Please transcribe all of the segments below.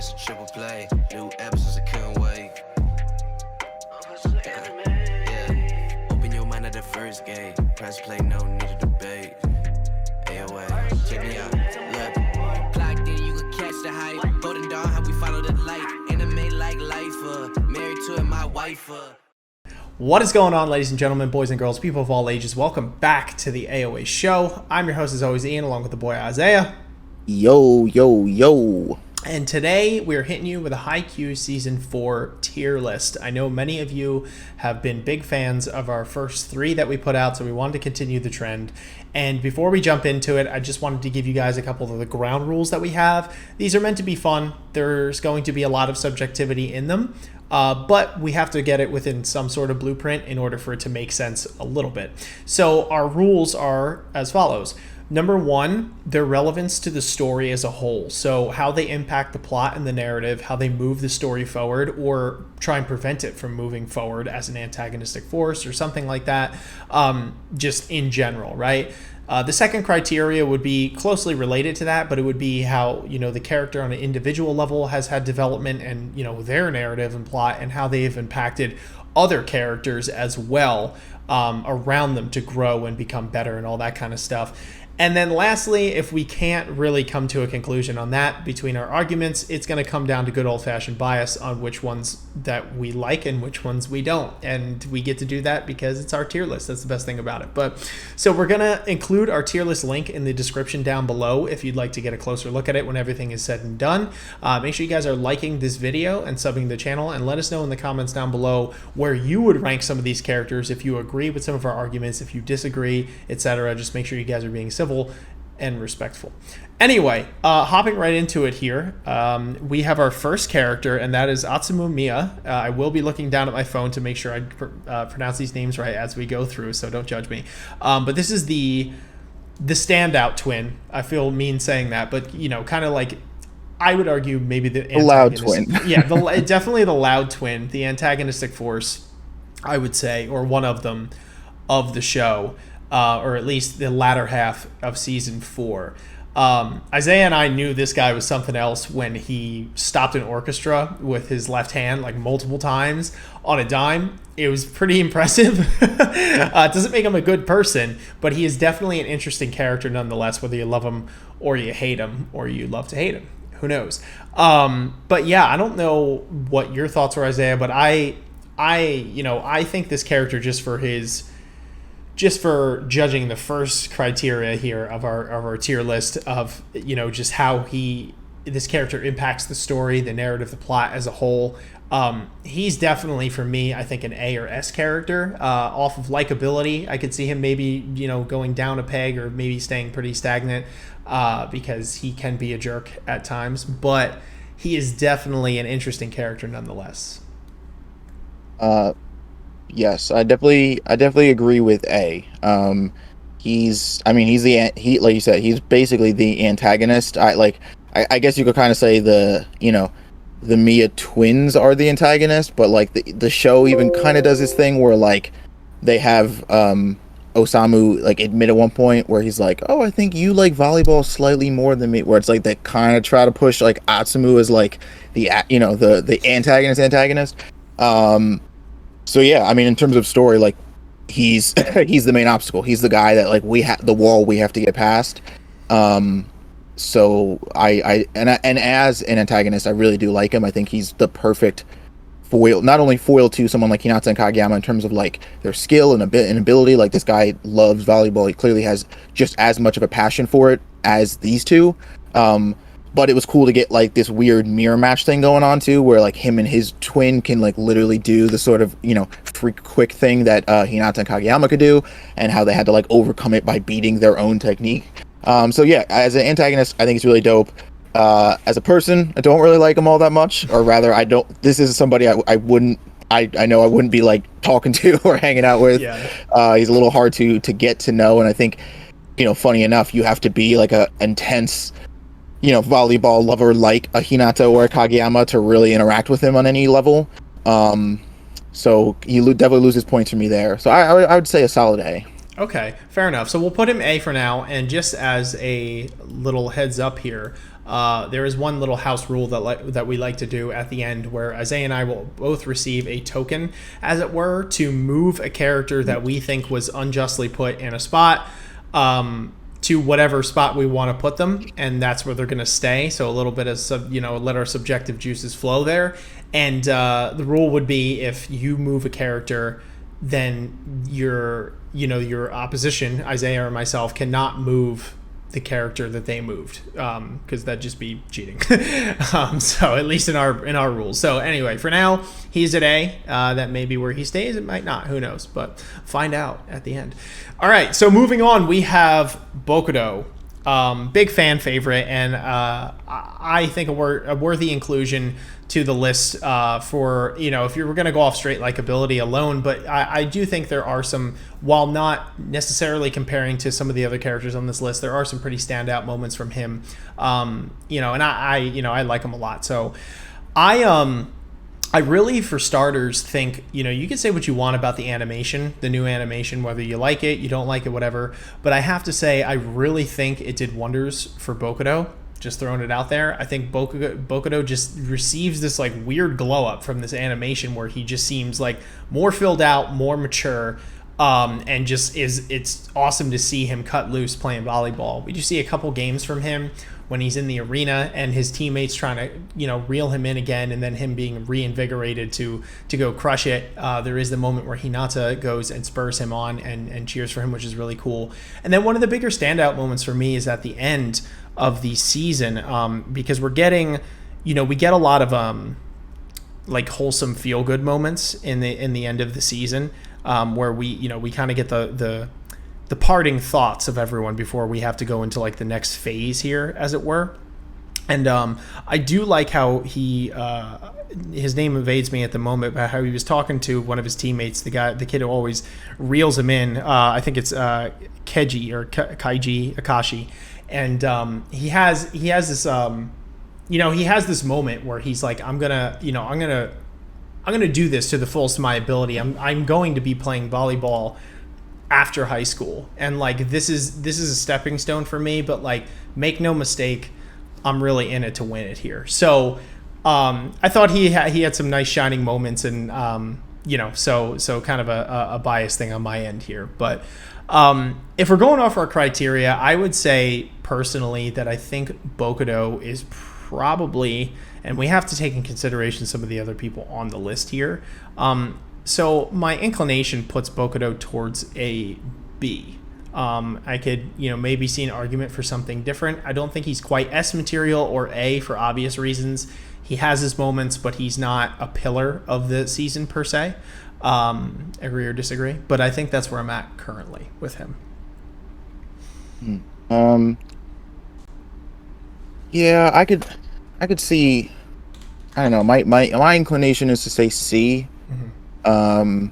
that's a triple play. New episodes, I couldn't wait. Yeah. Open your mind at the first gate. Press play, no need to debate. AOA, check me out. Look, plugged in, you can catch the hype. Golden Dawn, how we follow the light. Anime like life, married to it, my wife. What is going on, ladies and gentlemen, boys and girls, people of all ages? Welcome back to the AOA show. I'm your host, as always, Ian, along with the boy Isaiah. Yo, yo, yo. And today we're hitting you with a Haikyu Season 4 tier list. I know many of you have been big fans of our first three that we put out, so we wanted to continue the trend. And before we jump into it, I just wanted to give you guys a couple of the ground rules that we have. These are meant to be fun. There's going to be a lot of subjectivity in them. But we have to get it within some sort of blueprint in order for it to make sense a little bit. So our rules are as follows. Number one, their relevance to the story as a whole. So how they impact the plot and the narrative, how they move the story forward or try and prevent it from moving forward as an antagonistic force or something like that, just in general, right? The second criteria would be closely related to that, but it would be how, the character on an individual level has had development and, their narrative and plot and how they have impacted other characters as well around them to grow and become better and all that kind of stuff. And then lastly, if we can't really come to a conclusion on that between our arguments, it's going to come down to good old-fashioned bias on which ones that we like and which ones we don't. And we get to do that because it's our tier list. That's the best thing about it. But so we're going to include our tier list link in the description down below if you'd like to get a closer look at it when everything is said and done. Make sure you guys are liking this video and subbing the channel, and let us know in the comments down below where you would rank some of these characters, if you agree with some of our arguments, if you disagree, etc. Just make sure you guys are being civil and respectful. Anyway, hopping right into it here, we have our first character, and that is Atsumu Miya. I will be looking down at my phone to make sure I pronounce these names right as we go through, so don't judge me. But this is the standout twin. I feel mean saying that, but kind of like, I would argue maybe the loud twin. Yeah, definitely the loud twin, the antagonistic force, I would say, or one of them of the show. Or at least the latter half of season 4. Isaiah and I knew this guy was something else when he stopped an orchestra with his left hand like multiple times on a dime. It was pretty impressive. It doesn't make him a good person, but he is definitely an interesting character nonetheless, whether you love him or you hate him or you love to hate him. Who knows? But yeah, I don't know what your thoughts are, Isaiah, but I think this character just for judging the first criteria here of our tier list of, just how this character impacts the story, the narrative, the plot as a whole. He's definitely, for me, I think an A or S character. Off of likability, I could see him maybe, going down a peg or maybe staying pretty stagnant because he can be a jerk at times. But he is definitely an interesting character nonetheless. Yes, I definitely agree with A. He's like you said, he's basically the antagonist. I guess you could kind of say the Miya twins are the antagonist, but like the show even kind of does this thing where like they have Osamu like admit at one point where he's like, "Oh, I think you like volleyball slightly more than me," where it's like they kind of try to push like Atsumu as like the antagonist. So yeah, I mean, in terms of story, like he's the main obstacle. He's the guy that like the wall we have to get past. So I as an antagonist, I really do like him. I think he's the perfect foil, not only foil to someone like Hinata and Kagiyama in terms of like their skill and ability. Like this guy loves volleyball. He clearly has just as much of a passion for it as these two. But it was cool to get like this weird mirror match thing going on too, where like him and his twin can like literally do the sort of, freak quick thing that Hinata and Kagiyama could do, and how they had to like overcome it by beating their own technique. So yeah, as an antagonist, I think it's really dope. As a person, I don't really like him all that much, or rather, I don't. This is somebody I wouldn't. I know I wouldn't be like talking to or hanging out with. Yeah. He's a little hard to get to know, and I think, funny enough, you have to be like a intense, volleyball lover like a Hinata or a Kagiyama to really interact with him on any level. So he definitely loses points for me there. So I would say a solid A. Okay, fair enough. So we'll put him A for now, and just as a little heads up here, there is one little house rule that we like to do at the end, where Acai and I will both receive a token, as it were, to move a character that we think was unjustly put in a spot to whatever spot we want to put them, and that's where they're going to stay. So a little bit of let our subjective juices flow there. And the rule would be, if you move a character, then your opposition, Acai or myself, cannot move the character that they moved, because that'd just be cheating. So at least in our rules. So anyway, for now he's at A. That may be where he stays. It might not. Who knows? But find out at the end. All right. So moving on, we have Bocado. Big fan favorite, and I think a worthy inclusion to the list for, if you were going to go off straight likability alone. But I do think there are some, while not necessarily comparing to some of the other characters on this list, there are some pretty standout moments from him. And I like him a lot. So I really, for starters, think, you can say what you want about the animation, the new animation, whether you like it, you don't like it, whatever. But I have to say, I really think it did wonders for Bocado. Just throwing it out there. I think Bocado just receives this like weird glow up from this animation, where he just seems like more filled out, more mature, and just it's awesome to see him cut loose playing volleyball. We do see a couple games from him when he's in the arena and his teammates trying to, reel him in again, and then him being reinvigorated to go crush it. There is the moment where Hinata goes and spurs him on and cheers for him, which is really cool. And then one of the bigger standout moments for me is at the end of the season, because we're getting, we get a lot of like wholesome feel good moments in the end of the season, where we kind of get the parting thoughts of everyone before we have to go into like the next phase here, as it were. And I do like how his name evades me at the moment, but how he was talking to one of his teammates, the kid who always reels him in. I think it's Kaiji or Kaiji Akashi. And he has this he has this moment where he's like, I'm gonna do this to the fullest of my ability. I'm going to be playing volleyball after high school, and like this is a stepping stone for me, but like, make no mistake, I'm really in it to win it here. So I thought he had some nice shining moments, and so kind of a biased thing on my end here. But if we're going off our criteria, I would say personally that I think Bocado is probably, and we have to take in consideration some of the other people on the list here. So my inclination puts Bocado towards a B. I could, maybe see an argument for something different. I don't think he's quite S material or A for obvious reasons. He has his moments, but he's not a pillar of the season per se. Agree or disagree? But I think that's where I'm at currently with him. Yeah, I could see. I don't know. My inclination is to say C. Mm-hmm.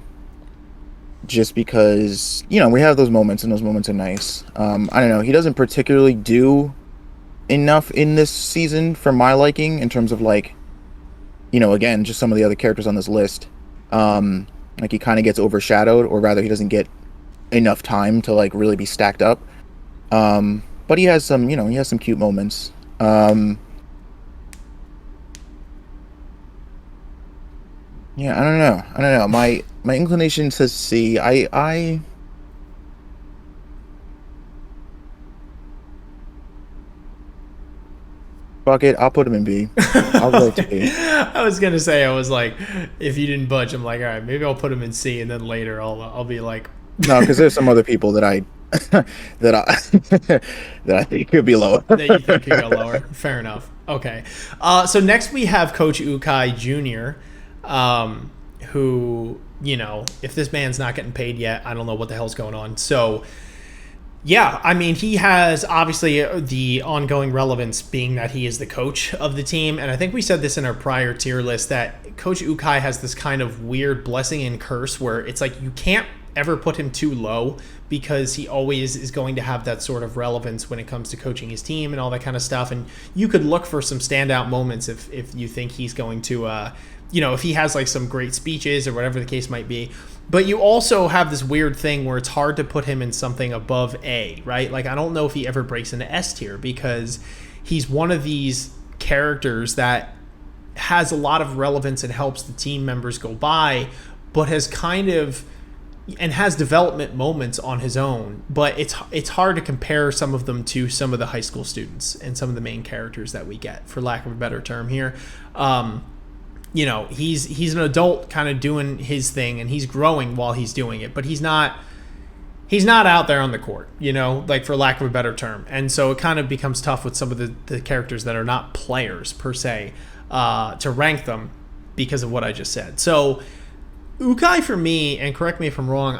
Just because we have those moments, and those moments are nice. I don't know. He doesn't particularly do enough in this season for my liking, in terms of like, again, just some of the other characters on this list. Like, he kind of gets overshadowed, or rather, he doesn't get enough time to like really be stacked up. But he has some, he has some cute moments. Yeah, I don't know. My inclination says C. Fuck it, I'll put him in B. I'll go to B. I was gonna say, I was like, if you didn't budge, I'm like, all right, maybe I'll put him in C, and then later I'll be like, no, because there's some other people that I that I think could be lower. That you think could go lower. Fair enough. Okay. So next we have Coach Ukai Jr., who, if this man's not getting paid yet, I don't know what the hell's going on. So yeah, I mean, he has obviously the ongoing relevance being that he is the coach of the team. And I think we said this in our prior tier list, that Coach Ukai has this kind of weird blessing and curse where it's like you can't ever put him too low, because he always is going to have that sort of relevance when it comes to coaching his team and all that kind of stuff. And you could look for some standout moments if you think he's going to, if he has like some great speeches or whatever the case might be. But you also have this weird thing where it's hard to put him in something above A, right? Like, I don't know if he ever breaks into S tier, because he's one of these characters that has a lot of relevance and helps the team members go by, but has kind of and has development moments on his own, but it's hard to compare some of them to some of the high school students and some of the main characters that we get, for lack of a better term here. You know, he's an adult kind of doing his thing, and he's growing while he's doing it, but he's not out there on the court, you know, like, for lack of a better term. And so it kind of becomes tough with some of the characters that are not players per se, to rank them because of what I just said. So Ukai, for me, and correct me if I'm wrong,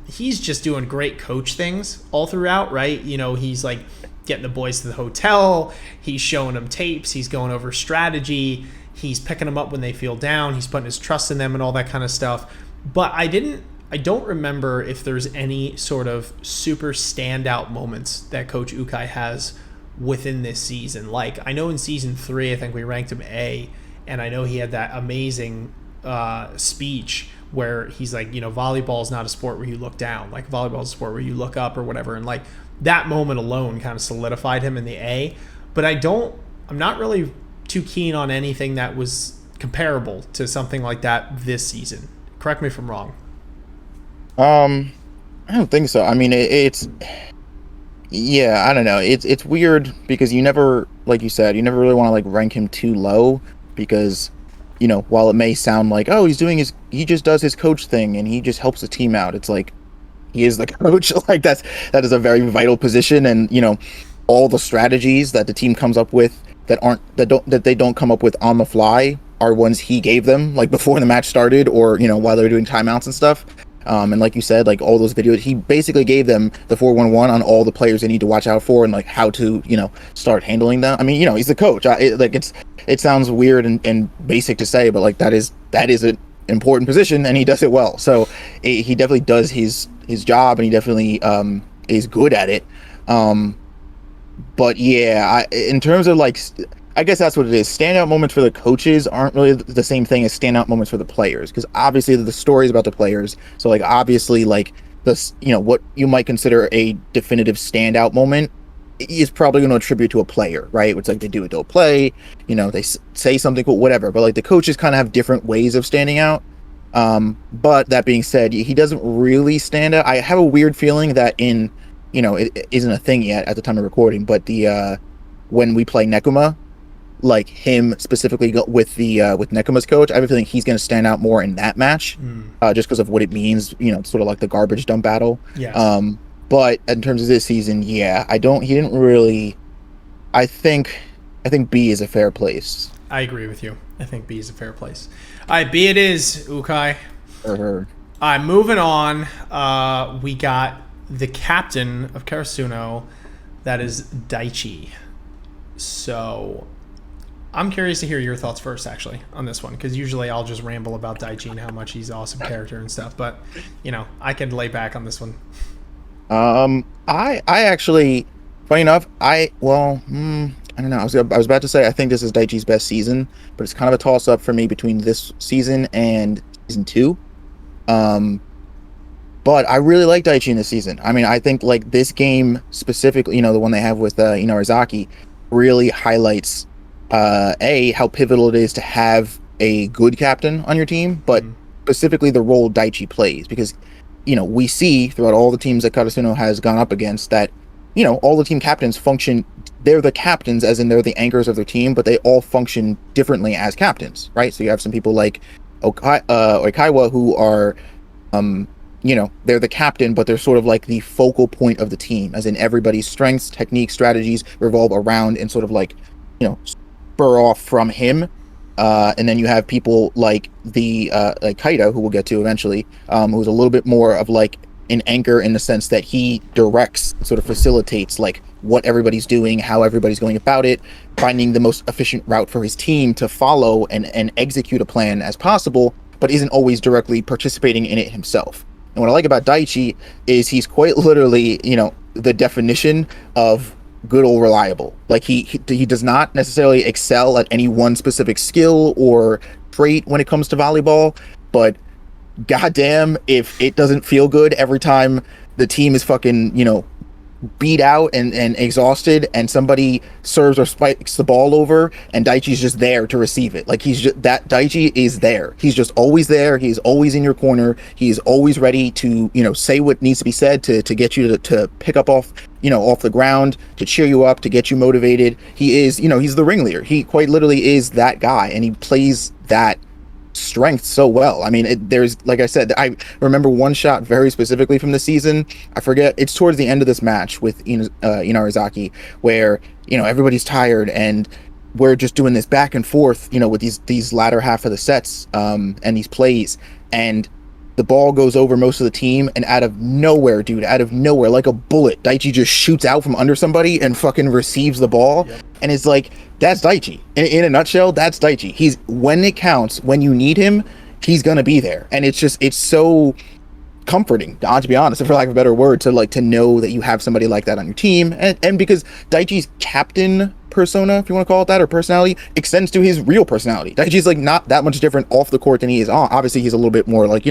he's just doing great coach things all throughout, right? You know, he's like getting the boys to the hotel, he's showing them tapes, he's going over strategy, he's picking them up when they feel down, he's putting his trust in them and all that kind of stuff. But I don't remember if there's any sort of super standout moments that Coach Ukai has within this season. Like, I know in season 3, I think we ranked him A, and I know he had that amazing speech where he's like, you know, volleyball is not a sport where you look down, like volleyball is a sport where you look up or whatever. And like, that moment alone kind of solidified him in the A. But I'm not really too keen on anything that was comparable to something like that this season. Correct me if I'm wrong. I don't think so. I mean, it's I don't know. It's weird because you never, like you said, you never really want to like rank him too low, because, you know, while it may sound like, oh, he just does his coach thing and he just helps the team out, it's like, he is the coach. Like, that is a very vital position, and, you know, all the strategies that the team comes up with that they don't come up with on the fly are ones he gave them, like, before the match started, or, you know, while they were doing timeouts and stuff. And like you said, like, all those videos, he basically gave them the 411 on all the players they need to watch out for and like how to, you know, start handling them. I mean, you know, he's the coach. It sounds weird and basic to say, but like, that is an important position, and he does it well. So he definitely does his job, and he definitely is good at it. But yeah, in terms of like, I guess that's what it is. Standout moments for the coaches aren't really the same thing as standout moments for the players, because obviously the story is about the players. So like, obviously, like, this, you know, what you might consider a definitive standout moment is probably going to attribute to a player, right? It's like they do a dope play, you know, they say something cool, whatever. But like, the coaches kind of have different ways of standing out. But that being said, he doesn't really stand out. I have a weird feeling that it isn't a thing yet at the time of recording, but when we play Nekuma, like, him specifically with Nekuma's coach, I have a feeling he's going to stand out more in that match, just because of what it means, you know, sort of like the garbage dump battle. Yes. But in terms of this season, he didn't really. I think B is a fair place. I agree with you. I think B is a fair place. All right, B it is, Ukai. For her. All right, moving on. We got the captain of Karasuno, that is Daichi. So I'm curious to hear your thoughts first, actually, on this one, because usually I'll just ramble about Daichi and how much he's an awesome character and stuff. But, you know, I can lay back on this one. I actually, funny enough, I don't know. I was about to say I think this is Daichi's best season, but it's kind of a toss up for me between this season and season 2. But I really like Daichi in this season. I mean, I think like this game specifically, you know, the one they have with Inarizaki, really highlights how pivotal it is to have a good captain on your team, but specifically the role Daichi plays, because, you know, we see throughout all the teams that Karasuno has gone up against that, you know, all the team captains function. They're the captains, as in they're the anchors of their team, but they all function differently as captains, right? So you have some people like Okaiwa who are, you know, they're the captain, but they're sort of like the focal point of the team, as in everybody's strengths, techniques, strategies revolve around and sort of like, you know, spur off from him. And then you have people like like Kaida, who we'll get to eventually, who's a little bit more of like an anchor in the sense that he directs, sort of facilitates like what everybody's doing, how everybody's going about it, finding the most efficient route for his team to follow and execute a plan as possible, but isn't always directly participating in it himself. And what I like about Daichi is he's quite literally, you know, the definition of good old reliable. Like he does not necessarily excel at any one specific skill or trait when it comes to volleyball, but goddamn, if it doesn't feel good every time the team is fucking, you know, beat out and exhausted, and somebody serves or spikes the ball over, and Daichi's just there to receive it. Like, he's just, that Daichi is there. He's just always there. He's always in your corner. He's always ready to, say what needs to be said to get you to pick up off the ground, to cheer you up, to get you motivated. He is, he's the ringleader. He quite literally is that guy, and he plays that strength so well. I mean, there's, like I said, I remember one shot very specifically from the season. I forget, it's towards the end of this match with Inarizaki, where everybody's tired and we're just doing this back and forth, with these latter half of the sets and these plays, and the ball goes over most of the team, and out of nowhere, like a bullet, Daichi just shoots out from under somebody and fucking receives the ball. Yep. And it's like, that's Daichi. In a nutshell, that's Daichi. He's, when it counts, when you need him, he's gonna be there. And it's so comforting, to be honest, for lack of a better word, to know that you have somebody like that on your team. And because Daichi's captain persona, if you want to call it that, or personality, extends to his real personality. Daichi's like not that much different off the court than he is on. Obviously, he's a little bit more like,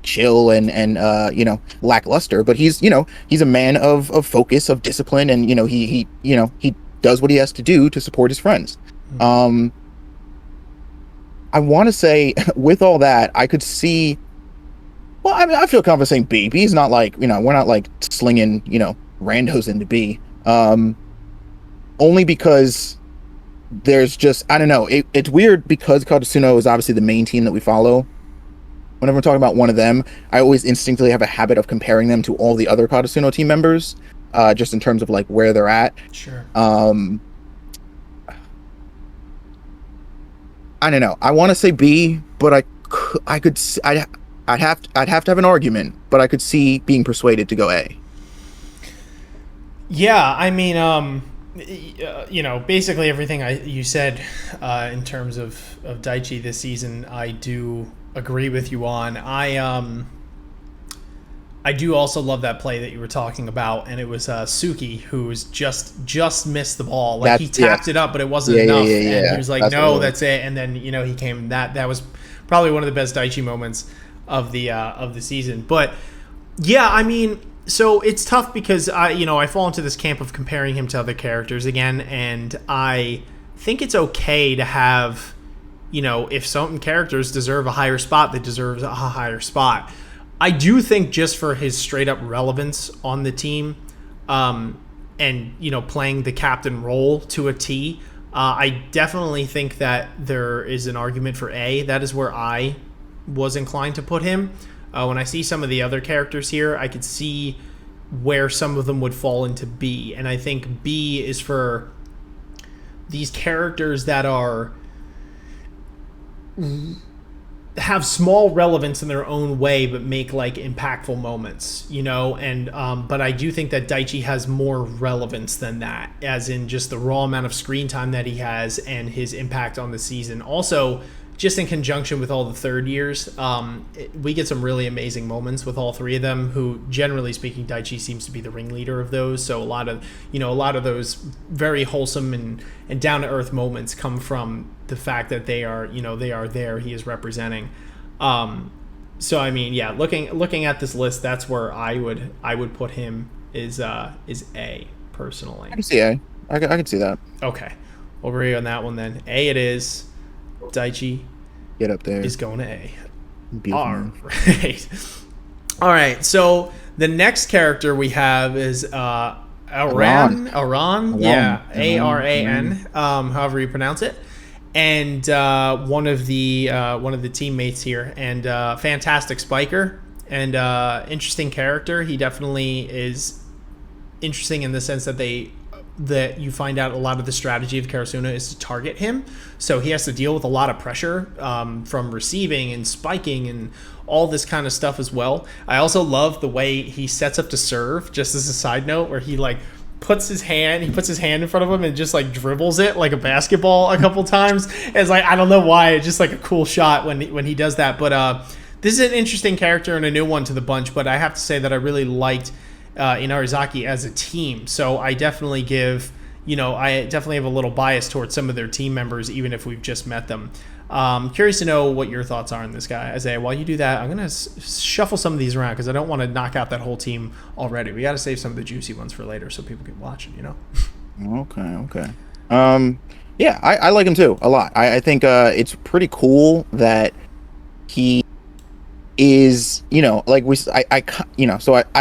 chill and lackluster, but he's a man of focus, of discipline, and he does what he has to do to support his friends. I want to say, with all that, I could see, well, I mean, I feel confident saying B. B is not like, we're not like slinging, randos into B. Only because there's just, I don't know, it's weird because Karasuno is obviously the main team that we follow. Whenever I'm talking about one of them, I always instinctively have a habit of comparing them to all the other Karasuno team members, just in terms of like where they're at. Sure. I don't know. I want to say B, but I'd have to have an argument, but I could see being persuaded to go A. Yeah, I mean, basically everything you said in terms of Daichi this season, I do agree with you on. I do also love that play that you were talking about, and it was Suki who's just missed the ball. Like, he tapped it up, but it wasn't enough, and he was like, "No, that's it." And then he came. That was probably one of the best Daichi moments of the season. But yeah, I mean, so it's tough because I fall into this camp of comparing him to other characters again, and I think it's okay to have, if certain characters deserve a higher spot, they deserve a higher spot. I do think just for his straight up relevance on the team, and playing the captain role to a T, I definitely think that there is an argument for A. That is where I was inclined to put him. When I see some of the other characters here, I could see where some of them would fall into B. And I think B is for these characters that have small relevance in their own way, but make like impactful moments, and but I do think that Daichi has more relevance than that, as in just the raw amount of screen time that he has and his impact on the season. Also, just in conjunction with all the third years, we get some really amazing moments with all three of them, who, generally speaking, Daichi seems to be the ringleader of those. So a lot of those very wholesome and down-to-earth moments come from the fact that they are there, he is representing. So I mean, yeah, looking at this list, that's where I would put him is A, personally. I can see A. I can see that. Okay, we'll agree on that one then. A it is. Daichi, get up there, is going to A. Beautiful. All right. So the next character we have is Aran. Yeah, Aran. However you pronounce it, and one of the teammates here, and fantastic spiker and interesting character. He definitely is interesting in the sense that you find out a lot of the strategy of Karasuno is to target him. So he has to deal with a lot of pressure from receiving and spiking and all this kind of stuff as well. I also love the way he sets up to serve, just as a side note, where he like puts his hand in front of him and just like dribbles it like a basketball a couple times. It's like, I don't know why, it's just like a cool shot when he does that. But this is an interesting character and a new one to the bunch, but I have to say that I really liked Inarizaki as a team. So I definitely give I definitely have a little bias towards some of their team members, even if we've just met them. Curious to know what your thoughts are on this guy. Isaiah, while you do that, I'm going to shuffle some of these around because I don't want to knock out that whole team already. We got to save some of the juicy ones for later so people can watch it, Okay. Yeah, I like him too a lot. I think it's pretty cool that he is, I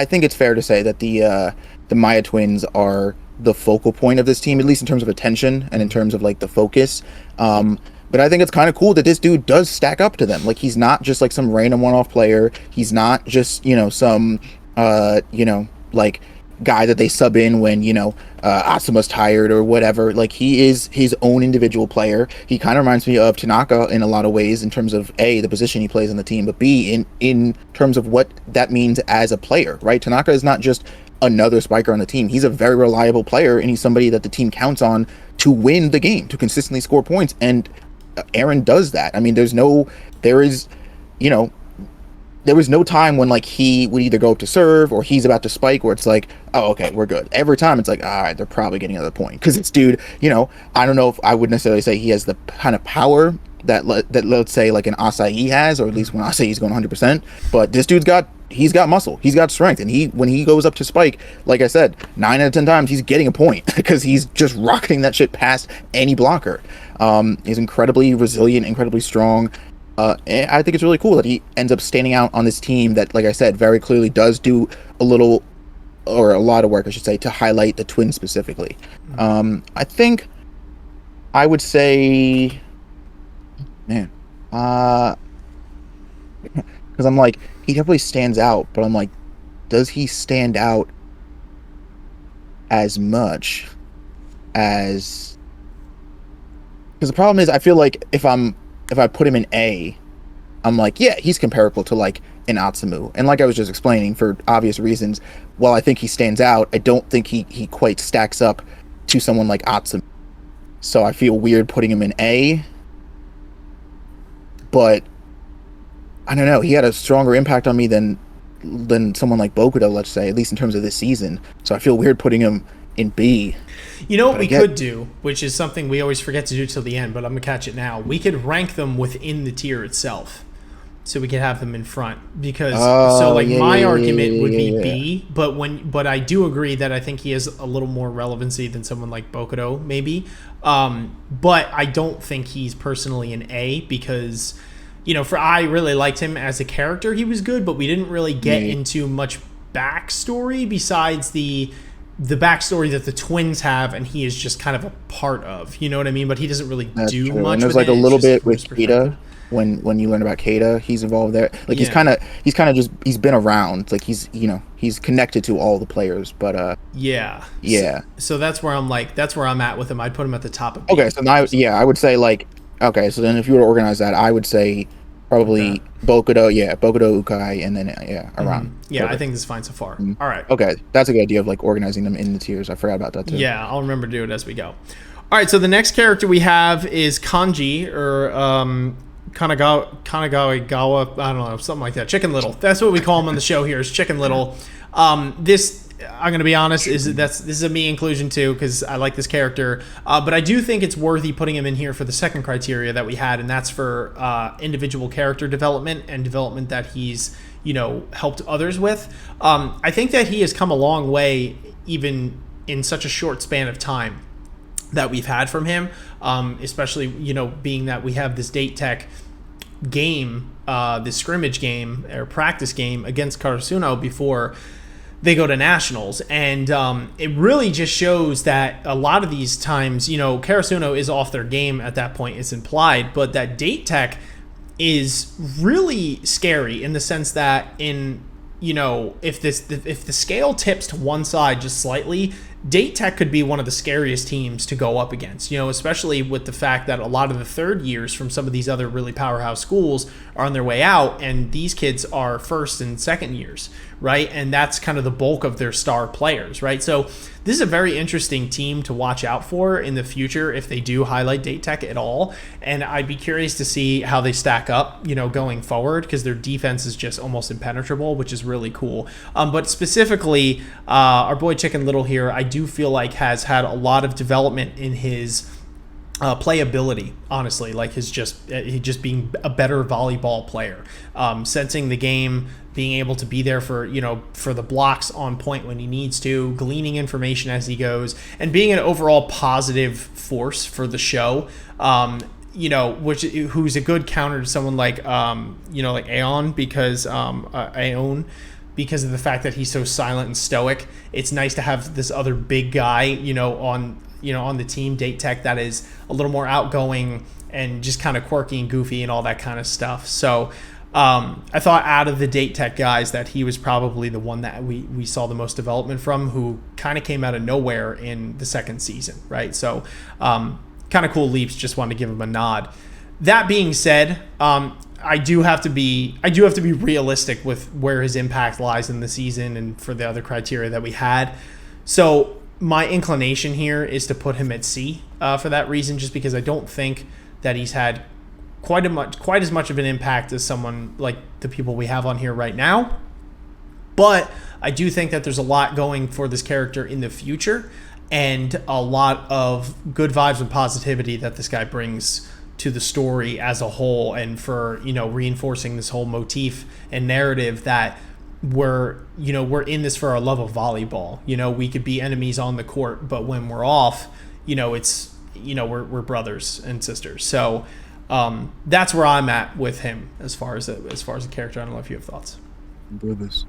think it's fair to say that the Maya twins are the focal point of this team, at least in terms of attention and in terms of like the focus. But I think it's kind of cool that this dude does stack up to them. Like, he's not just like some random one-off player. He's not just, some, like guy that they sub in when, Asuma's tired or whatever. Like, he is his own individual player. He kind of reminds me of Tanaka in a lot of ways in terms of A, the position he plays on the team, but B, in terms of what that means as a player, right? Tanaka is not just another spiker on the team. He's a very reliable player, and he's somebody that the team counts on to win the game, to consistently score points. And Aaron does that. I mean, there was no time when like he would either go up to serve or he's about to spike where it's like, oh, okay, we're good. Every time it's like, all right, they're probably getting another point. Because this dude, I don't know if I would necessarily say he has the kind of power that let's say like an Acai has, or at least when Acai is going 100%. But this dude's he's got muscle, he's got strength, and when he goes up to spike, like I said, 9 out of 10 times he's getting a point because he's just rocketing that shit past any blocker. He's incredibly resilient, incredibly strong. And I think it's really cool that he ends up standing out on this team that, like I said, very clearly does do a lot of work, I should say, to highlight the twins specifically. I think I would say, man, because I'm like, he definitely stands out, but I'm like, does he stand out as much as? Because the problem is, I feel like if I put him in A, I'm like, yeah, he's comparable to like an Atsumu. And like I was just explaining, for obvious reasons, while I think he stands out, I don't think he quite stacks up to someone like Atsumu. So I feel weird putting him in A. But I don't know, he had a stronger impact on me than someone like Bocado, let's say, at least in terms of this season. So I feel weird putting him in B. You know what we could do, which is something we always forget to do till the end, but I'm going to catch it now. We could rank them within the tier itself. So we could have them in front. Because my argument would be B, but I do agree that I think he has a little more relevancy than someone like Bocado, maybe. But I don't think he's personally an A because, I really liked him as a character. He was good, but we didn't really get into much backstory besides the backstory that the twins have, and he is just kind of a part of. You know what I mean? But he doesn't really do much. And there's like a little bit with Keita. When you learn about Keita, he's involved there. Like he's kind of just he's been around. Like he's connected to all the players. But So that's where I'm at with him. I'd put him at the top of B. Okay, so now I would say like so then if you were to organize that, I would say probably Bocado, Ukai, and then around. Yeah, I think this is fine so far. All right. Okay, that's a good idea of like organizing them in the tiers. I forgot about that too. Yeah, I'll remember to do it as we go. All right, so the next character we have is Kanji, or Kanagawa, I don't know, something like that. Chicken Little. That's what we call him on the show here, is Chicken Little. This, I'm going to be honest, this is a me inclusion too, because I like this character. But I do think it's worthy putting him in here for the second criteria that we had, and that's for individual character development and development that he's, helped others with. I think that he has come a long way, even in such a short span of time that we've had from him, especially, being that we have this date tech game, this scrimmage game or practice game against Karasuno before they go to nationals. And it really just shows that a lot of these times, Karasuno is off their game at that point, it's implied, but that date tech is really scary in the sense that if the scale tips to one side just slightly, Date Tech could be one of the scariest teams to go up against, especially with the fact that a lot of the third years from some of these other really powerhouse schools are on their way out, and these kids are first and second years, right? And that's kind of the bulk of their star players, right? So this is a very interesting team to watch out for in the future if they do highlight Date Tech at all. And I'd be curious to see how they stack up, going forward, because their defense is just almost impenetrable, which is really cool. But specifically, our boy Chicken Little here, I do feel like has had a lot of development in his playability, honestly, like he just being a better volleyball player, sensing the game, being able to be there for the blocks on point when he needs to, gleaning information as he goes, and being an overall positive force for the show. Who's a good counter to someone like like Aeon, because Aeon, because of the fact that he's so silent and stoic. It's nice to have this other big guy, on the team, Date Tech, that is a little more outgoing and just kind of quirky and goofy and all that kind of stuff. So I thought out of the Date Tech guys that he was probably the one that we saw the most development from, who kind of came out of nowhere in the second season, right? So kind of cool leaps. Just wanted to give him a nod. That being said, I do have to be realistic with where his impact lies in the season and for the other criteria that we had. So my inclination here is to put him at C for that reason, just because I don't think that he's had quite as much of an impact as someone like the people we have on here right now. But I do think that there's a lot going for this character in the future, and a lot of good vibes and positivity that this guy brings to the story as a whole, and for reinforcing this whole motif and narrative that we're in this for our love of volleyball. We could be enemies on the court, but when we're off, it's we're brothers and sisters. So that's where I'm at with him as far as a character. I don't know if you have thoughts. Brothers.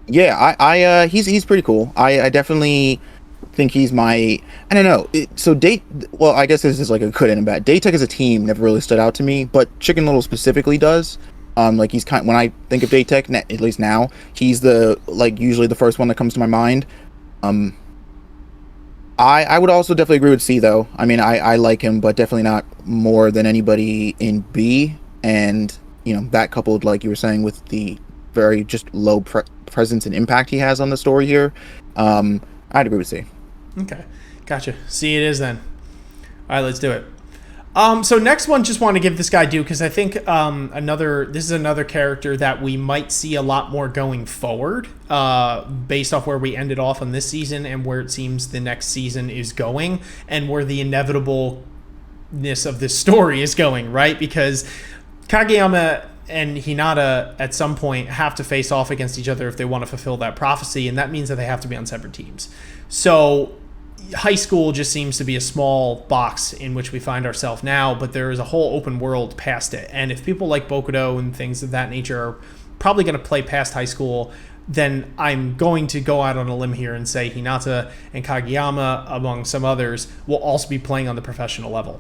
Yeah, he's pretty cool. I definitely think he's I don't know. I guess this is like a good and a bad. Date Tech as a team never really stood out to me, but Chicken Little specifically does. He's when I think of Date Tech, at least now, he's usually the first one that comes to my mind. I would also definitely agree with C though. I mean, I like him, but definitely not more than anybody in B. And that coupled, like you were saying, with the very just low presence and impact he has on the story here, I'd agree with C. Okay, gotcha. C it is then. All right, let's do it. So next one, just want to give this guy due, because I think this is another character that we might see a lot more going forward, based off where we ended off on this season and where it seems the next season is going, and where the inevitableness of this story is going, right? Because Kagiyama and Hinata at some point have to face off against each other if they want to fulfill that prophecy, and that means that they have to be on separate teams. So high school just seems to be a small box in which we find ourselves now, but there is a whole open world past it. And if people like Bocado and things of that nature are probably going to play past high school, then I'm going to go out on a limb here and say Hinata and Kagiyama, among some others, will also be playing on the professional level.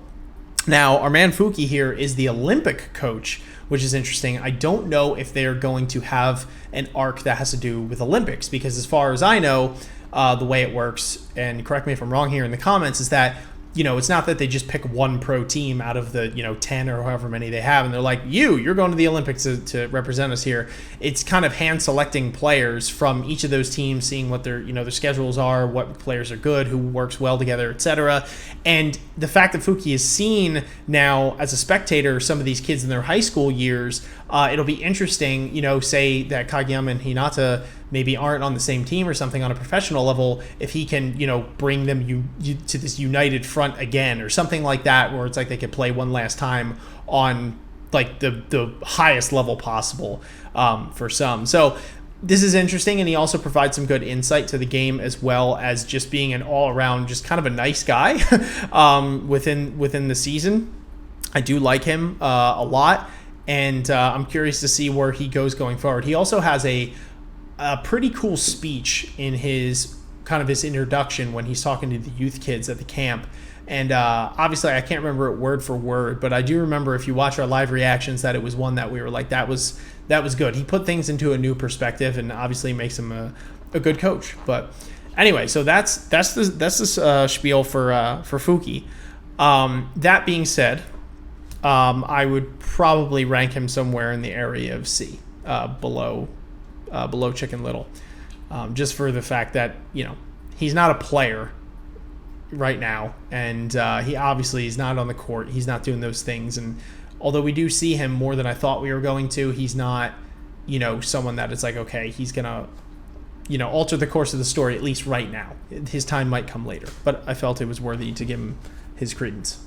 Now, our Manfuki here is the Olympic coach, which is interesting. I don't know if they are going to have an arc that has to do with Olympics, because as far as I know, the way it works, and correct me if I'm wrong here in the comments, is that it's not that they just pick one pro team out of the 10 or however many they have, and they're like, you're going to the Olympics to represent us here. It's kind of hand selecting players from each of those teams, seeing what their their schedules are, what players are good, who works well together, etc. And the fact that Fuki is seen now as a spectator, some of these kids in their high school years, it'll be interesting, say that Kagiyama and Hinata maybe aren't on the same team or something on a professional level, if he can, bring them to this united front again or something like that, where it's like they could play one last time on like the highest level possible for some. So this is interesting, and he also provides some good insight to the game, as well as just being an all-around, just kind of a nice guy within the season. I do like him a lot, and I'm curious to see where he goes going forward. He also has a pretty cool speech in his introduction when he's talking to the youth kids at the camp. And obviously I can't remember it word for word, but I do remember, if you watch our live reactions, that it was one that we were like, that was good. He put things into a new perspective, and obviously makes him a good coach. But anyway, so that's the spiel for Fuki. That being said, I would probably rank him somewhere in the area of C, below below Chicken Little, just for the fact that, he's not a player right now, and he obviously is not on the court. He's not doing those things, and although we do see him more than I thought we were going to, he's not, someone that it's like, okay, he's gonna, alter the course of the story, at least right now. His time might come later, but I felt it was worthy to give him his credence.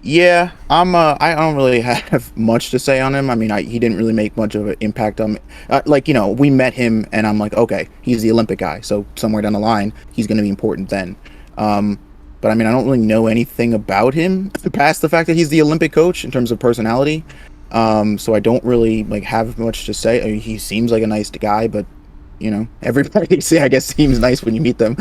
Yeah, I don't really have much to say on him. I mean, he didn't really make much of an impact on me. We met him, and I'm like, okay, he's the Olympic guy, so somewhere down the line, he's going to be important then. But I mean, I don't really know anything about him past the fact that he's the Olympic coach in terms of personality. So I don't really have much to say. I mean, he seems like a nice guy, but everybody I guess seems nice when you meet them.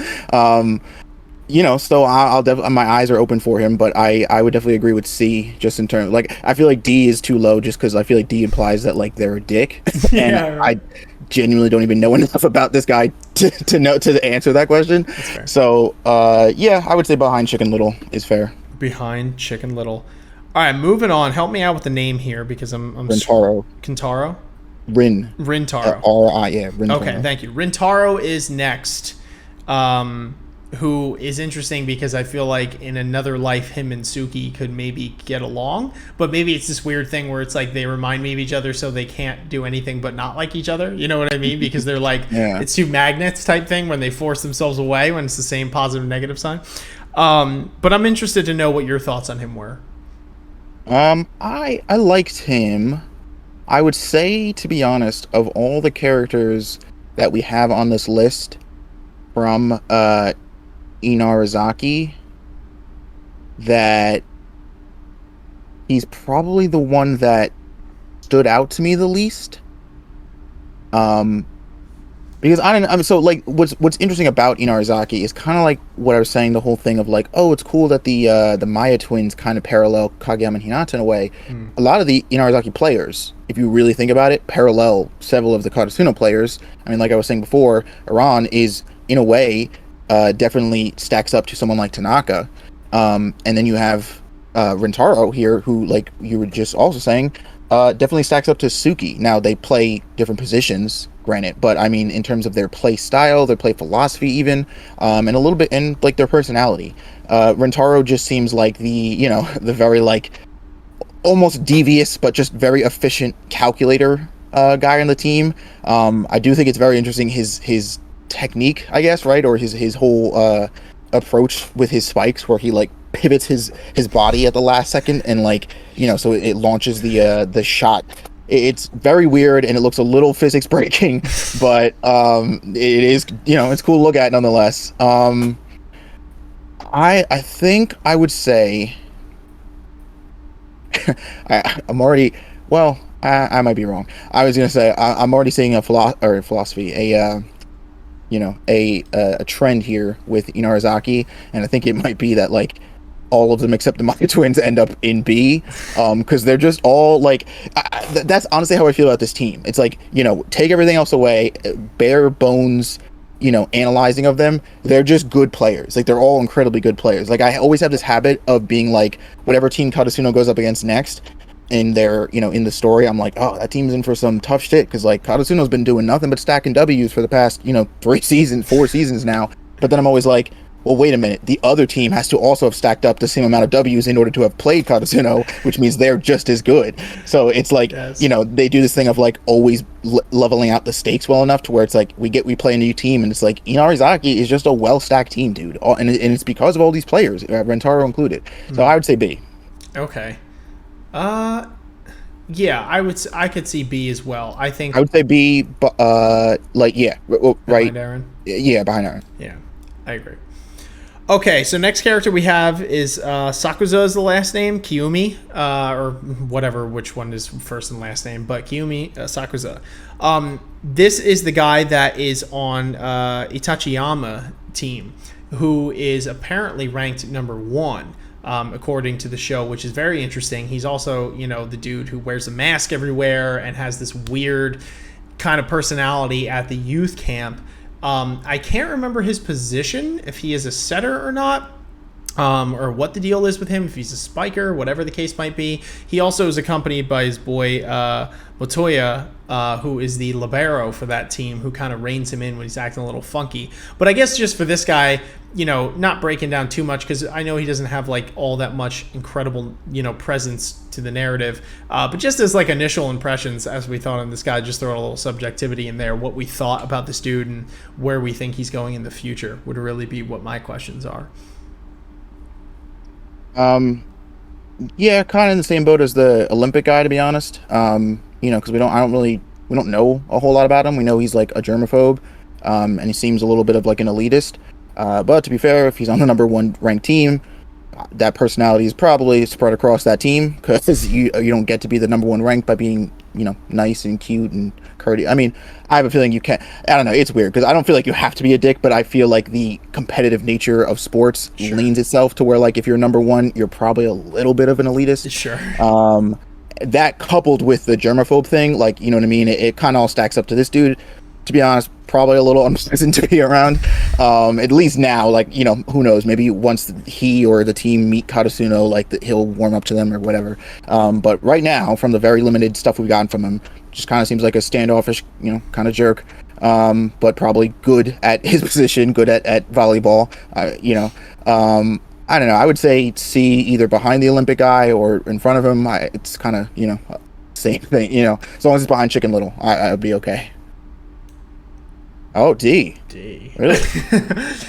So I'll definitely, my eyes are open for him, but I would definitely agree with C, just in terms, I feel like D is too low just because I feel like D implies that they're a dick. And right. I genuinely don't even know enough about this guy to answer that question. So I would say behind Chicken Little is fair. Behind Chicken Little. All right, moving on. Help me out with the name here because I'm Rintaro. Kintaro? Rintaro. Rintaro. Okay, thank you. Rintaro is next. Who is interesting because I feel like in another life, him and Suki could maybe get along, but maybe it's this weird thing where it's they remind me of each other, so they can't do anything but not like each other. You know what I mean? Because they're it's two magnets type thing when they force themselves away when it's the same positive and negative sign. But I'm interested to know what your thoughts on him were. I liked him. I would say, to be honest, of all the characters that we have on this list from Inarizaki, that he's probably the one that stood out to me the least. Because what's interesting about Inarizaki is kind of like what I was saying, the whole thing of it's cool that the Maya twins kind of parallel Kagiyama and Hinata in a way. A lot of the Inarizaki players, if you really think about it, parallel several of the Karasuno players. I mean, like I was saying before, Iran is, in a way, definitely stacks up to someone like Tanaka. And then you have Rintaro here, who, like you were just also saying, definitely stacks up to Suki. Now, they play different positions, granted, but I mean, in terms of their play style, their play philosophy even, and a little bit in, their personality. Rintaro just seems like the very, almost devious, but just very efficient calculator guy on the team. I do think it's very interesting, his technique, I guess, right? Or his whole approach with his spikes, where he pivots his body at the last second and so it launches the shot. It's very weird and it looks a little physics breaking, but it is, it's cool to look at nonetheless. I think I would say I'm already, well, I might be wrong. I was gonna say I'm already seeing a philosophy, a trend here with Inarizaki, and I think it might be that all of them except the Maya twins end up in B, because they're just all that's honestly how I feel about this team. It's take everything else away, bare bones, analyzing of them, they're just good players. They're all incredibly good players. I always have this habit of being whatever team Karasuno goes up against next in their, in the story, I'm oh, that team's in for some tough shit, because Karasuno's been doing nothing but stacking W's for the past 4 seasons now. But then I'm always well, wait a minute, the other team has to also have stacked up the same amount of W's in order to have played Karasuno, which means they're just as good. So it's yes. They do this thing of always leveling out the stakes well enough to where it's we play a new team, and it's Inarizaki is just a well-stacked team, dude. And it's because of all these players, Rintaro included. So I would say B. Okay. Yeah, I could see B as well. I think I would say B, but right. Behind Aaron? Yeah, behind Aaron. Yeah, I agree. Okay, so next character we have is Sakuza is the last name, Kiyumi, or whatever, which one is first and last name, but Kiyumi, Sakuza. This is the guy that is on Itachiyama team, who is apparently ranked number 1, according to the show, which is very interesting. He's also, the dude who wears a mask everywhere and has this weird kind of personality at the youth camp. I can't remember his position, if he is a setter or not, or what the deal is with him, if he's a spiker, whatever the case might be. He also is accompanied by his boy Motoya, who is the libero for that team, who kind of reins him in when he's acting a little funky. But I guess just for this guy, not breaking down too much, because I know he doesn't have like all that much incredible, presence to the narrative. But just as like initial impressions, as we thought on this guy, just throw a little subjectivity in there, what we thought about this dude and where we think he's going in the future would really be what my questions are. Yeah, kind of in the same boat as the Olympic guy, to be honest. Because we don't know a whole lot about him. We know he's like a germaphobe, and he seems a little bit of like an elitist. But to be fair, if he's on the number 1 ranked team, that personality is probably spread across that team, because you don't get to be the number 1 ranked by being nice and cute and courteous. I mean, I have a feeling you can't. I don't know. It's weird, because I don't feel like you have to be a dick, but I feel like the competitive nature of sports leans itself to where, like, if you're number 1, you're probably a little bit of an elitist. Sure. That coupled with the germaphobe thing, like, you know what I mean? It kind of all stacks up to this dude. To be honest, probably a little unpleasant to be around. At least now, like, who knows? Maybe once he or the team meet Karasuno, like, he'll warm up to them or whatever. But right now, from the very limited stuff we've gotten from him, just kind of seems like a standoffish, kind of jerk. But probably good at his position, good at volleyball. I don't know. I would say see either behind the Olympic guy or in front of him. It's kind of, same thing. As long as it's behind Chicken Little, I would be okay. Oh, D. Really?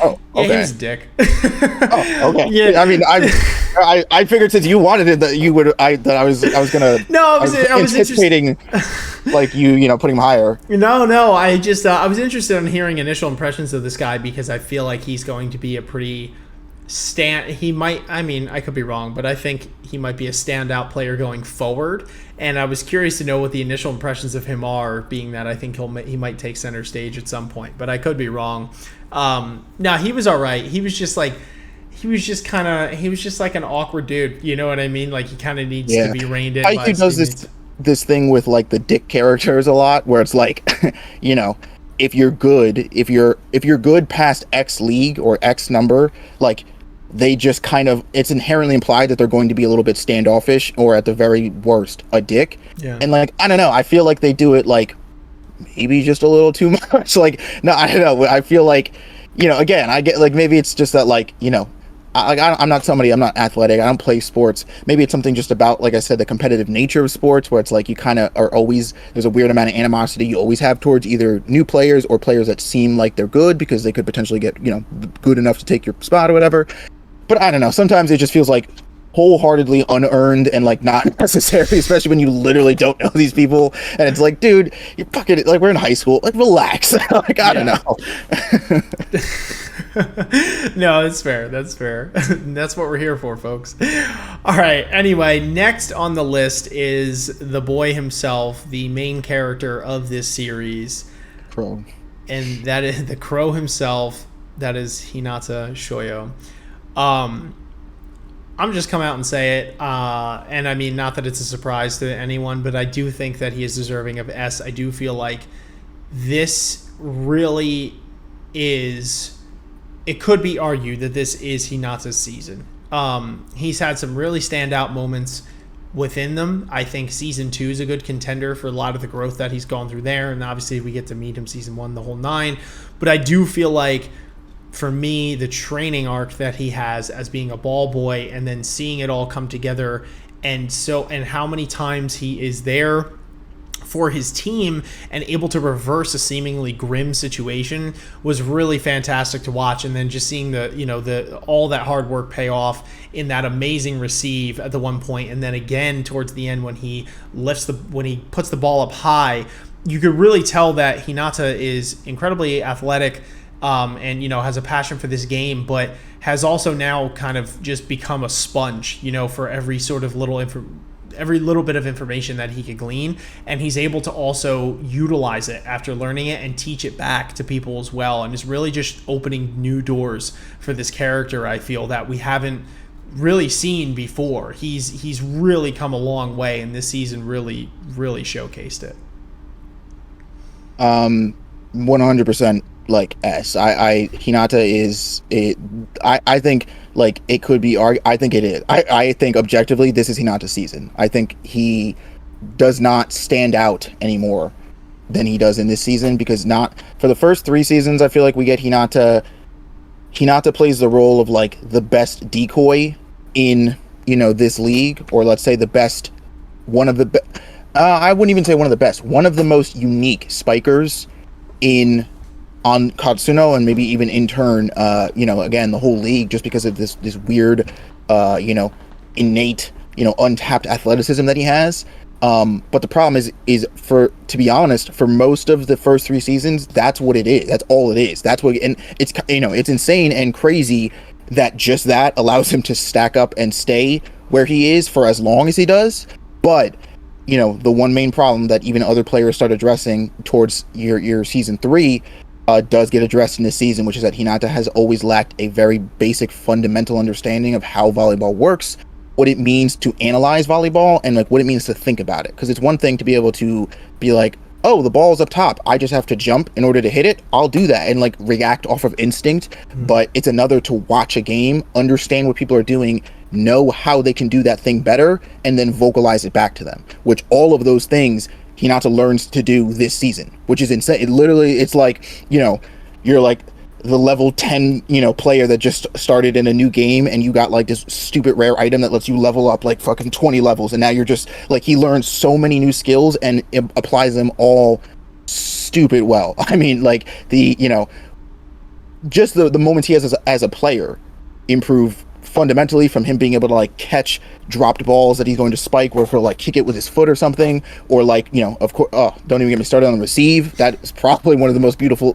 Oh, okay. Yeah, he's a dick. Oh, okay. Yeah. I mean, I figured since you wanted it that you would. I was gonna. No, I was anticipating, like putting him higher. No. I just I was interested in hearing initial impressions of this guy, because I feel like he's going to be a pretty he might, I mean, I could be wrong, but I think he might be a standout player going forward, and I was curious to know what the initial impressions of him are, being that I think he might take center stage at some point, but I could be wrong. No, he was all right. He was just like an awkward dude, you know what I mean? Like, he kind of needs to be reined in. Haikyu does this thing with like the dick characters a lot, where it's like, if you're good past X league or X number, like, they just kind of, it's inherently implied that they're going to be a little bit standoffish, or at the very worst, a dick. Yeah. And like, I don't know, I feel like they do it like maybe just a little too much. Like, no, I don't know. I feel like, again, I get like, maybe it's just that, like, I'm not athletic. I don't play sports. Maybe it's something just about, like I said, the competitive nature of sports, where it's like you kind of are always, there's a weird amount of animosity you always have towards either new players or players that seem like they're good because they could potentially get, good enough to take your spot or whatever. But I don't know. Sometimes it just feels like wholeheartedly unearned and like not necessary, especially when you literally don't know these people. And it's like, dude, you're fucking, like, we're in high school. Like, relax. Like, I don't know. No, that's fair. That's what we're here for, folks. All right. Anyway, next on the list is the boy himself, the main character of this series. Crow. And that is the Crow himself. That is Hinata Shoyo. I'm just come out and say it, and I mean, not that it's a surprise to anyone, but I do think that he is deserving of S. I do feel like this really is, it could be argued that this is Hinata's season. He's had some really standout moments within them. I think season 2 is a good contender for a lot of the growth that he's gone through there, and obviously we get to meet him season 1, the whole 9, but I do feel like, for me, the training arc that he has as being a ball boy, and then seeing it all come together, and how many times he is there for his team and able to reverse a seemingly grim situation, was really fantastic to watch. And then just seeing the all that hard work pay off in that amazing receive at the one point, and then again towards the end when he puts the ball up high, you could really tell that Hinata is incredibly athletic. And has a passion for this game, but has also now kind of just become a sponge, for every sort of every little bit of information that he could glean, and he's able to also utilize it after learning it and teach it back to people as well, and is really just opening new doors for this character. I feel that we haven't really seen before. He's really come a long way, and this season really showcased it. 100%. like S. Hinata is it. I think like it could be. I think it is. I think objectively this is Hinata's season. I think he does not stand out anymore than he does in this season, because not for the first 3 seasons I feel like we get Hinata plays the role of like the best decoy in, you know, this league, or let's say the best, one of the I wouldn't even say one of the best, one of the most unique spikers on Katsuno, and maybe even in turn, you know, again, the whole league, just because of this weird, you know, innate, you know, untapped athleticism that he has. But the problem is to be honest, for most of the first 3 seasons, that's what it is. That's all it is. That's what, and it's, you know, it's insane and crazy that just that allows him to stack up and stay where he is for as long as he does. But, you know, the one main problem that even other players start addressing towards your season 3 does get addressed in this season, which is that Hinata has always lacked a very basic fundamental understanding of how volleyball works, what it means to analyze volleyball, and like what it means to think about it. Because it's one thing to be able to be like, oh, the ball's up top, I just have to jump in order to hit it, I'll do that and like react off of instinct. But it's another to watch a game, understand what people are doing, know how they can do that thing better, and then vocalize it back to them, which all of those things Hinata learns to do this season, which is insane. It literally, it's like, you know, you're like the level 10, you know, player that just started in a new game, and you got like this stupid rare item that lets you level up like fucking 20 levels, and now you're just like, he learns so many new skills and applies them all stupid well. I mean, like the, you know, just the moments he has as a player improve fundamentally, from him being able to like catch dropped balls that he's going to spike, or if he'll like kick it with his foot or something, or like, you know, of course, don't even get me started on the receive. That is probably one of the most beautiful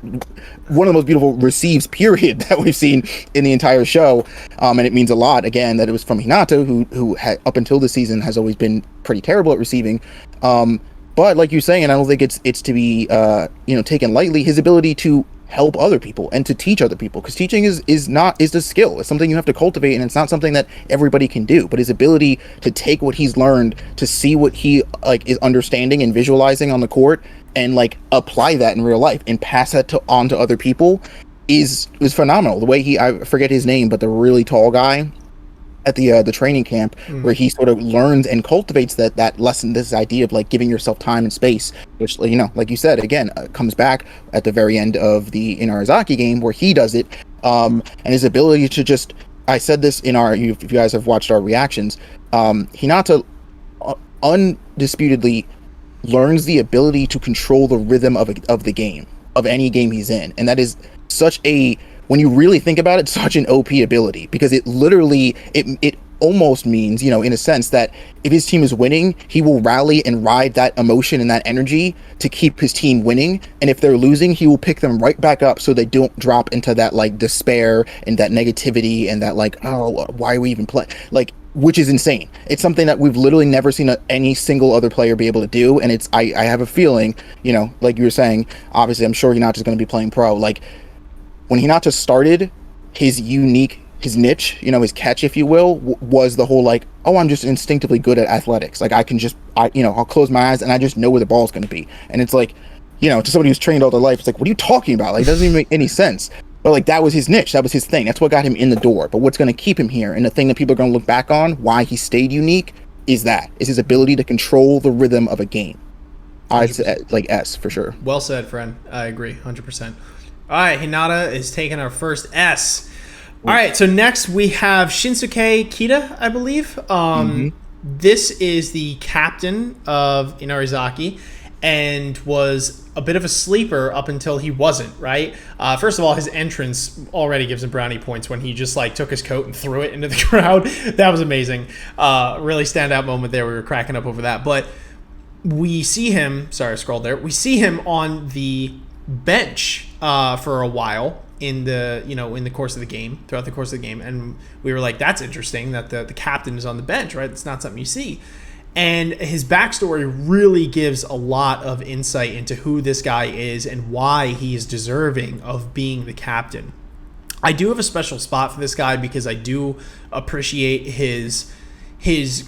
receives period that we've seen in the entire show. And it means a lot, again, that it was from Hinata, who had, up until this season, has always been pretty terrible at receiving. But like you're saying, and I don't think it's to be you know, taken lightly, his ability to help other people and to teach other people, because teaching is a skill. It's something you have to cultivate, and it's not something that everybody can do. But his ability to take what he's learned, to see what he like is understanding and visualizing on the court, and like apply that in real life and pass that on to other people is phenomenal. The way I forget his name, but the really tall guy at the training camp, where he sort of learns and cultivates that lesson, this idea of like giving yourself time and space, which, you know, like you said, again, comes back at the very end of the Inarizaki game, where he does it, and his ability to just, I said this in if you guys have watched our reactions, Hinata undisputedly learns the ability to control the rhythm of the game, of any game he's in, and that is such a, when you really think about it, such an OP ability, because it literally, it almost means, you know, in a sense, that if his team is winning, he will rally and ride that emotion and that energy to keep his team winning. And if they're losing, he will pick them right back up so they don't drop into that like despair and that negativity and that like, oh, why are we even playing? Like, which is insane. It's something that we've literally never seen any single other player be able to do. And it's, I have a feeling, you know, like you were saying, obviously I'm sure Hinata's going to be playing pro. Like, when Hinata started, his niche, you know, his catch, if you will, was the whole like, oh, I'm just instinctively good at athletics. Like I can just, you know, I'll close my eyes and I just know where the ball's going to be. And it's like, you know, to somebody who's trained all their life, it's like, what are you talking about? Like, it doesn't even make any sense. But like, that was his niche. That was his thing. That's what got him in the door. But what's going to keep him here, and the thing that people are going to look back on, why he stayed unique, is his ability to control the rhythm of a game. I'd say like S for sure. Well said, friend. I agree, 100%. All right, Hinata is taking our first S. All right, so next we have Shinsuke Kita, I believe. This is the captain of Inarizaki, and was a bit of a sleeper up until he wasn't, right? First of all, his entrance already gives him brownie points when he just like took his coat and threw it into the crowd. That was amazing. Really standout moment there. We were cracking up over that. But we see him, sorry, I scrolled there. We see him on the bench for a while in the course of the game, throughout the course of the game, and we were like, that's interesting that the captain is on the bench, right? It's not something you see. And his backstory really gives a lot of insight into who this guy is and why he is deserving of being the captain. I do have a special spot for this guy because I do appreciate his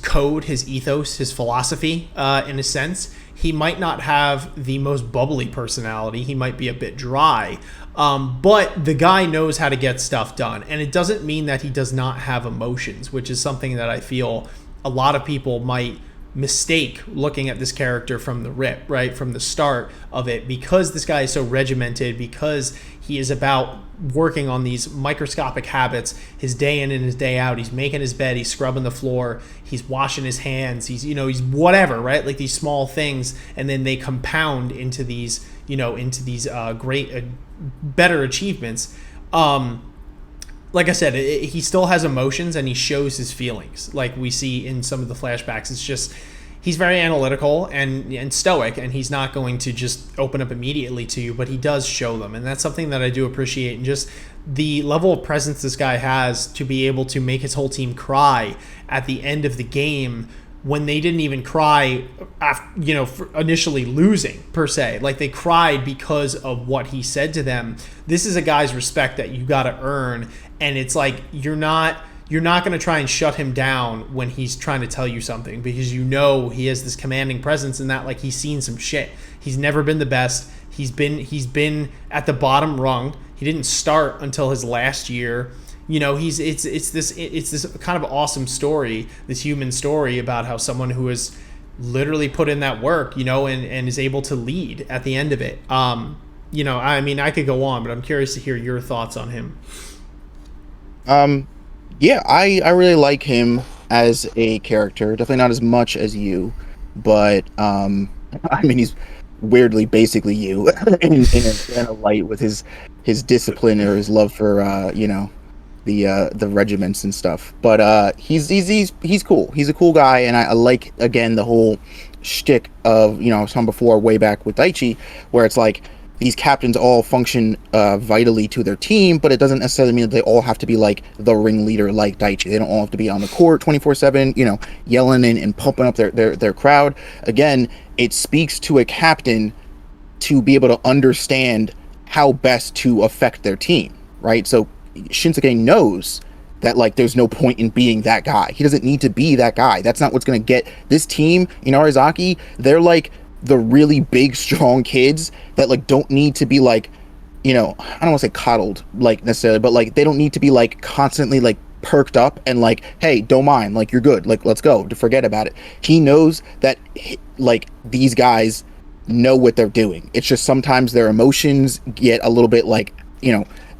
code, his ethos, his philosophy, in a sense. he might not have the most bubbly personality. He might be a bit dry. But the guy knows how to get stuff done. And it doesn't mean that he does not have emotions, which is something that I feel a lot of people might mistake looking at this character from the rip, right? From the start of it, because this guy is so regimented, because he is about working on these microscopic habits his day in and his day out. He's making his bed, he's scrubbing the floor, he's washing his hands, he's whatever, right? Like these small things, and then they compound into these, great, better achievements. Like I said, he still has emotions and he shows his feelings, like we see in some of the flashbacks. It's just he's very analytical and stoic, and he's not going to just open up immediately to you, but he does show them, and that's something that I do appreciate. And just the level of presence this guy has to be able to make his whole team cry at the end of the game when they didn't even cry after, for initially losing per se. Like they cried because of what he said to them. This is a guy's respect that you got to earn, and it's like you're not going to try and shut him down when he's trying to tell you something, because he has this commanding presence, and that like he's seen some shit. He's never been the best. He's been at the bottom rung. He didn't start until his last year. It's this kind of awesome story, this human story about how someone who has literally put in that work, and is able to lead at the end of it. I mean, I could go on, but I'm curious to hear your thoughts on him. Yeah, I really like him as a character. Definitely not as much as you, but I mean, he's weirdly basically you in a light with his discipline or his love for the regiments and stuff. But he's cool. He's a cool guy, and I like, again, the whole shtick of, I was talking before way back with Daichi, where it's like these captains all function vitally to their team, but it doesn't necessarily mean that they all have to be like the ringleader like Daichi. They don't all have to be on the court 24/7, yelling and pumping up their crowd. Again, it speaks to a captain to be able to understand how best to affect their team, right? So Shinsuke knows that like there's no point in being that guy. He doesn't need to be that guy. That's not what's going to get this team in Arizaki. They're like the really big, strong kids that like don't need to be like, I don't want to say coddled like necessarily, but like they don't need to be like constantly like perked up and like, hey, don't mind, like you're good, like let's go, to forget about it. He knows that like these guys know what they're doing. It's just sometimes their emotions get a little bit like,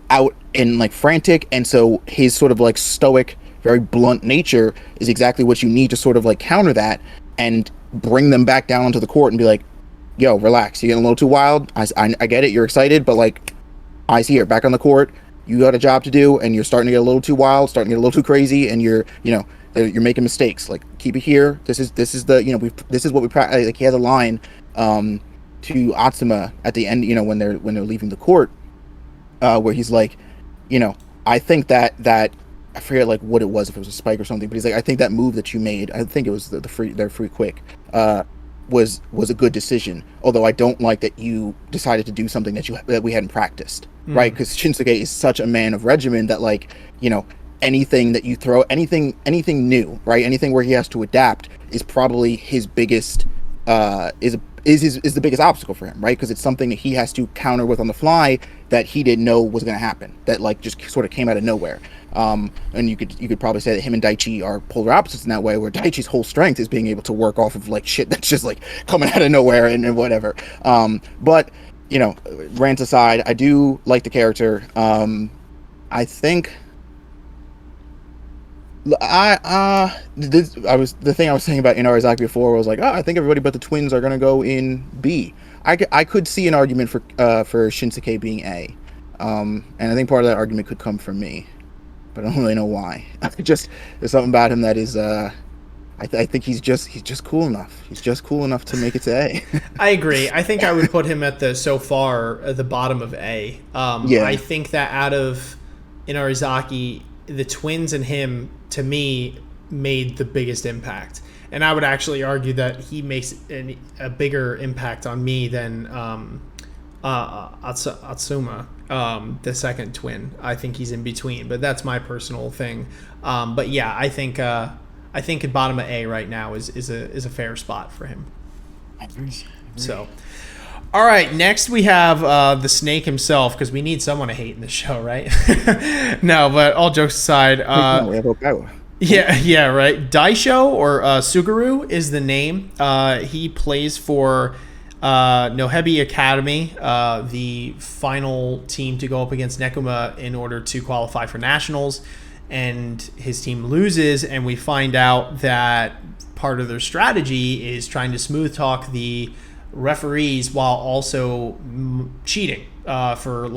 out and like frantic, and so his sort of like stoic, very blunt nature is exactly what you need to sort of like counter that and bring them back down onto the court and be like, yo, relax, you're getting a little too wild. I get it, you're excited, but like, eyes here, back on the court, you got a job to do, and you're starting to get a little too wild, starting to get a little too crazy, and you're making mistakes. Like, keep it here. This is the this is what we practice. Like, he has a line to Atsuma at the end, when they're leaving the court, where he's like, I think that I forget like what it was, if it was a spike or something, but he's like, I think that move that you made, I think it was their free quick, was a good decision. Although I don't like that you decided to do something that we hadn't practiced, right? Because Shinsuke is such a man of regimen that like, anything that you throw, anything new, right? Anything where he has to adapt is probably his biggest is the biggest obstacle for him, right? Because it's something that he has to counter with on the fly that he didn't know was going to happen, that like just sort of came out of nowhere. And you could probably say that him and Daichi are polar opposites in that way, where Daichi's whole strength is being able to work off of like shit that's just like coming out of nowhere and whatever. But rants aside, I do like the character. I think the thing I was saying about Arizaki before was like, I think everybody but the twins are gonna go in B. I could see an argument for Shinsuke being A, and I think part of that argument could come from me, but I don't really know why. There's something about him that is I think he's just cool enough. He's just cool enough to make it to A. I agree. I think I would put him at the bottom of A. Yeah. I think that out of Inarizaki, the twins and him, to me, made the biggest impact. And I would actually argue that he makes a bigger impact on me than Atsuma, the second twin. I think he's in between, but that's my personal thing. But yeah, I think bottom of A right now is a fair spot for him. So, all right, next we have the Snake himself, because we need someone to hate in this show, right? No, but all jokes aside, No, we have Bocado. yeah, right. Daisho, or Suguru, is the name. He plays for Nohebi Academy, the final team to go up against Nekuma in order to qualify for nationals, and his team loses, and we find out that part of their strategy is trying to smooth talk the referees while also cheating, for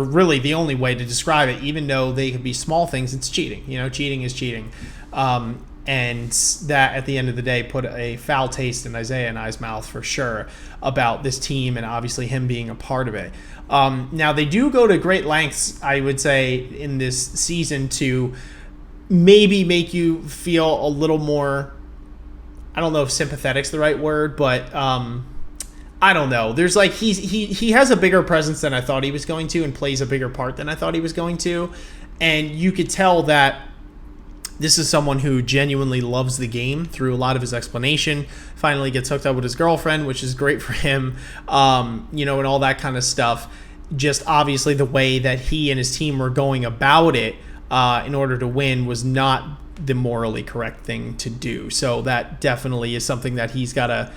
really the only way to describe it. Even though they could be small things, it's cheating. Cheating is cheating. And that, at the end of the day, put a foul taste in Isaiah and I's mouth for sure about this team, and obviously him being a part of it. Now, they do go to great lengths, I would say, in this season to maybe make you feel a little more, I don't know if sympathetic's the right word, but I don't know. There's like, he has a bigger presence than I thought he was going to, and plays a bigger part than I thought he was going to. And you could tell that this is someone who genuinely loves the game through a lot of his explanation. Finally gets hooked up with his girlfriend, which is great for him, and all that kind of stuff. Just obviously the way that he and his team were going about it in order to win was not the morally correct thing to do. So that definitely is something that he's got to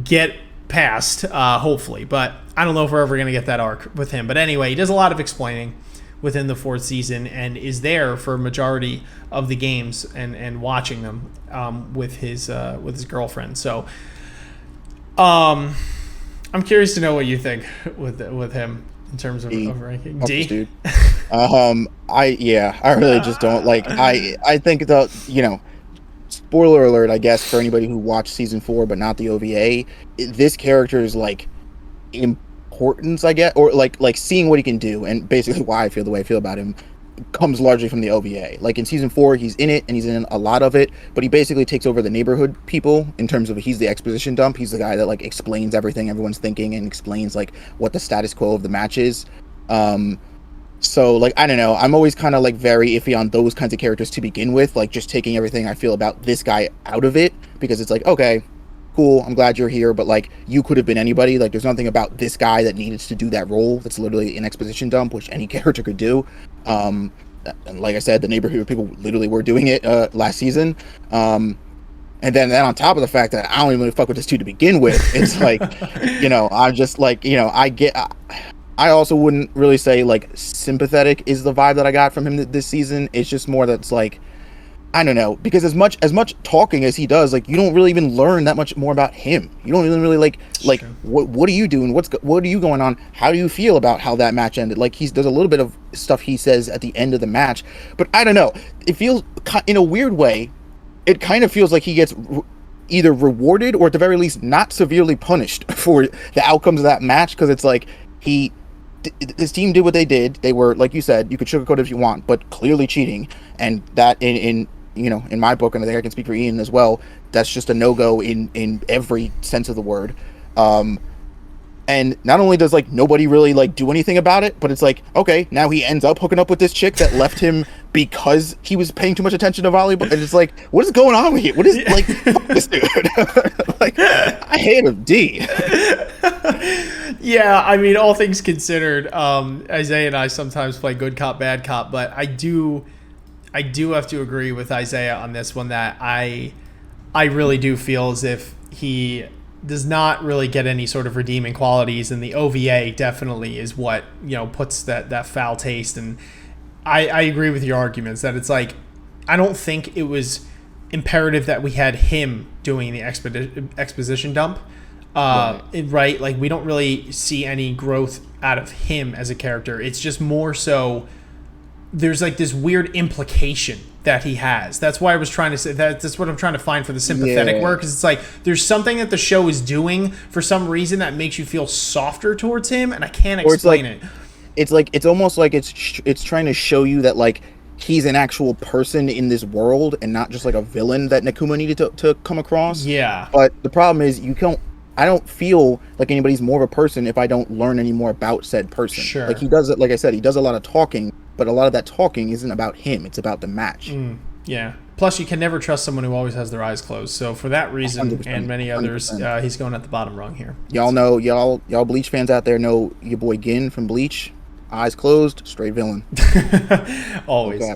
get past, hopefully. But I don't know if we're ever going to get that arc with him. But anyway, he does a lot of explaining within the fourth season, and is there for a majority of the games and watching them with his girlfriend. So I'm curious to know what you think with him in terms of ranking. D? Dude. I really just don't like. I think spoiler alert, I guess, for anybody who watched season 4 but not the OVA, this character is like importance, I guess, or like seeing what he can do, and basically why I feel the way I feel about him comes largely from the OVA. Like in season 4, he's in it, and he's in a lot of it, but he basically takes over the neighborhood people in terms of, he's the exposition dump. He's the guy that like explains everything everyone's thinking, and explains like what the status quo of the match is. So like, I don't know, I'm always kind of like very iffy on those kinds of characters to begin with, like just taking everything I feel about this guy out of it, because it's like, okay, cool, I'm glad you're here, but like, you could have been anybody. Like, there's nothing about this guy that needed to do that role. That's literally an exposition dump, which any character could do. And like I said, the neighborhood people literally were doing it last season. And then on top of the fact that I don't even really fuck with this dude to begin with, it's like, I'm just like, I also wouldn't really say like sympathetic is the vibe that I got from him this season. It's just more that's like, I don't know, because as much talking as he does, like, you don't really even learn that much more about him. You don't even really like what are you doing? What are you going on? How do you feel about how that match ended? Like, there's a little bit of stuff he says at the end of the match, but I don't know. It feels, in a weird way, it kind of feels like he gets either rewarded or at the very least not severely punished for the outcomes of that match, because it's like his team did what they did. They were, like you said, you could sugarcoat it if you want, but clearly cheating, and that in my book, and I think I can speak for Ian as well, that's just a no-go in every sense of the word. And not only does like nobody really like do anything about it, but it's like, okay, now he ends up hooking up with this chick that left him because he was paying too much attention to volleyball, and it's like, what is going on here? What is like, fuck this dude? Like, I hate him, D. Yeah, I mean, all things considered, Isaiah and I sometimes play good cop, bad cop, but I do have to agree with Isaiah on this one, that I really do feel as if he does not really get any sort of redeeming qualities, and the OVA definitely is what puts that foul taste. And I agree with your arguments that it's like, I don't think it was imperative that we had him doing the exposition dump, right? Like, we don't really see any growth out of him as a character. It's just more so there's like this weird implication that he has. That's why I was trying to say that's what I'm trying to find for the sympathetic work, because it's like there's something that the show is doing for some reason that makes you feel softer towards him, and I can't explain it. It's like, it's almost like it's trying to show you that like he's an actual person in this world and not just like a villain that Nekuma needed to come across. Yeah. But the problem is I don't feel like anybody's more of a person if I don't learn any more about said person. Sure. Like, he does it, like I said, he does a lot of talking, but a lot of that talking isn't about him. It's about the match. Yeah. Plus, you can never trust someone who always has their eyes closed. So for that reason 100%, and many others, 100%. he's going at the bottom rung here. Y'all Bleach fans out there know your boy Gin from Bleach. Eyes closed, straight villain. Always. Okay.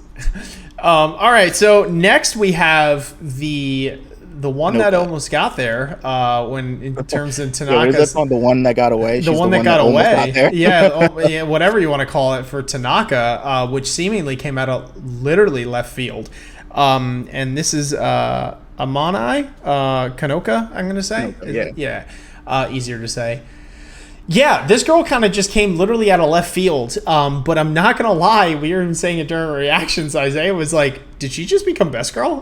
All right. So next we have the one that almost got there when in terms of Tanaka's the one that got away. The one that got away. Yeah, whatever you want to call it for Tanaka, which seemingly came out of literally left field. And this is Amanai Kanoka, I'm going to say. Kanoka, yeah. Easier to say. Yeah, this girl kind of just came literally out of left field. But I'm not going to lie, we were even saying it during reactions, Isaiah was like, did she just become best girl?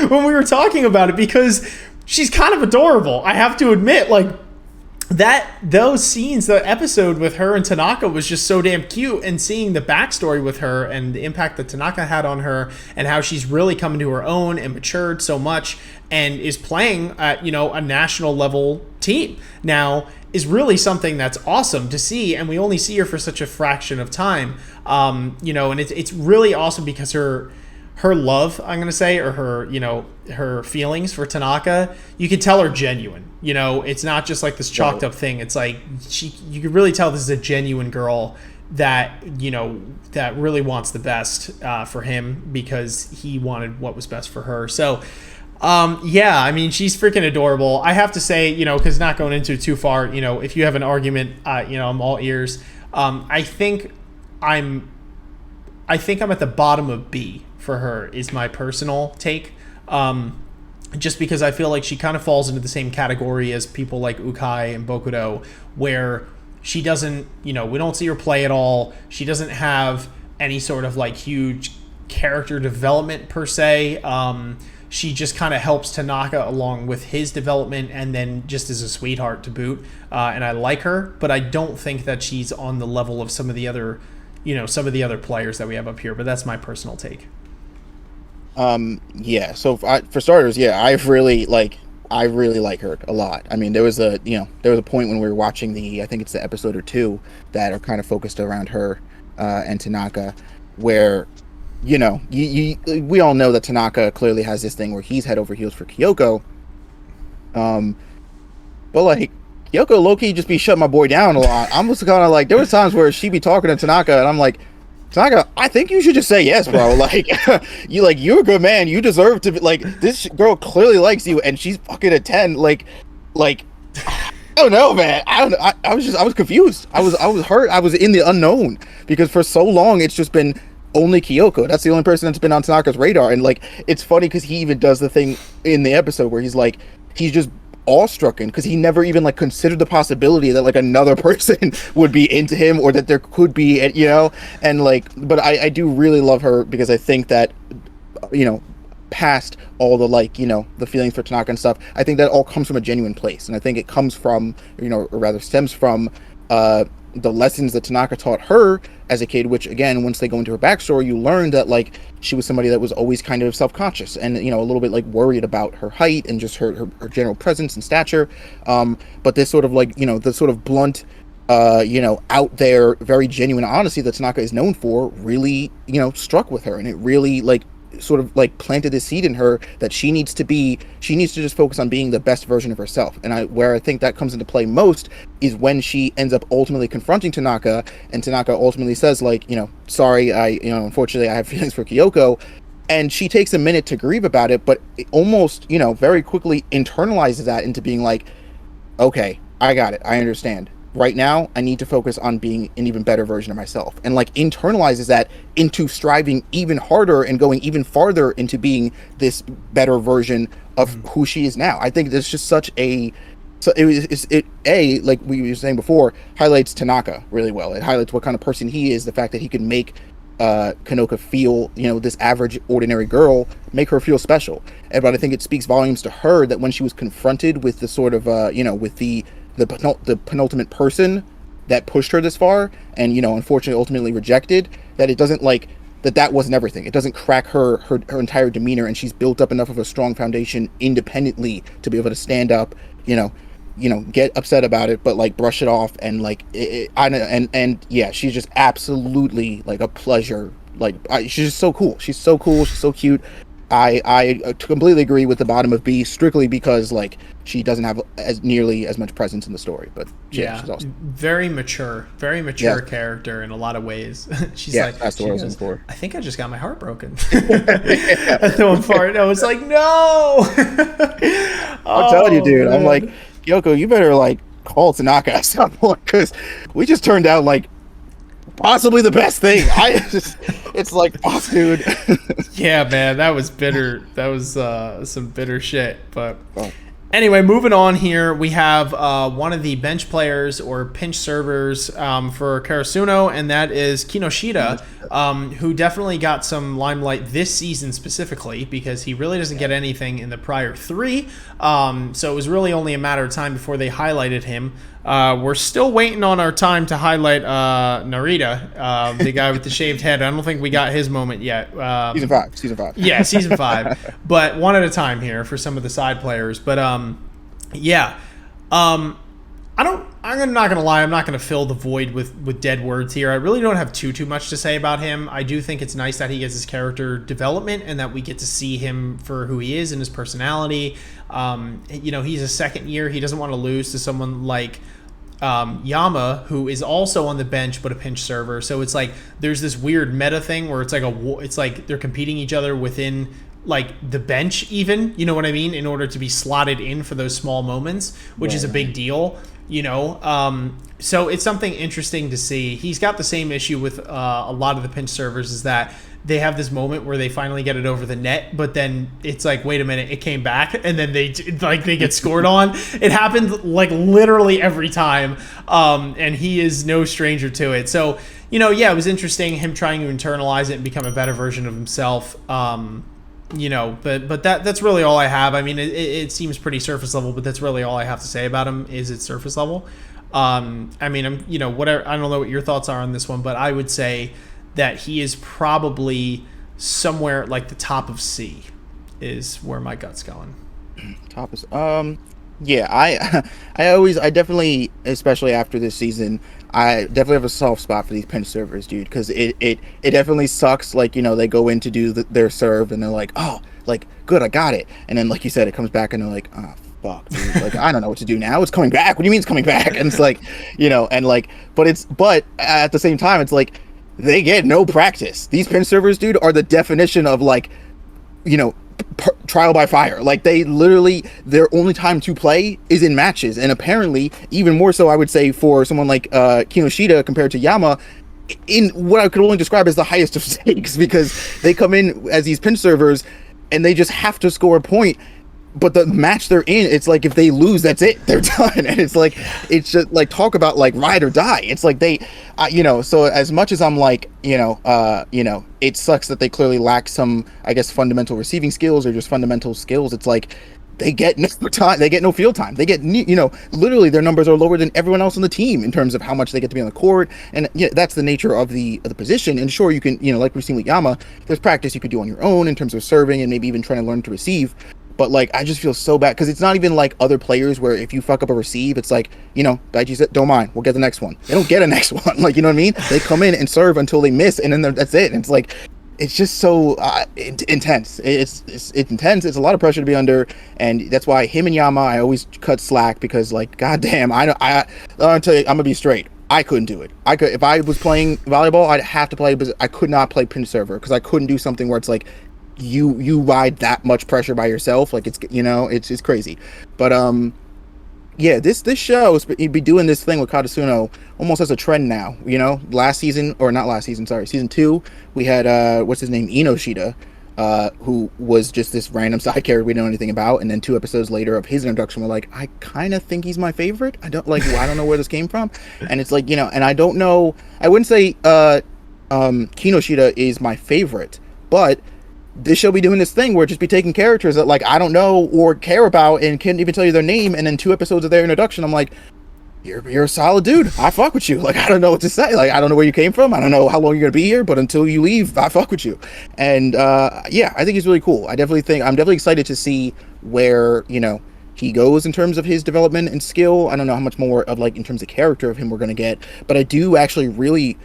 When we were talking about it, because she's kind of adorable. I have to admit, like, those scenes, the episode with her and Tanaka was just so damn cute, and seeing the backstory with her and the impact that Tanaka had on her and how she's really coming to her own and matured so much and is playing at, a national level team now is really something that's awesome to see. And we only see her for such a fraction of time, and it's really awesome because her love, I'm going to say, or her feelings for Tanaka, you can tell are genuine. It's not just like this chalked up thing. It's like you can really tell this is a genuine girl that, that really wants the best for him because he wanted what was best for her. So, I mean, she's freaking adorable. I have to say, because not going into it too far, if you have an argument, I'm all ears. I think I'm at the bottom of B for her is my personal take. Just because I feel like she kind of falls into the same category as people like Ukai and Bocado, where she doesn't, we don't see her play at all. She doesn't have any sort of like huge character development per se. She just kind of helps Tanaka along with his development, and then just is a sweetheart to boot. And I like her, but I don't think that she's on the level of some of the other players that we have up here. But that's my personal take. So for starters, I really like her a lot. I mean, there was a point when we were watching I think it's the episode or two that are kind of focused around her and Tanaka, where we all know that Tanaka clearly has this thing where he's head over heels for Kyoko. But like Kyoko low-key just be shutting my boy down a lot. I'm just kind of like, there was times where she be talking to Tanaka and I'm like, Tanaka, I think you should just say yes, bro. Like, you're a good man. You deserve to be, like, this girl clearly likes you and she's fucking a 10. Like, I don't know, man. I don't know. I was confused. I was hurt. I was in the unknown because for so long it's just been only Kyoko. That's the only person that's been on Tanaka's radar. And like, it's funny because he even does the thing in the episode where he's just awestruck because he never even like considered the possibility that like another person would be into him or that there could be, and like, but I do really love her because I think that, past all the like, the feelings for Tanaka and stuff, I think that all comes from a genuine place. And I think it comes from, or rather stems from, the lessons that Tanaka taught her as a kid, which again, once they go into her backstory, you learn that like she was somebody that was always kind of self-conscious and a little bit like worried about her height and just her general presence and stature, but this sort of like the sort of blunt out there, very genuine honesty that Tanaka is known for really struck with her, and it really like sort of like planted this seed in her that she needs to just focus on being the best version of herself. And where I think that comes into play most is when she ends up ultimately confronting Tanaka, and Tanaka ultimately says like, sorry, unfortunately I have feelings for Kyoko, and she takes a minute to grieve about it, but it almost very quickly internalizes that into being like, okay, I got it, I understand. Right now, I need to focus on being an even better version of myself, and like internalizes that into striving even harder and going even farther into being this better version of who she is now. I think there's just such a, so it like we were saying before, highlights Tanaka really well. It highlights what kind of person he is, the fact that he can make Kanoka feel, this average ordinary girl, make her feel special. But I think it speaks volumes to her that when she was confronted with the sort of with the penultimate person that pushed her this far and unfortunately ultimately rejected, that it doesn't like that wasn't everything. It doesn't crack her entire demeanor, and she's built up enough of a strong foundation independently to be able to stand up, get upset about it, but like brush it off, and like she's just absolutely like a pleasure Like she's just so cool. She's so cool. She's so cute. I completely agree with the bottom of B, strictly because like she doesn't have nearly as much presence in the story. But yeah, she's awesome. Very mature character in a lot of ways. She's like, that's the word I was looking for. I think I just got my heart broken. At the one part, I was like, no. I'm telling you, dude. Man. I'm like, Kyoko, you better like call Tanaka at some point, because we just turned out like possibly the best thing. It's like, oh, dude. Yeah, man, that was bitter. That was some bitter shit. But anyway, moving on here, we have one of the bench players or pinch servers for Karasuno, and that is Kinoshita, who definitely got some limelight this season specifically because he really doesn't get anything in the prior 3. So it was really only a matter of time before they highlighted him. We're still waiting on our time to highlight Narita, the guy with the shaved head. I don't think we got his moment yet. Season 5. Yeah, season 5. But one at a time here for some of the side players. But yeah. I'm not gonna lie, I'm not gonna fill the void with dead words here. I really don't have too much to say about him. I do think it's nice that he gets his character development and that we get to see him for who he is and his personality. He's a second year. He doesn't want to lose to someone like Yama, who is also on the bench but a pinch server. So it's like there's this weird meta thing where it's like it's like they're competing each other within like the bench, even, you know what I mean, in order to be slotted in for those small moments, which is a big deal, so it's something interesting to see. He's got the same issue with a lot of the pinch servers, is that they have this moment where they finally get it over the net, but then it's like, wait a minute, it came back, and then they get scored on. It happened like literally every time, and he is no stranger to it. So, it was interesting him trying to internalize it and become a better version of himself. But that's really all I have. I mean, it seems pretty surface level, but that's really all I have to say about him. Is it's surface level. Whatever. I don't know what your thoughts are on this one, but I would say that he is probably somewhere like the top of C is where my gut's going. Top is yeah. I definitely, especially after this season, I definitely have a soft spot for these pinch servers, dude, because it definitely sucks. Like, they go in to do their serve and they're like, oh, like, good, I got it. And then, like you said, it comes back and they're like, oh, fuck, dude. Like, I don't know what to do now. It's coming back. What do you mean it's coming back? And it's like, and like, but at the same time, it's like, they get no practice. These pinch servers, dude, are the definition of like, trial by fire. Like, they literally, their only time to play is in matches, and apparently even more so, I would say, for someone like Kinoshita compared to Yama, in what I could only describe as the highest of stakes, because they come in as these pinch servers and they just have to score a point. But the match they're in, it's like if they lose, that's it, they're done. And it's just like, talk about like ride or die. It's like they, so as much as I'm like, it sucks that they clearly lack some, I guess, fundamental receiving skills or just fundamental skills. It's like they get no time, they get no field time. They get, literally their numbers are lower than everyone else on the team in terms of how much they get to be on the court. And that's the nature of the position. And sure, you can, like we've seen with Yama, there's practice you could do on your own in terms of serving and maybe even trying to learn to receive. But, like, I just feel so bad, because it's not even like other players where if you fuck up a receive, it's like, Daichi said, don't mind, we'll get the next one. They don't get a next one. Like, you know what I mean? They come in and serve until they miss, and then that's it. And it's like, it's just so intense. It's intense. It's a lot of pressure to be under, and that's why him and Yama, I always cut slack, because, like, goddamn, I'll tell you, I'm gonna be straight. I couldn't do it. If I was playing volleyball, I'd have to play, but I could not play pinch server, because I couldn't do something where it's like, you ride that much pressure by yourself. Like, it's crazy. But this show you'd be doing this thing with Karasuno almost as a trend now. Season 2, we had what's his name, Inoshita, who was just this random side character we don't know anything about, and then 2 episodes later of his introduction, we're like, I kind of think he's my favorite. I don't know where this came from. And it's like, and I don't know, I wouldn't say Kinoshita is my favorite, but this show be doing this thing where it just be taking characters that, like, I don't know or care about and can't even tell you their name, and then 2 episodes of their introduction, I'm like, you're a solid dude. I fuck with you. Like, I don't know what to say. Like, I don't know where you came from. I don't know how long you're gonna be here, but until you leave, I fuck with you. And I think he's really cool. I'm definitely excited to see where he goes in terms of his development and skill. I don't know how much more of, like, in terms of character of him we're gonna get, but I do actually really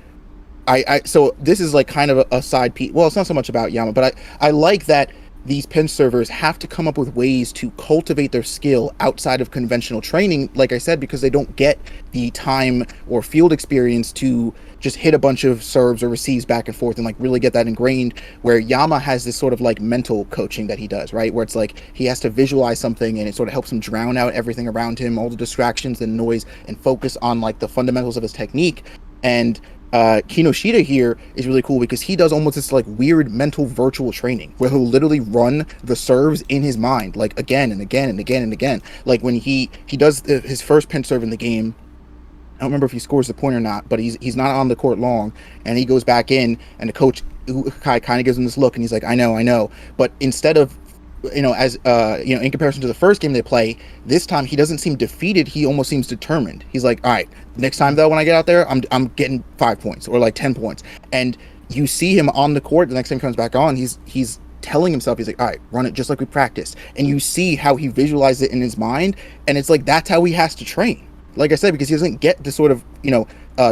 So this is like kind of a side piece. Well, it's not so much about Yama, but I like that these pen servers have to come up with ways to cultivate their skill outside of conventional training, like I said, because they don't get the time or field experience to just hit a bunch of serves or receives back and forth and like really get that ingrained, where Yama has this sort of like mental coaching that he does, right? Where it's like he has to visualize something and it sort of helps him drown out everything around him, all the distractions and noise, and focus on like the fundamentals of his technique. And Kinoshita here is really cool because he does almost this like weird mental virtual training where he'll literally run the serves in his mind like again and again and again and again. Like when he does his first pen serve in the game, I don't remember if he scores the point or not, but he's not on the court long, and he goes back in, and the coach Ukai kind of gives him this look, and he's like, I know, but instead of as in comparison to the first game they play, this time he doesn't seem defeated. He almost seems determined. He's like, all right, next time though, when I get out there, I'm getting 5 points or like 10 points. And you see him on the court the next time he comes back on. He's telling himself, he's like, all right, run it just like we practiced. And you see how he visualizes it in his mind, and it's like that's how he has to train. Like I said, because he doesn't get the sort of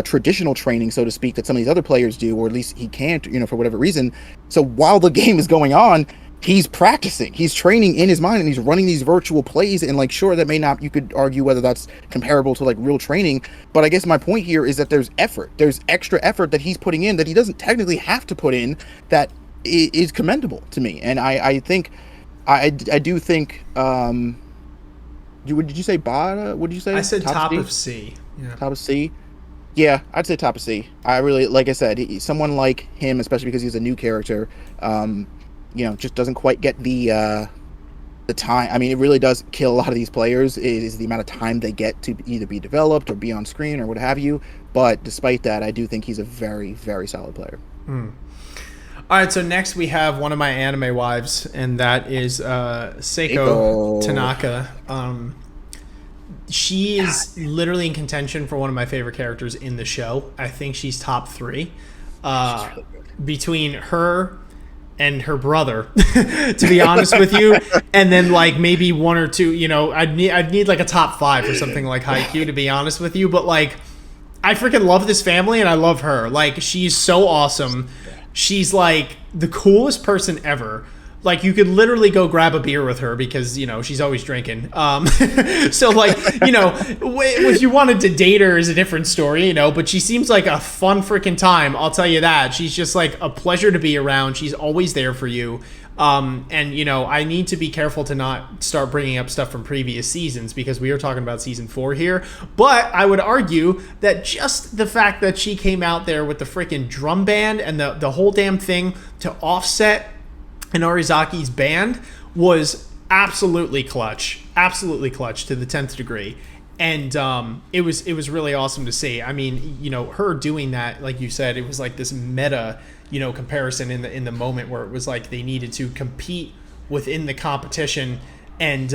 traditional training, so to speak, that some of these other players do, or at least he can't, for whatever reason. So while the game is going on, he's practicing, he's training in his mind, and he's running these virtual plays. And like, sure, that may not, you could argue whether that's comparable to like real training, but I guess my point here is that there's extra effort that he's putting in that he doesn't technically have to put in, that is commendable to me. And I think I do think did you say Bada? What did you say? I said top of C. Yeah. Top of C. Yeah, I'd say top of C. I really, like I said, someone like him, especially because he's a new character, just doesn't quite get the time. I mean, it really does kill a lot of these players, is the amount of time they get to either be developed or be on screen or what have you. But despite that, I do think he's a very, very solid player. All right, so next we have one of my anime wives, and that is Seiko Tanaka. She is literally in contention for one of my favorite characters in the show. I think she's top 3. Between her and her brother, to be honest with you, and then like maybe 1 or 2. I'd need like a top 5 or something like Haikyu, to be honest with you. But like, I freaking love this family, and I love her. Like, she's so awesome. She's like the coolest person ever. Like, you could literally go grab a beer with her because, she's always drinking. So like, if you wanted to date her is a different story, but she seems like a fun freaking time. I'll tell you that. She's just like a pleasure to be around. She's always there for you. And I need to be careful to not start bringing up stuff from previous seasons because we are talking about season 4 here. But I would argue that just the fact that she came out there with the freaking drum band and the whole damn thing to offset Inarizaki's band was absolutely clutch to the 10th degree. And it was really awesome to see. I mean, her doing that, like you said, it was like this meta comparison in the moment where it was like they needed to compete within the competition, and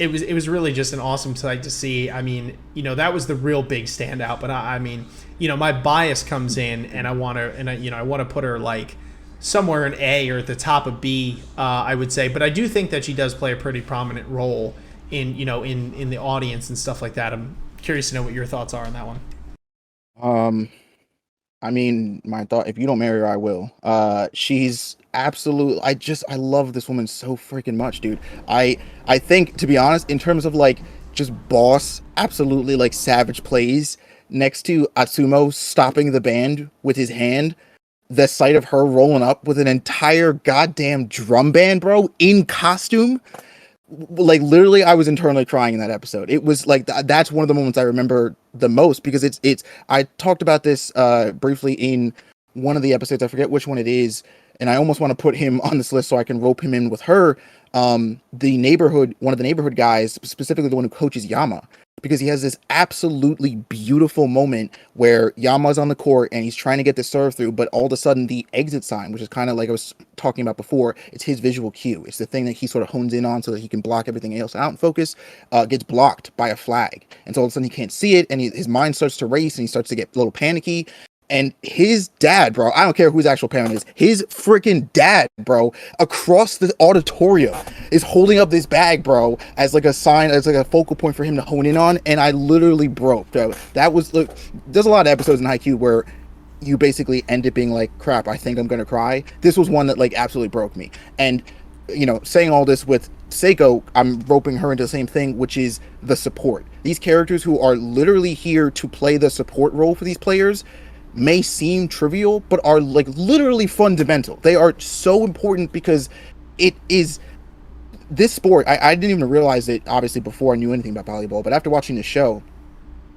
it was really just an awesome sight to see. I mean, that was the real big standout. But I mean, my bias comes in, and I want to put her like somewhere in A or at the top of B, I would say. But I do think that she does play a pretty prominent role in the audience and stuff like that. I'm curious to know what your thoughts are on that one. I mean, my thought, if you don't marry her, I will. She's absolute. I love this woman so freaking much, dude. I think, to be honest, in terms of like just boss, absolutely like savage plays next to Atsumo stopping the band with his hand, the sight of her rolling up with an entire goddamn drum band, bro, in costume. Like, literally, I was internally crying in that episode. It was like that's one of the moments I remember the most, because it's I talked about this briefly in one of the episodes. I forget which one it is, and I almost want to put him on this list so I can rope him in with her. One of the neighborhood guys, specifically the one who coaches Yama, because he has this absolutely beautiful moment where Yama's on the court and he's trying to get the serve through, but all of a sudden the exit sign, which is kind of like I was talking about before, it's his visual cue. It's the thing that he sort of hones in on so that he can block everything else out and focus, gets blocked by a flag. And so all of a sudden he can't see it, and his mind starts to race and he starts to get a little panicky. And his dad, bro, I don't care who his actual parent is, his freaking dad, bro, across the auditorium is holding up this bag, bro, as like a sign, as like a focal point for him to hone in on. And I literally broke, bro. That was, look, there's a lot of episodes in Haikyu where you basically end up being like, crap, I think I'm gonna cry. This was one that like absolutely broke me. And saying all this with Seiko, I'm roping her into the same thing, which is the support. These characters who are literally here to play the support role for these players may seem trivial, but are like literally fundamental. They are so important because it is this sport. I didn't even realize it obviously before I knew anything about volleyball, but after watching the show,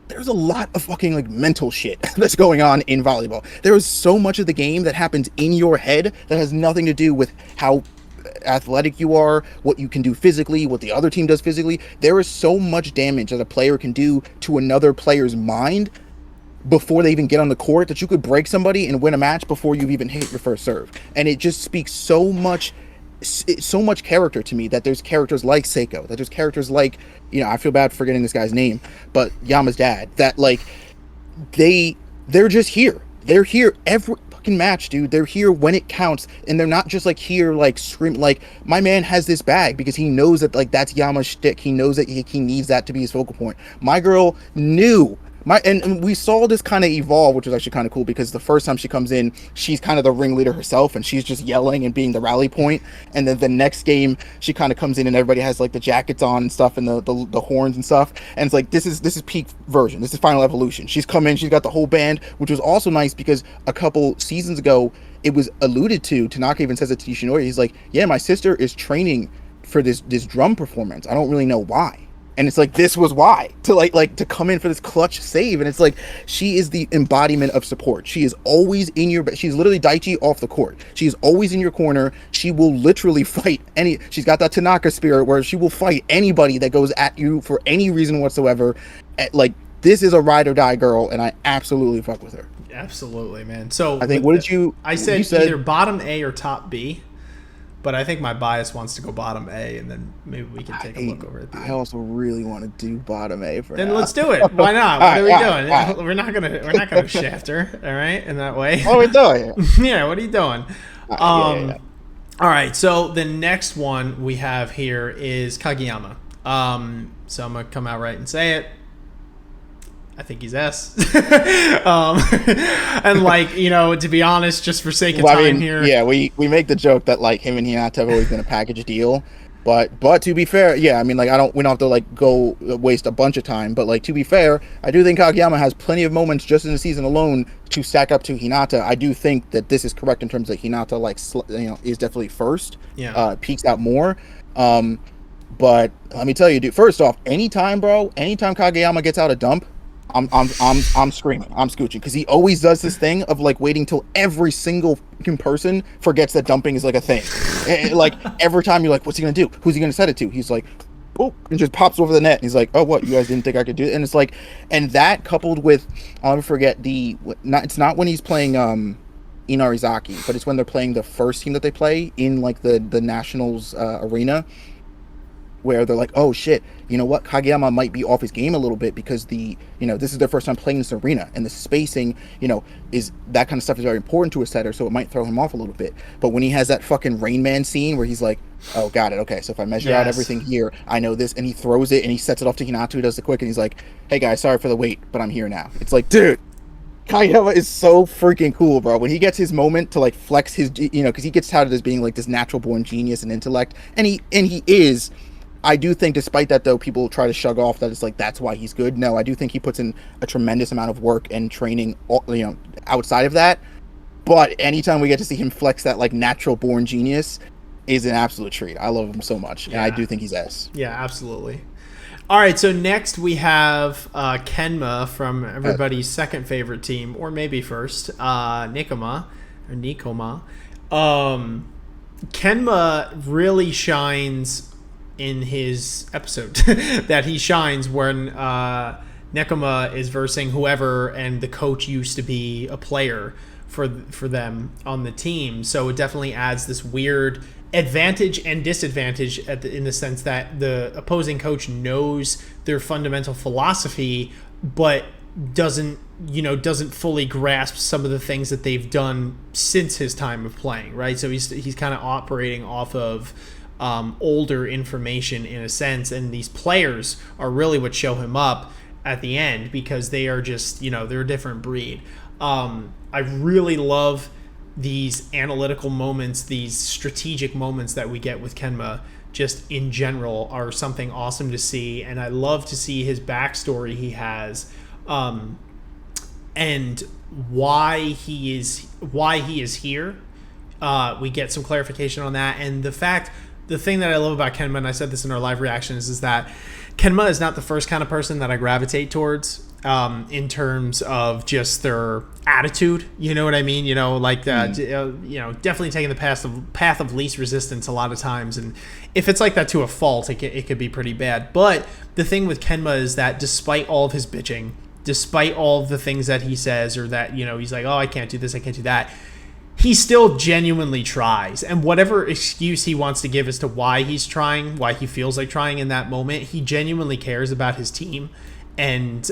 there's a lot of fucking like mental shit that's going on in volleyball. There is so much of the game that happens in your head that has nothing to do with how athletic you are, what you can do physically, what the other team does physically. There is so much damage that a player can do to another player's mind before they even get on the court that you could break somebody and win a match before you've even hit your first serve. And it just speaks so much character to me, that there's characters like Seiko, that there's characters like, I feel bad forgetting this guy's name, but Yama's dad, that like they're just here. They're here every fucking match, dude. They're here when it counts, and they're not just like here like scream like, my man has this bag because he knows that like that's Yama's shtick. He knows that he needs that to be his focal point. My girl knew. And we saw this kind of evolve, which was actually kind of cool, because the first time she comes in, she's kind of the ringleader herself, and she's just yelling and being the rally point. And then the next game, she kind of comes in and everybody has like the jackets on and stuff, and the horns and stuff. And it's like, this is peak version. This is final evolution. She's come in, she's got the whole band, which was also nice because a couple seasons ago, it was alluded to. Tanaka even says it to Nishinoya. He's like, yeah, my sister is training for this drum performance. I don't really know why. And it's like, this was why, to like to come in for this clutch save. And it's like, she is the embodiment of support. She is always in your, she's literally Daichi off the court. She is always in your corner. She will literally fight she's got that Tanaka spirit where she will fight anybody that goes at you for any reason whatsoever. Like, this is a ride or die girl, and I absolutely fuck with her. Absolutely, man. So I think, I said either bottom A or top B. But I think my bias wants to go bottom A, and then maybe we can take a look over at the I also really want to do bottom A for then now. Let's do it. Why not? What are we doing? We're not gonna shaft her, all right, in that way. What are we doing? Yeah, what are you doing? All right, so the next one we have here is Kagiyama. So I'm gonna come out right and say it. I think he's S. And like, to be honest, just for sake of time here. Yeah, we make the joke that like him and Hinata have always been a package deal. But to be fair, yeah, I mean, like we don't have to like go waste a bunch of time. But like, to be fair, I do think Kagiyama has plenty of moments just in the season alone to stack up to Hinata. I do think that this is correct in terms of Hinata like is definitely first. Yeah. Peaks out more. But let me tell you, dude. First off, anytime Kagiyama gets out a dump, I'm screaming, I'm scooching, because he always does this thing of like waiting till every single person forgets that dumping is like a thing. And, like every time you're like, what's he gonna do? Who's he gonna set it to? He's like, oh, and just pops over the net. And he's like, oh, what? You guys didn't think I could do it? And it's like, and that coupled with, I'll never forget it's not when he's playing Inarizaki, but it's when they're playing the first team that they play in like the nationals arena, where they're like, oh shit, you know what, Kagiyama might be off his game a little bit because this is their first time playing this arena, and the spacing, is that kind of stuff is very important to a setter, so it might throw him off a little bit. But when he has that fucking Rain Man scene where he's like, oh, got it, okay, so if I measure out everything here, I know this, and he throws it and he sets it off to Hinata, who does the quick, and he's like, hey guys, sorry for the wait, but I'm here now. It's like, dude, Kagiyama is so freaking cool, bro. When he gets his moment to like flex his, because he gets touted as being like this natural born genius and intellect, and he is. I do think, despite that, though, people try to shrug off that it's like that's why he's good. No, I do think he puts in a tremendous amount of work and training, outside of that. But anytime we get to see him flex that like natural born genius, is an absolute treat. I love him so much, and I do think he's S. Yeah, absolutely. All right, so next we have Kenma from everybody's second favorite team, or maybe first, Nikoma. Kenma really shines in his episode that he shines when Nekoma is versing whoever, and the coach used to be a player for them on the team. So it definitely adds this weird advantage and disadvantage in the sense that the opposing coach knows their fundamental philosophy, but doesn't fully grasp some of the things that they've done since his time of playing, right? So he's kind of operating off of older information in a sense, and these players are really what show him up at the end, because they are just they're a different breed. I really love these analytical moments, these strategic moments that we get with Kenma just in general are something awesome to see. And I love to see his backstory he has, and why he is here. We get some clarification on that. And the thing that I love about Kenma, and I said this in our live reactions, is that Kenma is not the first kind of person that I gravitate towards, in terms of just their attitude. You know what I mean? Definitely taking the path of least resistance a lot of times. And if it's like that to a fault, it could be pretty bad. But the thing with Kenma is that despite all of his bitching, despite all of the things that he says, or that, he's like, oh, I can't do this, I can't do that, he still genuinely tries. And whatever excuse he wants to give as to why he's trying, why he feels like trying in that moment, he genuinely cares about his team and,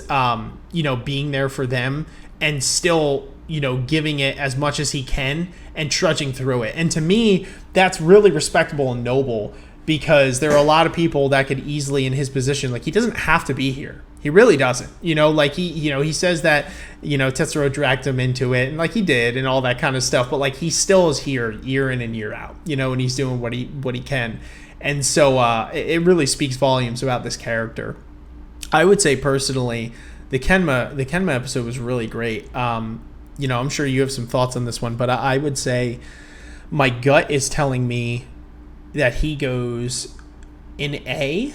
being there for them, and still, giving it as much as he can and trudging through it. And to me, that's really respectable and noble, because there are a lot of people that could easily, in his position, like, he doesn't have to be here. He really doesn't. He says that, Tetsuro dragged him into it, and like he did, and all that kind of stuff, but like he still is here year in and year out, and he's doing what he can. And so it really speaks volumes about this character. I would say personally, the Kenma episode was really great. I'm sure you have some thoughts on this one, but I would say my gut is telling me that he goes in A,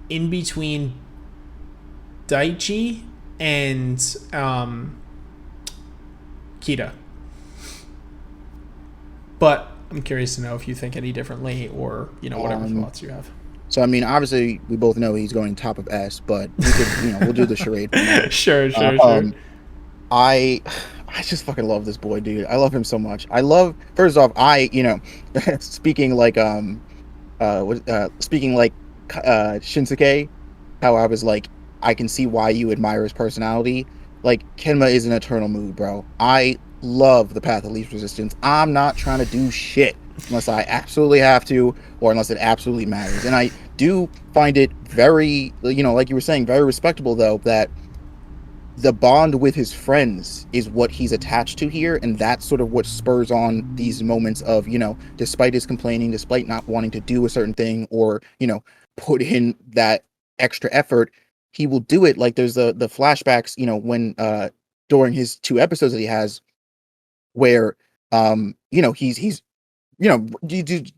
in between Daichi and Kita. But I'm curious to know if you think any differently, or whatever thoughts you have. So I mean, obviously we both know he's going top of S, but we could, we'll do the charade. Sure. I just fucking love this boy, dude. I love him so much. First off, speaking like Shinsuke, how I was like, I can see why you admire his personality. Like, Kenma is an eternal mood, bro. I love the path of least resistance. I'm not trying to do shit unless I absolutely have to, or unless it absolutely matters. And I do find it very, like you were saying, very respectable, though, that the bond with his friends is what he's attached to here, and that's sort of what spurs on these moments of, despite his complaining, despite not wanting to do a certain thing, or, put in that extra effort, he will do it. Like, there's the flashbacks, when during his 2 episodes that he has, where he's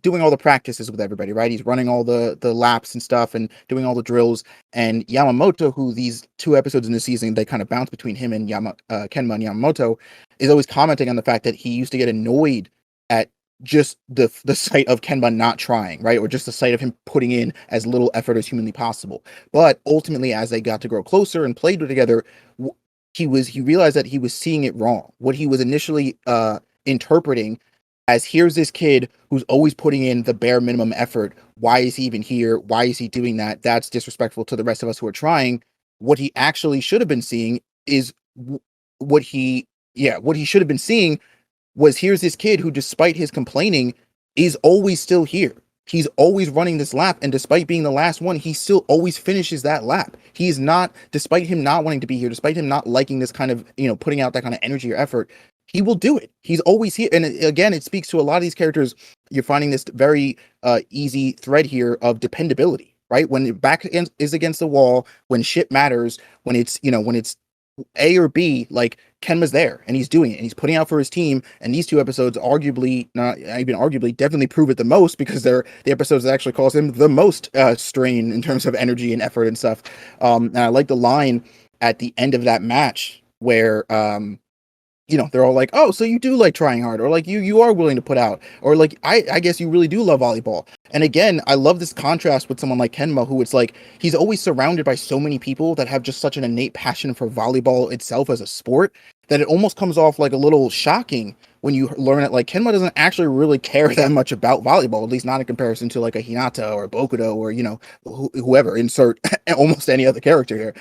doing all the practices with everybody, right? He's running all the laps and stuff and doing all the drills. And Yamamoto, who these 2 episodes in the season, they kind of bounce between him and Kenma and Yamamoto, is always commenting on the fact that he used to get annoyed at just the sight of Kenma not trying, right? Or just the sight of him putting in as little effort as humanly possible. But ultimately, as they got to grow closer and played together, he realized that he was seeing it wrong. What he was initially interpreting as, here's this kid who's always putting in the bare minimum effort. Why is he even here? Why is he doing that? That's disrespectful to the rest of us who are trying. What he actually should have been seeing is what he should have been seeing was, here's this kid who, despite his complaining, is always still here. He's always running this lap, and despite being the last one, he still always finishes that lap. He's not, despite him not wanting to be here, despite him not liking this kind of, putting out that kind of energy or effort, he will do it. He's always here. And again, it speaks to a lot of these characters. You're finding this very easy thread here of dependability, right? When your back is against the wall, when shit matters, when it's A or B, like, Kenma's there and he's doing it and he's putting out for his team. And these 2 episodes definitely prove it the most, because they're the episodes that actually cause him the most strain in terms of energy and effort and stuff. And I like the line at the end of that match where they're all like, oh, so you do like trying hard, or like you are willing to put out, or like I guess you really do love volleyball. And again, I love this contrast with someone like Kenma, who it's like he's always surrounded by so many people that have just such an innate passion for volleyball itself as a sport, that it almost comes off like a little shocking when you learn that, like, Kenma doesn't actually really care that much about volleyball, at least not in comparison to like a Hinata or a Bocado or whoever, insert almost any other character here.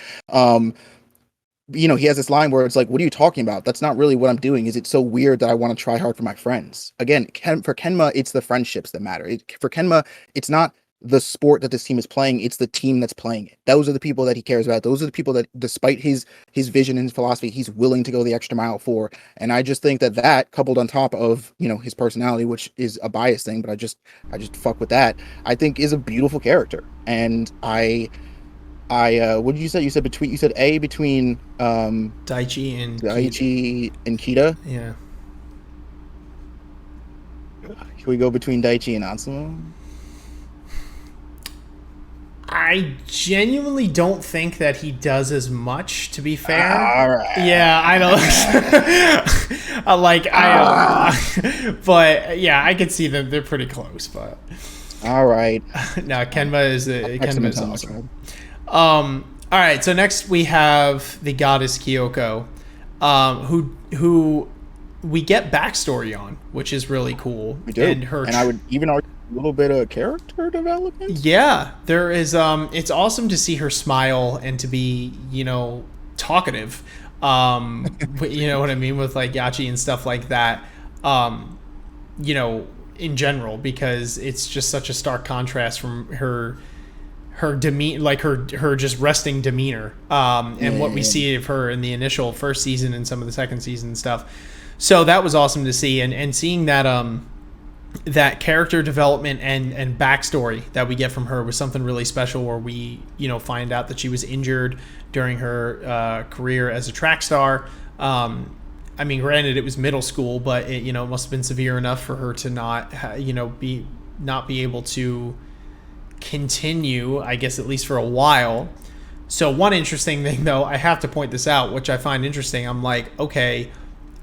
He has this line where it's like, what are you talking about? That's not really what I'm doing. Is it so weird that I want to try hard for my friends? Again, for Kenma, it's the friendships that matter. For Kenma, it's not the sport that this team is playing. It's the team that's playing it. Those are the people that he cares about. Those are the people that, despite his vision and his philosophy, he's willing to go the extra mile for. And I just think that coupled on top of, you know, his personality, which is a bias thing, but I just fuck with that, I think is a beautiful character. And I what did you say? You said A between Daichi and Kita. Yeah. Can we go between Daichi and Atsumo? I genuinely don't think that he does as much, to be fair. All right. Yeah, I don't but yeah, I could see them. They're pretty close, but all right. No, Kenma is awesome. All right, so next we have the Goddess Kyoko, who we get backstory on, which is really cool. We do, and I would even argue a little bit of character development. Yeah, there is. It's awesome to see her smile and to be, you know, talkative. You know what I mean, with like Yachi and stuff like that. You know, in general, because it's just such a stark contrast from her demeanor, like her just resting demeanor, and what we see of her in the initial first season and some of the second season and stuff. So that was awesome to see, and seeing that that character development and backstory that we get from her was something really special, where we, you know, find out that she was injured during her career as a track star. I mean, granted, it was middle school, but it, you know, must have been severe enough for her to not be able to continue, I guess, at least for a while. So one interesting thing, though, I have to point this out, which I find interesting. I'm like, okay,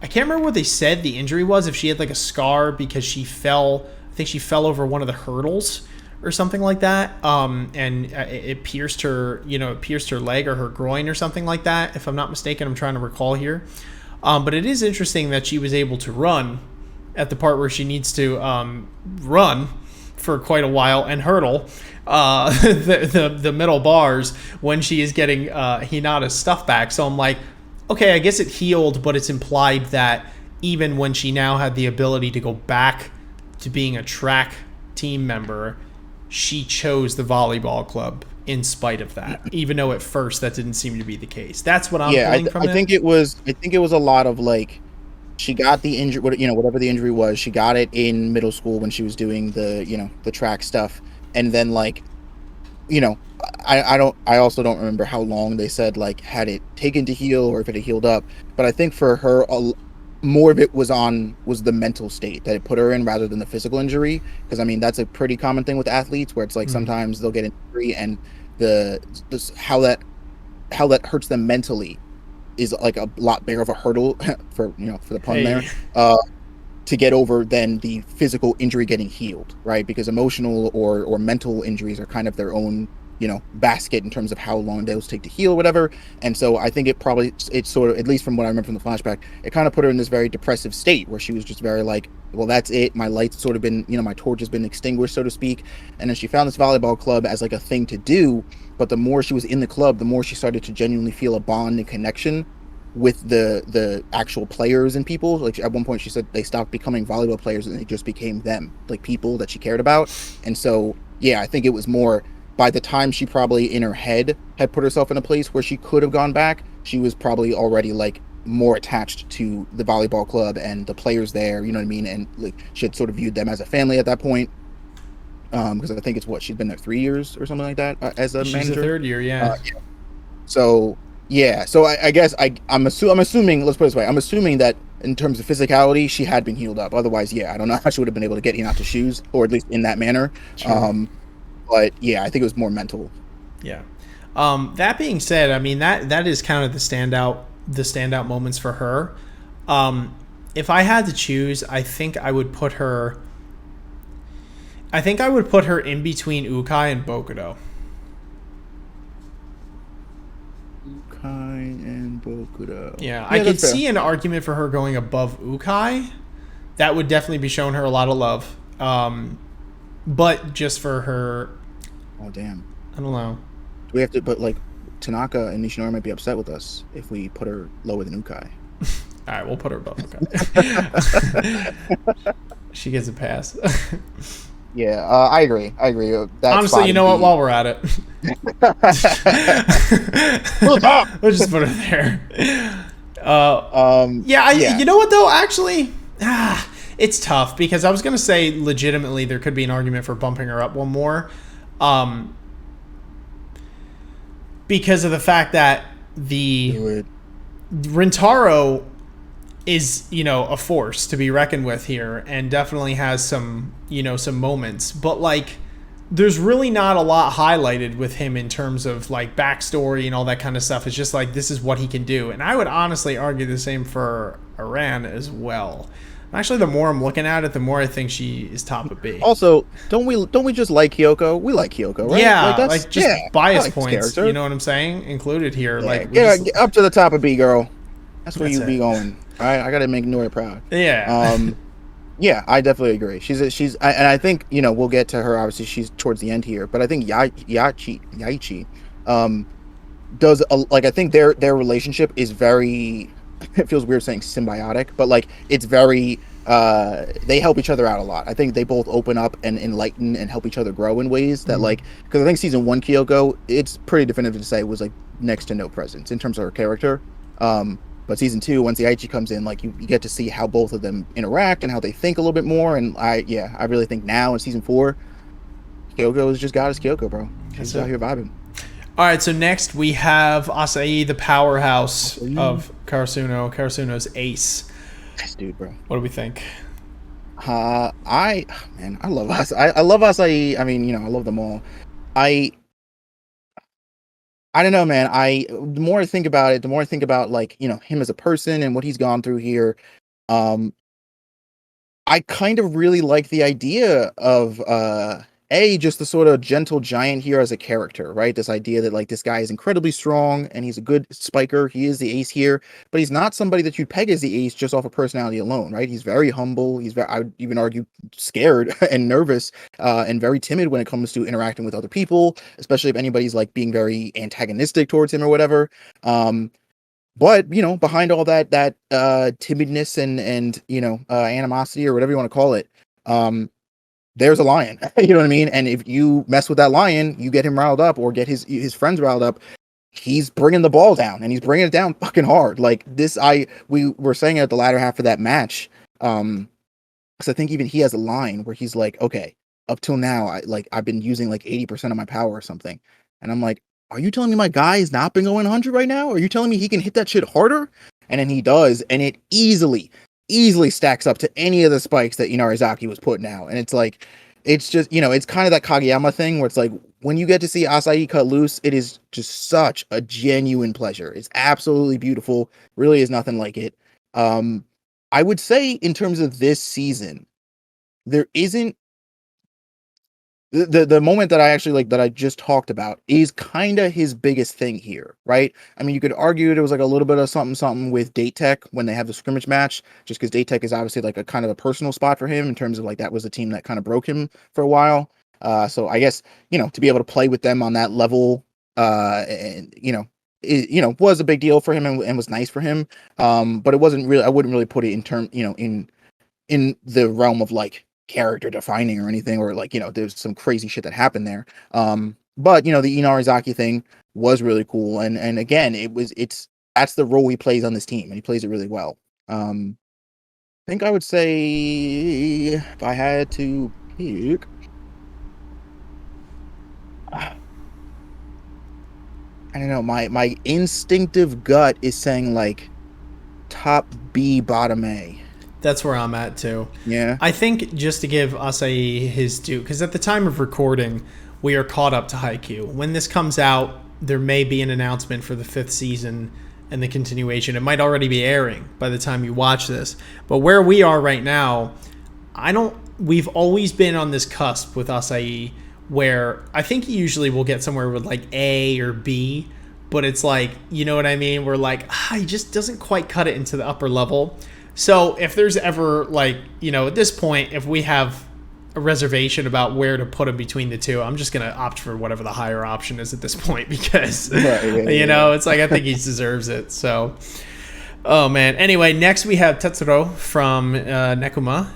I can't remember what they said the injury was, if she had like a scar because she fell, I think she fell over one of the hurdles or something like that, and it pierced her, you know, it pierced her leg or her groin or something like that, if I'm not mistaken. I'm trying to recall here. But it is interesting that she was able to run at the part where she needs to run for quite a while and hurdle the middle bars when she is getting Hinata's stuff back. So I'm like, okay, I guess it healed, but it's implied that even when she now had the ability to go back to being a track team member, she chose the volleyball club in spite of that, even though at first that didn't seem to be the case. That's what I'm feeling from it. I think it was a lot of like, she got the injury, you know, whatever the injury was, she got it in middle school when she was doing the, you know, the track stuff, and then like, you know, I also don't remember how long they said like had it taken to heal or if it had healed up, but I think for her more of it was the mental state that it put her in rather than the physical injury, because I mean that's a pretty common thing with athletes where it's like sometimes they'll get an injury and how that hurts them mentally is like a lot bigger of a hurdle for the pun there to get over than the physical injury getting healed, right? Because emotional or mental injuries are kind of their own, you know, basket in terms of how long those take to heal or whatever. And so I think it sort of, at least from what I remember from the flashback, it kind of put her in this very depressive state where she was just very like, well, that's it. My light's sort of been, you know, my torch has been extinguished, so to speak. And then she found this volleyball club as like a thing to do. But the more she was in the club, the more she started to genuinely feel a bond and connection with the actual players and people. Like at one point she said they stopped becoming volleyball players and they just became them, like people that she cared about. And so, yeah, I think it was more, by the time she probably in her head had put herself in a place where she could have gone back, she was probably already like more attached to the volleyball club and the players there, you know what I mean? And like she had sort of viewed them as a family at that point. Because I think it's she'd been there 3 years or something like that as a manager. She's the third year, yeah. So yeah, so I guess I'm assuming, let's put it this way, I'm assuming that in terms of physicality, she had been healed up. Otherwise, yeah, I don't know how she would have been able to get Hinata's shoes, or at least in that manner. Sure. But yeah, I think it was more mental. Yeah. That being said, I mean that is kind of the standout moments for her. If I had to choose, I think I would put her in between Ukai and Bocado. And Bocado. Yeah, I could see an argument for her going above Ukai. That would definitely be showing her a lot of love. But just for her... Oh, damn. I don't know. Do we have to... But, like, Tanaka and Nishinoya might be upset with us if we put her lower than Ukai. All right, we'll put her above Ukai. She gets a pass. Yeah, I agree. That's Honestly, you know what? While we're at it, we'll just put it there. Yeah, yeah. you know what though? Actually, it's tough because I was gonna say legitimately there could be an argument for bumping her up one more, because of the fact that the Rintaro is, a force to be reckoned with here and definitely has some, some moments, but like there's really not a lot highlighted with him in terms of like backstory and all that kind of stuff. It's just like, this is what he can do. And I would honestly argue the same for Iran as well. Actually, the more I'm looking at it, the more I think she is top of B. Also, don't we just like Kyoko? We like Kyoko, right? Yeah, like just bias like points. You know what I'm saying? Included here. Yeah, like get up to the top of B, girl. That's where you be going. All right, I gotta make Nori proud. Yeah. Yeah, I definitely agree. And I think we'll get to her. Obviously, she's towards the end here, but I think Yaichi, does like I think their relationship is very. It feels weird saying symbiotic, but like it's very. They help each other out a lot. I think they both open up and enlighten and help each other grow in ways that like, because I think season 1 Kyoko, it's pretty definitive to say was like next to no presence in terms of her character. But season 2, once the Aichi comes in, like you get to see how both of them interact and how they think a little bit more. And I really think now in season 4, Kyoko is just Goddess Kyoko, bro. She's out here vibing. All right, so next we have Acai, the powerhouse of Karasuno's ace. This dude, bro. What do we think? I love Acai. I love Acai. I mean, I love them all. I don't know, man. The more I think about it, the more I think about like, him as a person and what he's gone through here. I kind of really like the idea of just the sort of gentle giant here as a character, right? This idea that like this guy is incredibly strong and he's a good spiker. He is the ace here, but he's not somebody that you'd peg as the ace just off of personality alone, right? He's very humble. I would even argue scared and nervous and very timid when it comes to interacting with other people, especially if anybody's like being very antagonistic towards him or whatever. But behind all that timidness and animosity or whatever you want to call it, there's a lion. You know what I mean? And if you mess with that lion, you get him riled up or get his friends riled up, he's bringing the ball down and he's bringing it down fucking hard. Like this, we were saying at the latter half of that match, because I think even he has a line where he's like, okay, up till now, I've been using like 80% of my power or something. And I'm like, are you telling me my guy has not been going 100 right now? Are you telling me he can hit that shit harder? And then he does, and it easily stacks up to any of the spikes that Inarizaki was putting out. And it's like, it's just, it's kind of that Kagiyama thing where it's like, when you get to see Acai cut loose, it is just such a genuine pleasure. It's absolutely beautiful. Really is nothing like it. I would say in terms of this season, there isn't the moment that I actually like that I just talked about is kind of his biggest thing here, right? I mean, you could argue there was like a little bit of something with Date Tech when they have the scrimmage match, just because Date Tech is obviously like a kind of a personal spot for him in terms of like that was the team that kind of broke him for a while. So I guess to be able to play with them on that level, and it was a big deal for him and was nice for him. But it wasn't really. I wouldn't really put it in term, in the realm of like character defining or anything, or like there's some crazy shit that happened there, but the Inarizaki thing was really cool, and again that's the role he plays on this team and he plays it really well. I think I would say if I had to pick, I don't know, my instinctive gut is saying like top B, bottom A. That's where I'm at too. Yeah. I think just to give Acai his due, because at the time of recording, we are caught up to Haikyu. When this comes out, there may be an announcement for the 5th season and the continuation. It might already be airing by the time you watch this. But where we are right now, we've always been on this cusp with Acai where I think he usually will get somewhere with like A or B, but it's like, you know what I mean? We're like, he just doesn't quite cut it into the upper level. So if there's ever like, at this point, if we have a reservation about where to put him between the two, I'm just going to opt for whatever the higher option is at this point because, it's like I think he deserves it. So, oh man. Anyway, next we have Tetsuro from Nekuma.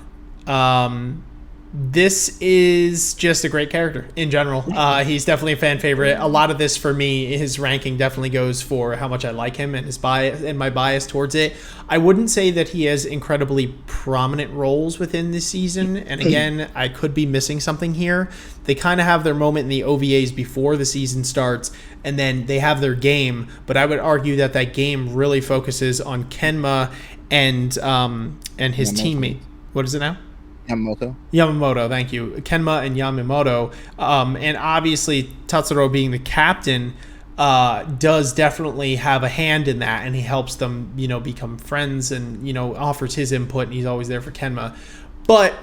This is just a great character in general. He's definitely a fan favorite. A lot of this for me, his ranking definitely goes for how much I like him and his bias and my bias towards it. I wouldn't say that he has incredibly prominent roles within this season. And again, I could be missing something here. They kind of have their moment in the OVAs before the season starts, and then they have their game. But I would argue that that game really focuses on Kenma and his teammate. What is it now? Yamamoto, thank you. Kenma and Yamamoto. And obviously, Tetsuro being the captain does definitely have a hand in that, and he helps them, become friends and, offers his input, and he's always there for Kenma. But,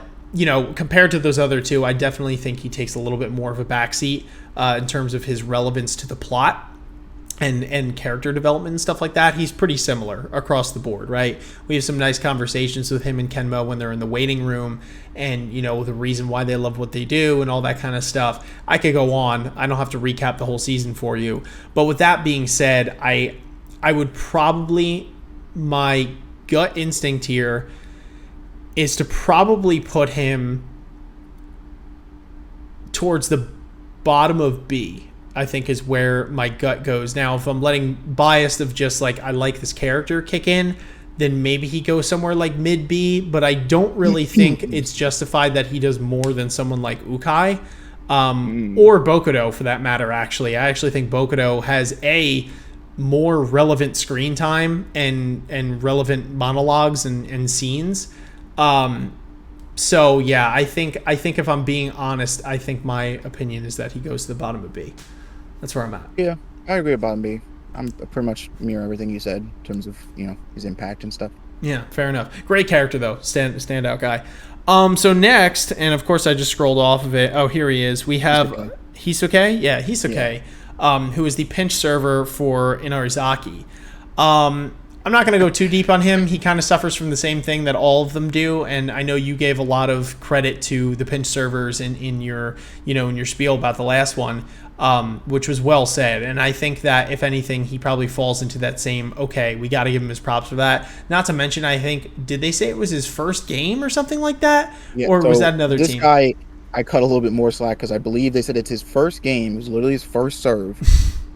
compared to those other two, I definitely think he takes a little bit more of a backseat in terms of his relevance to the plot. And character development and stuff like that. He's pretty similar across the board, right? We have some nice conversations with him and Kenma when they're in the waiting room, and the reason why they love what they do and all that kind of stuff. I could go on. I don't have to recap the whole season for you. But with that being said, I would probably, my gut instinct here is to probably put him towards the bottom of B. I think is where my gut goes. Now, if I'm letting bias of just like I like this character kick in, then maybe he goes somewhere like mid B, but I don't really think it's justified that he does more than someone like Ukai or Bocado for that matter, actually. I actually think Bocado has a more relevant screen time and relevant monologues and scenes. So yeah, I think if I'm being honest, I think my opinion is that he goes to the bottom of B. That's where I'm at. Yeah, I agree with bottom B. I'm pretty much mirror everything you said in terms of his impact and stuff. Yeah, fair enough. Great character though, standout guy. So next, and of course I just scrolled off of it. Oh, here he is. We have Hisuke. Yeah, Hisuke, who is the pinch server for Inarizaki. I'm not going to go too deep on him. He kind of suffers from the same thing that all of them do, and I know you gave a lot of credit to the pinch servers in your in your spiel about the last one, which was well said. And I think that if anything, he probably falls into that same. Okay, we got to give him his props for that. Not to mention, I think did they say it was his first game or something like that, or was that another team? This guy, I cut a little bit more slack because I believe they said it's his first game. It was literally his first serve,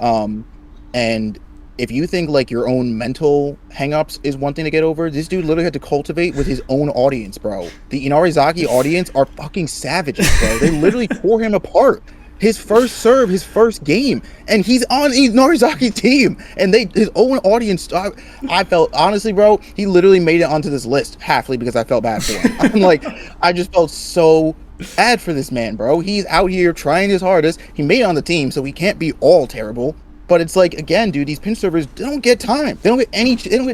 and. If you think like your own mental hangups is one thing to get over, this dude literally had to cultivate with his own audience, bro. The Inarizaki audience are fucking savages, bro. They literally tore him apart. His first serve, his first game, and he's on Inarizaki's team, and his own audience. I felt honestly, bro, he literally made it onto this list halfly because I felt bad for him. I'm like, I just felt so bad for this man, bro. He's out here trying his hardest. He made it on the team, so he can't be all terrible. But it's like, again, dude, these pinch servers don't get time. They don't get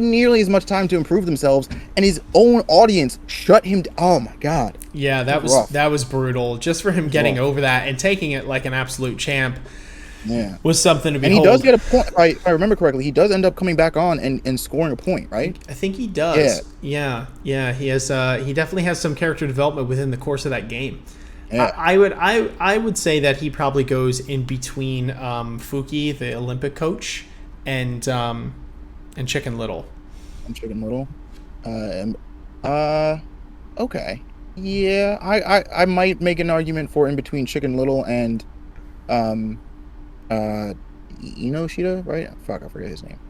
nearly as much time to improve themselves. And his own audience shut him down. Oh, my God. Yeah, that was brutal. Just for him getting over that and taking it like an absolute champ was something to behold. And he does get a point. If I remember correctly, he does end up coming back on and scoring a point, right? I think he does. Yeah. He has. He definitely has some character development within the course of that game. Yeah. I would say that he probably goes in between Fuki, the Olympic coach, and Chicken Little. And Chicken Little. Okay. Yeah, I might make an argument for in between Chicken Little and Inoshida, right? Fuck, I forget his name.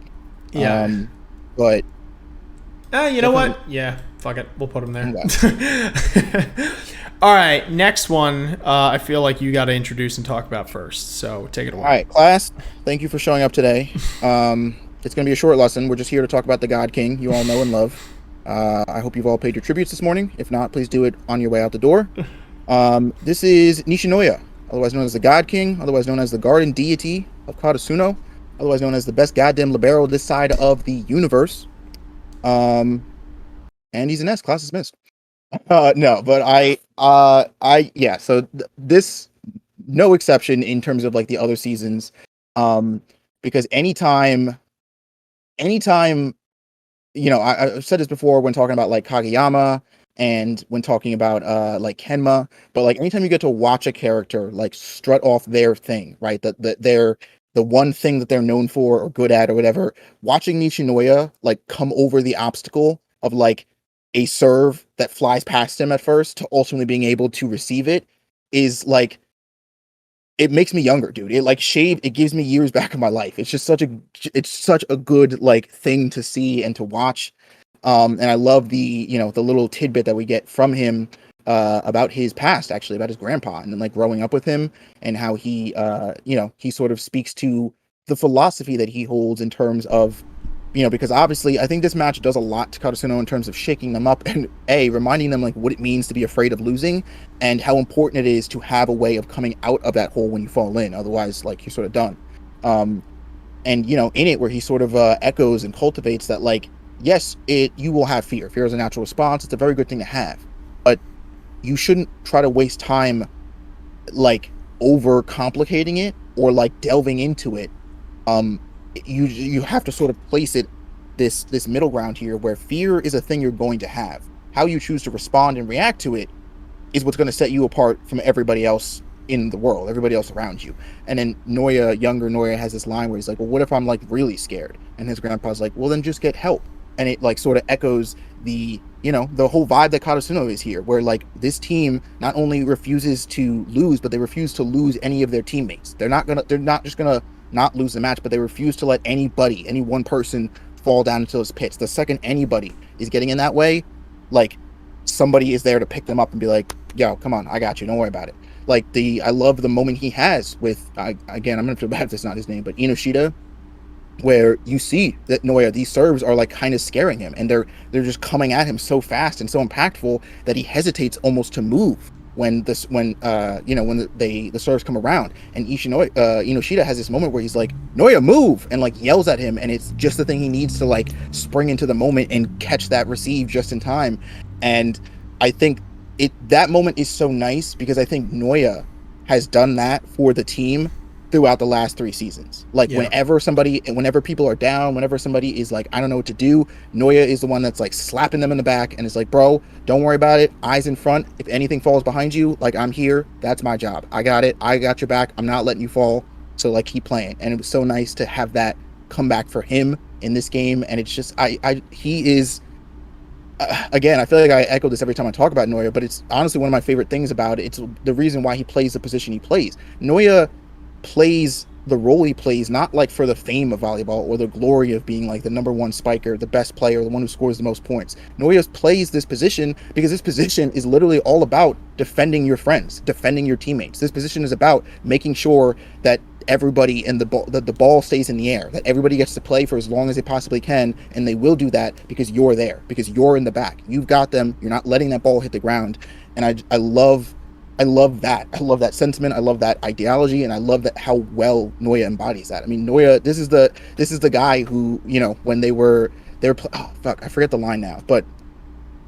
Yeah. But you know what? Yeah, fuck it. We'll put him there. Okay. All right, next one, I feel like you got to introduce and talk about first, so take it away. All right, class, thank you for showing up today. It's going to be a short lesson. We're just here to talk about the God King you all know and love. I hope you've all paid your tributes this morning. If not, please do it on your way out the door. This is Nishinoya, otherwise known as the God King, otherwise known as the guardian deity of Karasuno, otherwise known as the best goddamn libero this side of the universe. And he's an S. Class dismissed. No, but so this, no exception in terms of like the other seasons, because anytime, I've said this before when talking about like Kagiyama and when talking about like Kenma, but like anytime you get to watch a character like strut off their thing, right, the one thing that they're known for or good at or whatever, watching Nishinoya like come over the obstacle of like a serve that flies past him at first to ultimately being able to receive it is like, it makes me younger, dude. It gives me years back in my life. It's such a good like thing to see and to watch. And I love the little tidbit that we get from him about his past, actually, about his grandpa and then like growing up with him and how he sort of speaks to the philosophy that he holds in terms of, because obviously I think this match does a lot to Karasuno in terms of shaking them up and reminding them like what it means to be afraid of losing and how important it is to have a way of coming out of that hole when you fall in. Otherwise, like, you're sort of done. And in it where he sort of echoes and cultivates that, like, yes, you will have fear. Fear is a natural response. It's a very good thing to have, but you shouldn't try to waste time like over complicating it or like delving into it. You have to sort of place it this middle ground here where fear is a thing you're going to have. How you choose to respond and react to it is what's going to set you apart from everybody else in the world, everybody else around you. And then younger Noya has this line where he's like, well, what if I'm like really scared? And his grandpa's like, well, then just get help. And it like sort of echoes the whole vibe that Karasuno is here, where like this team not only refuses to lose, but they refuse to lose any of their teammates. They're not just gonna not lose the match, but they refuse to let any one person fall down into those pits. The second anybody is getting in that way, like, somebody is there to pick them up and be like, yo, come on, I got you, don't worry about it. Like, I love the moment he has with, again, I'm gonna feel bad if that's not his name, but Inoshida, where you see that Noya, these serves are like kind of scaring him, and they're just coming at him so fast and so impactful that he hesitates almost to move when the serves come around. And Inoshida has this moment where he's like, Noya, move, and like yells at him, and it's just the thing he needs to like spring into the moment and catch that receive just in time. And I think that moment is so nice because I think Noya has done that for the team throughout the last 3 seasons. Like, yeah. Whenever people are down, whenever somebody is like, I don't know what to do, Noya is the one that's like slapping them in the back and is like, bro, don't worry about it. Eyes in front. If anything falls behind you, like, I'm here. That's my job. I got it. I got your back. I'm not letting you fall. So like, keep playing. And it was so nice to have that come back for him in this game. And it's just, he is, again, I feel like I echo this every time I talk about Noya, but it's honestly one of my favorite things about it. It's the reason why he plays the position he plays. Noya plays the role he plays not like for the fame of volleyball or the glory of being like the number one spiker, the best player, the one who scores the most points. Noya plays this position because this position is literally all about defending your friends, defending your teammates. This position is about making sure that everybody and the ball stays in the air, that everybody gets to play for as long as they possibly can, and they will do that because you're there, because you're in the back. You've got them. You're not letting that ball hit the ground. And I love that. I love that sentiment. I love that ideology, and I love that how well Noya embodies that. I mean, Noya, this is the guy who, when I forget the line now, but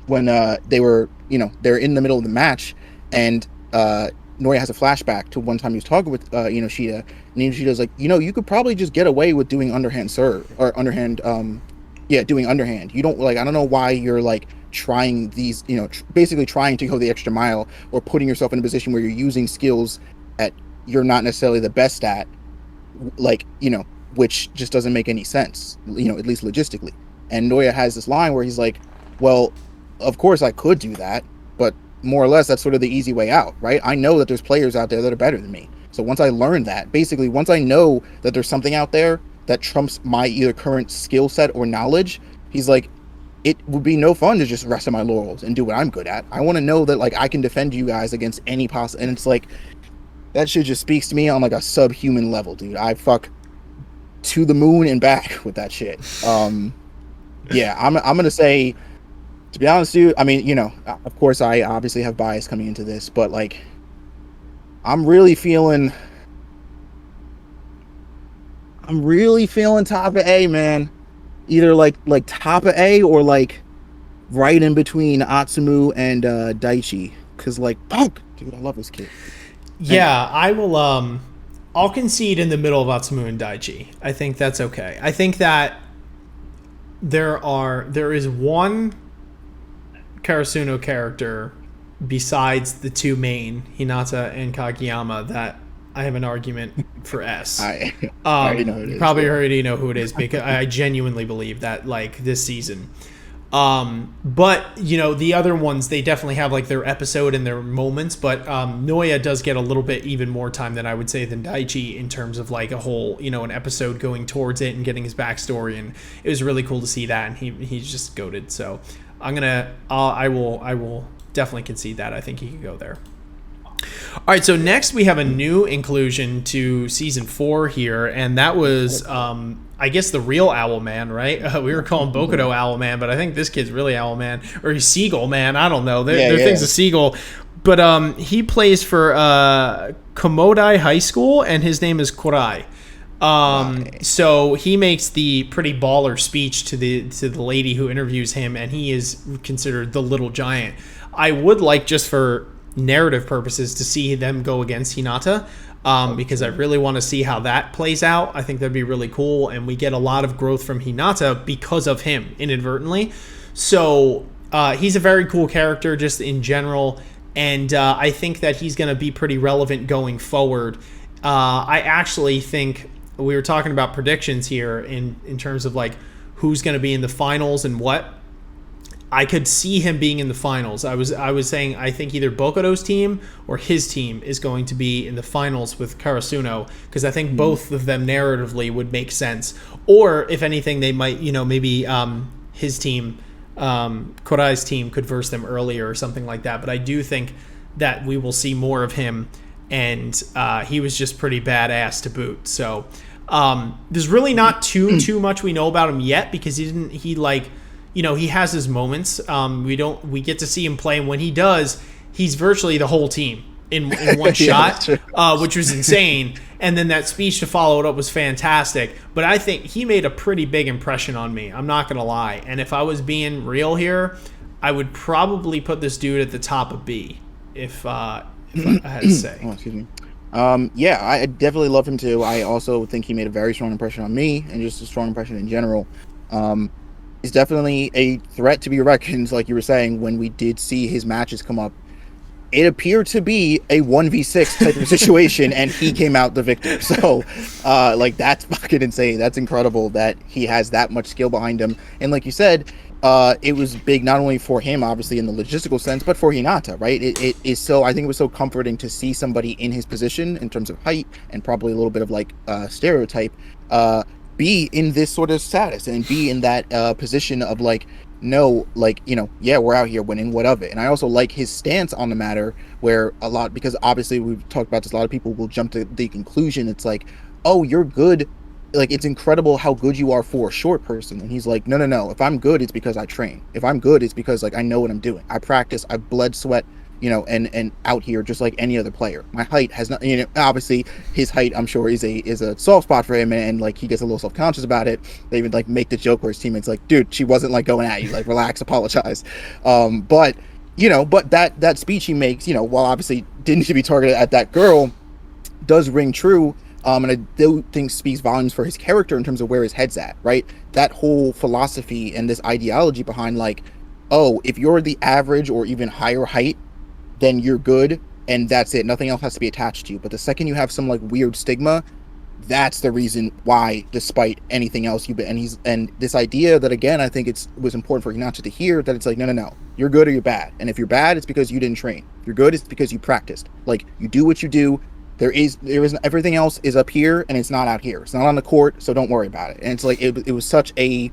when they're in the middle of the match, and Noya has a flashback to one time he was talking with Inoshida, and Inoshida's like, you could probably just get away with doing underhand serve or underhand, doing underhand. You don't I don't know why you're like trying these, basically trying to go the extra mile or putting yourself in a position where you're using skills that you're not necessarily the best at, which just doesn't make any sense, at least logistically. And Noya has this line where he's like, well, of course I could do that, but more or less that's sort of the easy way out, right? I know that there's players out there that are better than me. So once I learn that, basically once I know that there's something out there that trumps my either current skill set or knowledge, he's like, it would be no fun to just rest on my laurels and do what I'm good at. I want to know that like I can defend you guys against any possible, and it's like, that shit just speaks to me on like a subhuman level, dude. I fuck to the moon and back with that shit. Yeah, I'm gonna say, to be honest, dude, I mean, of course I obviously have bias coming into this, but like, I'm really feeling top of A, man. Either like top of A or like right in between Atsumu and Daichi, because like, fuck, dude, I love this kid. Yeah, I will. I'll concede in the middle of Atsumu and Daichi. I think that's okay. I think that there is one Karasuno character besides the two main, Hinata and Kagiyama, that I have an argument for S. I already know who it is. You probably already know who it is, because I genuinely believe that, like, this season. But, you know, the other ones, they definitely have like their episode and their moments, but Noya does get a little bit even more time than I would say than Daichi in terms of like a whole, you know, an episode going towards it and getting his backstory, and it was really cool to see that, and he's just goated. So I will definitely concede that. I think he could go there. All right, so next we have a new inclusion to season 4 here, and that was, I guess, the real Owl Man, right? We were calling Bocado Owl Man, but I think this kid's really Owl Man, or he's Seagull Man. I don't know. There things of Seagull, but he plays for Komodai High School, and his name is Kurai. So he makes the pretty baller speech to the lady who interviews him, and he is considered the little giant. I would like, just for narrative purposes, to see them go against Hinata, because I really want to see how that plays out. I think that'd be really cool, and we get a lot of growth from Hinata because of him, inadvertently. So he's a very cool character just in general, and I think that he's going to be pretty relevant going forward. I actually think we were talking about predictions here in terms of like who's going to be in the finals and what. I could see him being in the finals. I was saying I think either Bokado's team or his team is going to be in the finals with Karasuno, because I think both of them narratively would make sense. Or if anything, they might, you know, maybe his team, Korai's team, could verse them earlier or something like that. But I do think that we will see more of him, and he was just pretty badass to boot. So there's really not too much we know about him yet, because he has his moments. We get to see him play, and when he does, he's virtually the whole team in one shot, which was insane. And then that speech to follow it up was fantastic. But I think he made a pretty big impression on me. I'm not gonna lie. And if I was being real here, I would probably put this dude at the top of B, if I had to say. Oh, excuse me. Yeah, I definitely love him too. I also think he made a very strong impression on me, and just a strong impression in general. He's definitely a threat to be reckoned, like you were saying. When we did see his matches come up, it appeared to be a 1v6 type of situation, and he came out the victor. So, that's fucking insane. That's incredible that he has that much skill behind him. And like you said, it was big not only for him, obviously, in the logistical sense, but for Hinata, right? It is so, I think it was so comforting to see somebody in his position in terms of height and probably a little bit of like stereotype, be in this sort of status and be in that position of like, no, like, you know, yeah, we're out here winning, what of it? And I also like his stance on the matter, where a lot, because obviously we've talked about this, a lot of people will jump to the conclusion, it's like, oh, you're good, like, it's incredible how good you are for a short person. And he's like, no, if I'm good, it's because I train. If I'm good, it's because like I know what I'm doing. I practice, I bled, sweat, you know, and out here just like any other player. My height has not, you know, obviously his height, I'm sure, is a soft spot for him, and like he gets a little self-conscious about it. They even like make the joke where his teammates like, dude, she wasn't like going at you, like relax, apologize. But you know, but that speech he makes, you know, while obviously didn't need to be targeted at that girl, does ring true. And I do think speaks volumes for his character in terms of where his head's at, right? That whole philosophy and this ideology behind like, oh, if you're the average or even higher height, then you're good, and that's it. Nothing else has to be attached to you. But the second you have some like weird stigma, that's the reason why, despite anything else you've been, and this idea that, again, I think was important for Hinata to hear, that it's like, no, you're good or you're bad. And if you're bad, it's because you didn't train. If you're good, it's because you practiced. Like, you do what you do. There is everything else is up here, and it's not out here. It's not on the court, so don't worry about it. And it's like, it was such a,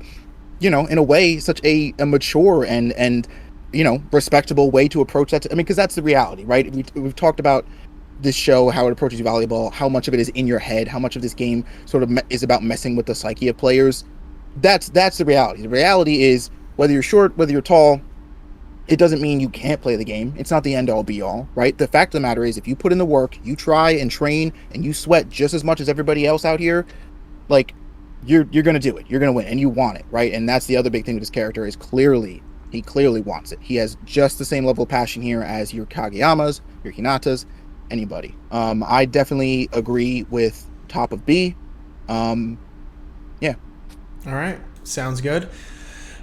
you know, in a way, such a mature and you know, respectable way to approach that. I mean, because that's the reality, right? We've talked about this show, how it approaches volleyball, how much of it is in your head, how much of this game sort of is about messing with the psyche of players. That's the reality. The reality is, whether you're short, whether you're tall, it doesn't mean you can't play the game. It's not the end all be all, right? The fact of the matter is, if you put in the work, you try and train, and you sweat just as much as everybody else out here, like, you're going to do it. You're going to win, and you want it, right? And that's the other big thing with this character, is he clearly wants it. He has just the same level of passion here as your Kageyamas, your Hinatas, anybody. I definitely agree with top of B. Yeah. All right. Sounds good.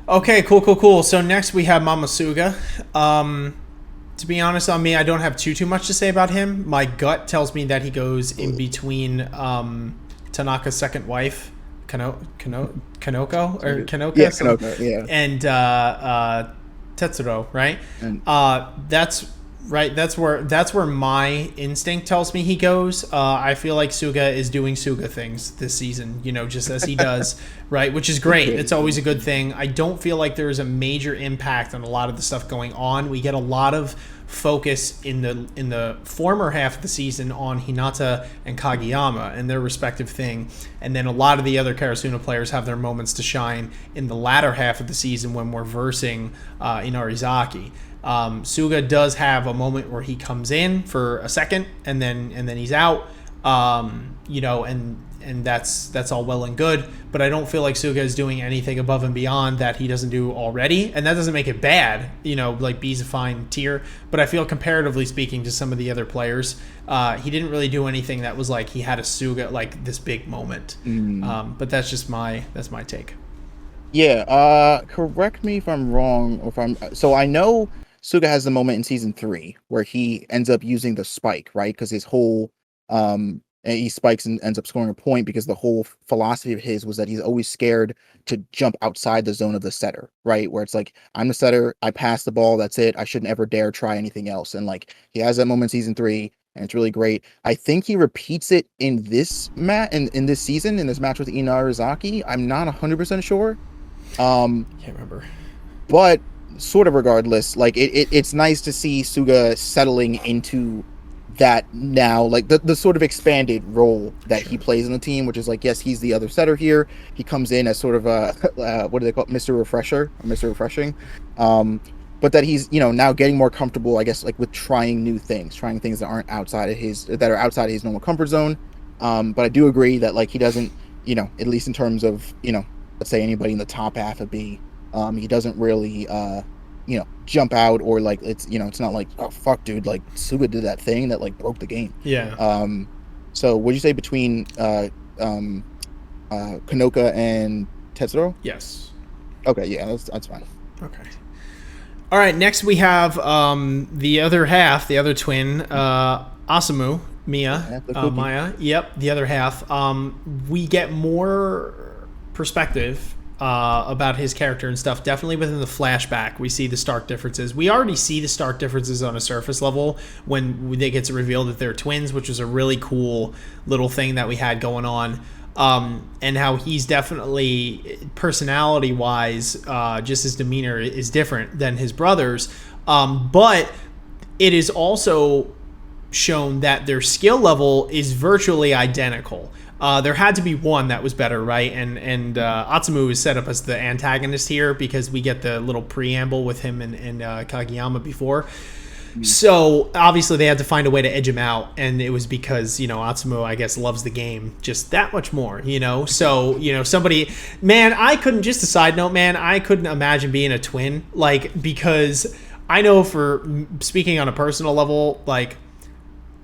Okay, cool. So next we have Mamasuga. To be honest, on me, I don't have too much to say about him. My gut tells me that he goes in between Tanaka's second wife, Kanoko or Kanoka, yeah, Kanoko, yeah, and Tetsuro, right? and That's right. That's where my instinct tells me he goes. I feel like Suga is doing Suga things this season, just as he does, right? Which is great. It's always a good thing. I don't feel like there is a major impact on a lot of the stuff going on. We get a lot of focus in the former half of the season on Hinata and Kagiyama and their respective thing, and then a lot of the other Karasuno players have their moments to shine in the latter half of the season when we're versing Inarizaki. Suga does have a moment where he comes in for a second and then he's out, and that's all well and good, but I don't feel like Suga is doing anything above and beyond that he doesn't do already, and that doesn't make it bad. Like B's a fine tier, but I feel comparatively speaking to some of the other players, he didn't really do anything that was like he had a Suga like this big moment. But that's just my take. Yeah, correct me if I'm wrong, or if so I know Suga has the moment in season 3 where he ends up using the spike, right? Because his whole he spikes and ends up scoring a point because the whole philosophy of his was that he's always scared to jump outside the zone of the setter, right? Where it's like, I'm the setter, I pass the ball, that's it. I shouldn't ever dare try anything else. And like he has that moment in season 3, and it's really great. I think he repeats it in this in this season, in this match with Inarizaki. I'm not 100% sure. Can't remember. But sort of regardless, like it's nice to see Suga settling into that now, like the sort of expanded role that he plays in the team, which is like, yes, he's the other setter here. He comes in as sort of a what do they call it? Mr. Refresher, or Mr. Refreshing. But that he's now getting more comfortable, I guess, like with trying new things, trying things that are outside of his normal comfort zone. But I do agree that like he doesn't, at least in terms of let's say anybody in the top half of B, he doesn't really jump out, or like it's not like, oh fuck dude, like Suga did that thing that like broke the game. So what'd you say between Kanoka and Tetsuro? Yes. Okay, yeah, that's fine. Okay. All right, next we have the other half, the other twin, Asamu, Maya. Yep, the other half. We get more perspective about his character and stuff. Definitely within the flashback, we see the stark differences. We already see the stark differences on a surface level when they get revealed that they're twins, which was a really cool little thing that we had going on. And how he's definitely, personality-wise, just his demeanor is different than his brothers. But it is also shown that their skill level is virtually identical. There had to be one that was better, right? And Atsumu is set up as the antagonist here because we get the little preamble with him and Kagiyama before. So obviously they had to find a way to edge him out, and it was because Atsumu, I guess, loves the game just that much more. So somebody, man, I couldn't. Just a side note, man, I couldn't imagine being a twin, because I know, for speaking on a personal level, like,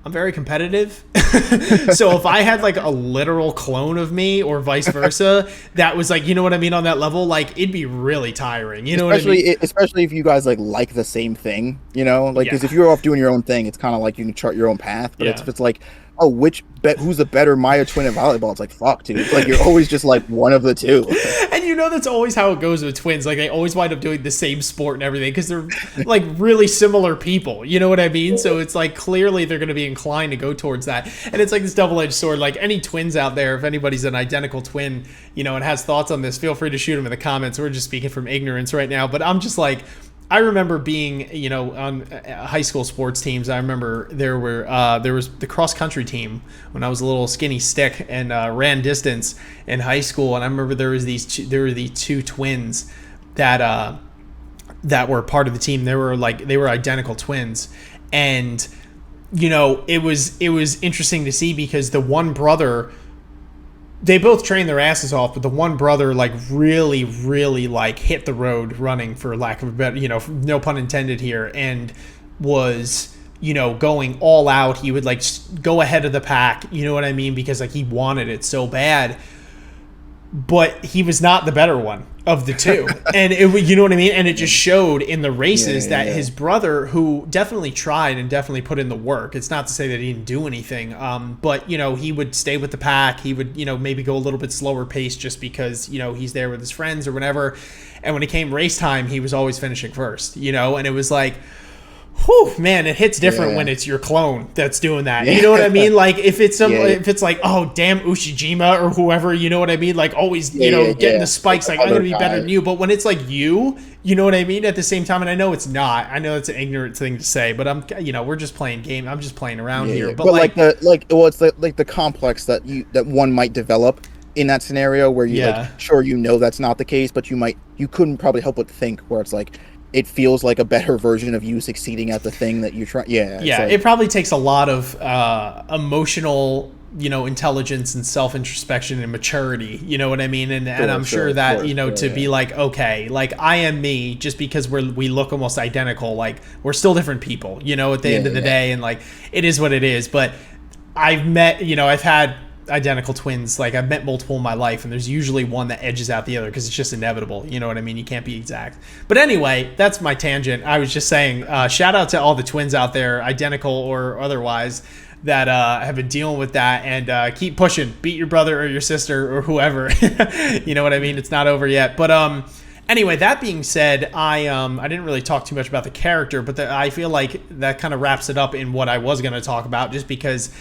I'm very competitive. So if I had like a literal clone of me or vice versa, that was like, what I mean, on that level, like it'd be really tiring. Especially if you guys like the same thing, because if you're off doing your own thing, it's kind of like you can chart your own path. But if it's like, oh, who's the better Maya twin in volleyball? It's like, fuck, dude. It's like you're always just like one of the two. And that's always how it goes with twins. Like they always wind up doing the same sport and everything because they're like really similar people. You know what I mean? So it's like clearly they're going to be inclined to go towards that. And it's like this double-edged sword. Like any twins out there, if anybody's an identical twin, and has thoughts on this, feel free to shoot them in the comments. We're just speaking from ignorance right now. But I'm just like, I remember being, on high school sports teams. I remember there was the cross country team when I was a little skinny stick and ran distance in high school. And I remember there were these two twins that were part of the team. They were identical twins, and it was interesting to see because the one brother, they both trained their asses off, but the one brother like really, really like hit the road running, for lack of a better, no pun intended here, and was, going all out. He would like go ahead of the pack, you know what I mean? Because like he wanted it so bad, but he was not the better one. of the two. And you know what I mean? And it just showed in the races that his brother, who definitely tried and definitely put in the work, it's not to say that he didn't do anything, but you know, he would stay with the pack. He would, you know, maybe go a little bit slower pace just because, you know, he's there with his friends or whatever. And when it came race time, he was always finishing first, you know, and it was like, whew, man, it hits different when it's your clone that's doing that. You know what I mean? Like if it's if it's like, oh damn, Ushijima or whoever, you know what I mean? Like always, you know, getting the spikes, like I'm gonna be better than you. But when it's like you know what I mean? At the same time, and I know it's not. I know it's an ignorant thing to say, but I'm, you know, we're just playing game. I'm just playing around here. But like it's the complex that one might develop in that scenario where you like, sure, you know that's not the case, but you couldn't probably help but think where it's like, it feels like a better version of you succeeding at the thing that you're trying. Yeah. Like, it probably takes a lot of emotional, you know, intelligence and self-introspection and maturity. You know what I mean? And I'm sure that, you know, to be like, okay, like I am me, just because we look almost identical. Like we're still different people, you know, at the end of the day. And like, it is what it is. But I've had identical twins. Like I've met multiple in my life, and there's usually one that edges out the other because it's just inevitable. You know what I mean? You can't be exact. But anyway, that's my tangent. I was just saying, shout out to all the twins out there, identical or otherwise, that have been dealing with that, and keep pushing. Beat your brother or your sister or whoever. You know what I mean? It's not over yet. But anyway, that being said, I didn't really talk too much about the character, but I feel like that kind of wraps it up in what I was going to talk about, just because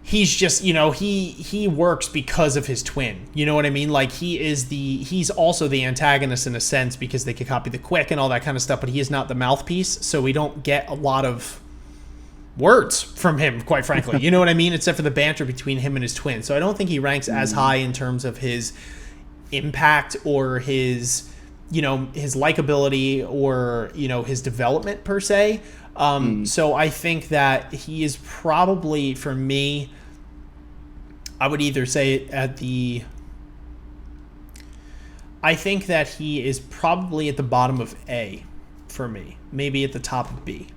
he's just, you know, he works because of his twin. You know what I mean? Like he's also the antagonist in a sense, because they could copy the quick and all that kind of stuff, but he is not the mouthpiece, so we don't get a lot of words from him, quite frankly. You know what I mean? Except for the banter between him and his twin. So I don't think he ranks as high in terms of his impact or his, you know, his likability or, you know, his development per se. So I think that he is probably, for me, I would either say I think that he is probably at the bottom of A for me, maybe at the top of B.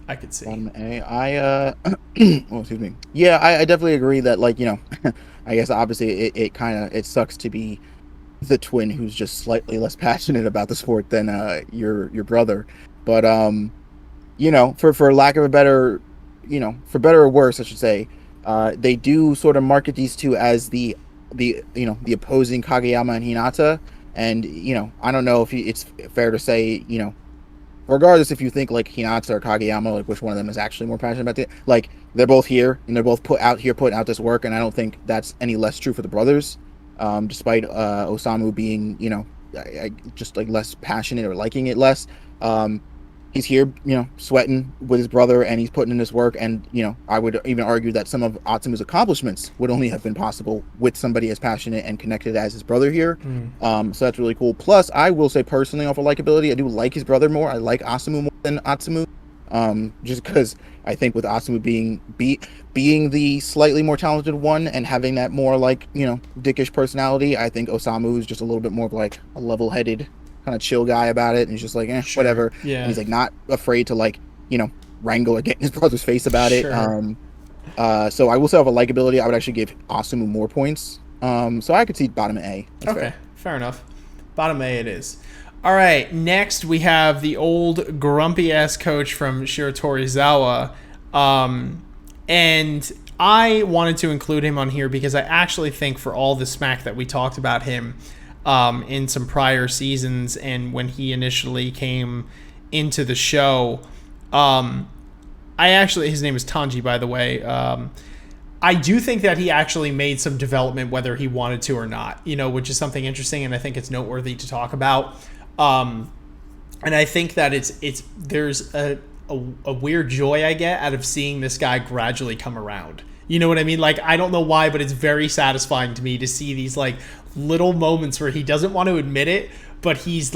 I could see. Bottom A. Excuse me. Yeah, I definitely agree that, like, you know, I guess obviously it sucks to be the twin who's just slightly less passionate about the sport than your brother, but you know, for lack of a better, you know, for better or worse, I should say, they do sort of market these two as the you know, the opposing Kagiyama and Hinata. And, you know, I don't know if it's fair to say, you know, regardless if you think like Hinata or Kagiyama, like which one of them is actually more passionate about it, like they're both here and they're both putting out this work, and I don't think that's any less true for the brothers, despite Osamu being, you know, just like less passionate or liking it less. He's here, you know, sweating with his brother, and he's putting in this work. And, you know, I would even argue that some of Atsumu's accomplishments would only have been possible with somebody as passionate and connected as his brother here. So that's really cool. Plus, I will say personally, off of likability, I do like his brother more. I like Asumu more than Atsumu. Just because I think with Asumu being the slightly more talented one and having that more, like, you know, dickish personality, I think Osamu is just a little bit more of like a level-headed, kind of chill guy about it, and he's just like, whatever. Yeah. And he's like not afraid to, like, you know, wrangle or get in his brother's face about it. So I will say, off of likability, I would actually give Asumu more points. So I could see bottom A. That's fair enough. Bottom A it is. All right, next we have the old grumpy ass coach from Shiratorizawa, and I wanted to include him on here because I actually think, for all the smack that we talked about him in some prior seasons and when he initially came into the show, his name is Tanji, by the way. I do think that he actually made some development, whether he wanted to or not, you know, which is something interesting, and I think it's noteworthy to talk about. And I think that there's a weird joy I get out of seeing this guy gradually come around. You know what I mean? Like, I don't know why, but it's very satisfying to me to see these, like, little moments where he doesn't want to admit it, but he's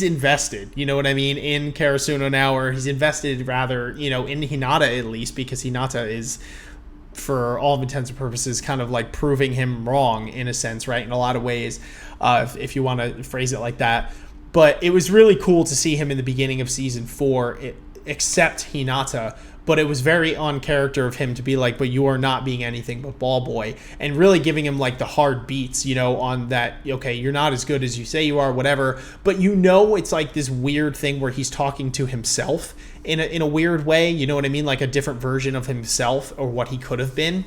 invested, you know what I mean, in Karasuno now, or he's invested, rather, you know, in Hinata at least, because Hinata is, for all intents and purposes, kind of like proving him wrong in a sense, right? In a lot of ways, if you want to phrase it like that. But it was really cool to see him in the beginning of season 4. accept Hinata, but it was very on character of him to be like, but you are not being anything but ball boy, and really giving him like the hard beats, on that, okay, you're not as good as you say you are, whatever, but it's like this weird thing where he's talking to himself in a weird way, you know what I mean? Like a different version of himself or what he could have been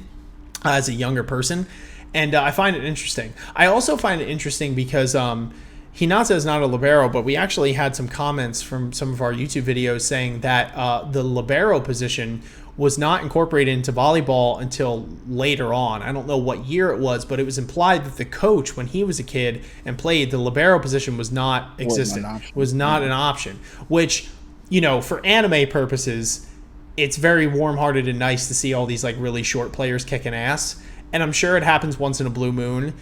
as a younger person. And I find it interesting. I also find it interesting because Hinata is not a libero, but we actually had some comments from some of our YouTube videos saying that the libero position was not incorporated into volleyball until later on. I don't know what year it was, but it was implied that the coach, when he was a kid and played, the libero position was not existent, was not an option, which, for anime purposes, it's very warm-hearted and nice to see all these like really short players kicking ass. And I'm sure it happens once in a blue moon.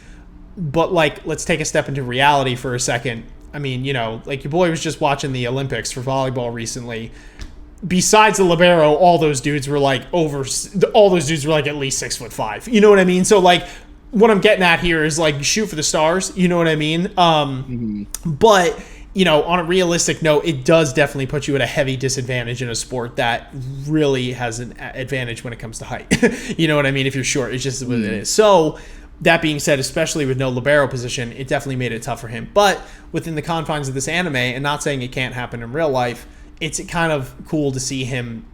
But, like, let's take a step into reality for a second. I mean, like your boy was just watching the Olympics for volleyball recently. Besides the libero, all those dudes were like at least 6'5". You know what I mean? So, like, what I'm getting at here is, like, shoot for the stars. You know what I mean? But, on a realistic note, it does definitely put you at a heavy disadvantage in a sport that really has an advantage when it comes to height. You know what I mean? If you're short, it's just what it is. So, that being said, especially with no libero position, it definitely made it tough for him. But within the confines of this anime, and not saying it can't happen in real life, it's kind of cool to see him,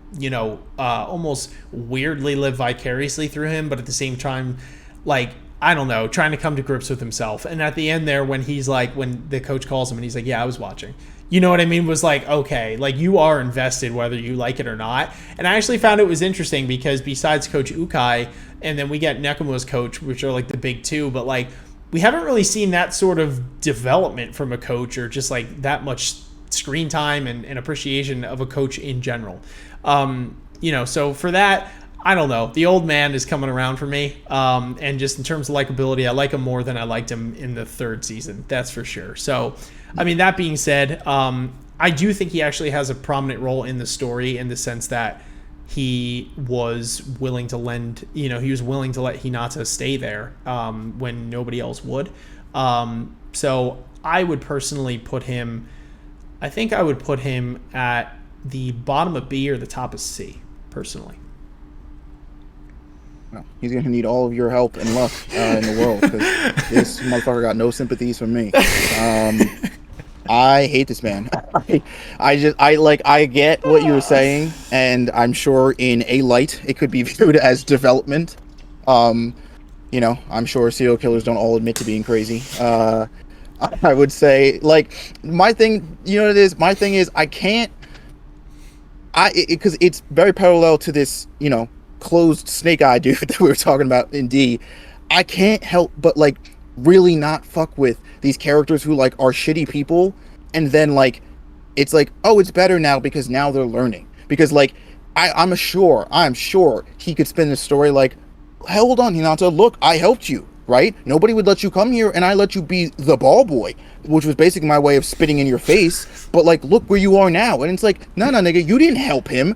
almost weirdly live vicariously through him, but at the same time, like, I don't know, trying to come to grips with himself. And at the end there, when he's like, when the coach calls him and he's like, yeah, I was watching. You know what I mean? Was like, okay, like you are invested whether you like it or not. And I actually found it was interesting because besides Coach Ukai, and then we get Nekoma's coach, which are like the big two, but like we haven't really seen that sort of development from a coach or just like that much screen time and appreciation of a coach in general. So for that, I don't know. The old man is coming around for me. And just in terms of likability, I like him more than I liked him in the third season. That's for sure. So, I mean, that being said, I do think he actually has a prominent role in the story in the sense that he was willing to he was willing to let Hinata stay there when nobody else would. So I would personally put him, I think I would put him at the bottom of B or the top of C, personally. He's going to need all of your help and luck in the world because this motherfucker got no sympathies from me. I hate this man. I get what you were saying, and I'm sure in a light it could be viewed as development. I'm sure serial killers don't all admit to being crazy. I would say, like, my thing, what it is? My thing is I can't, because it's very parallel to this, closed snake eye dude that we were talking about in D. I can't help but like really not fuck with these characters who like are shitty people, and then like it's like, oh, it's better now because now they're learning. Because like I'm sure he could spin the story like, hold on, Hinata, look, I helped you, right? Nobody would let you come here, and I let you be the ball boy, which was basically my way of spitting in your face. But like, look where you are now. And it's like, no, nigga, you didn't help him.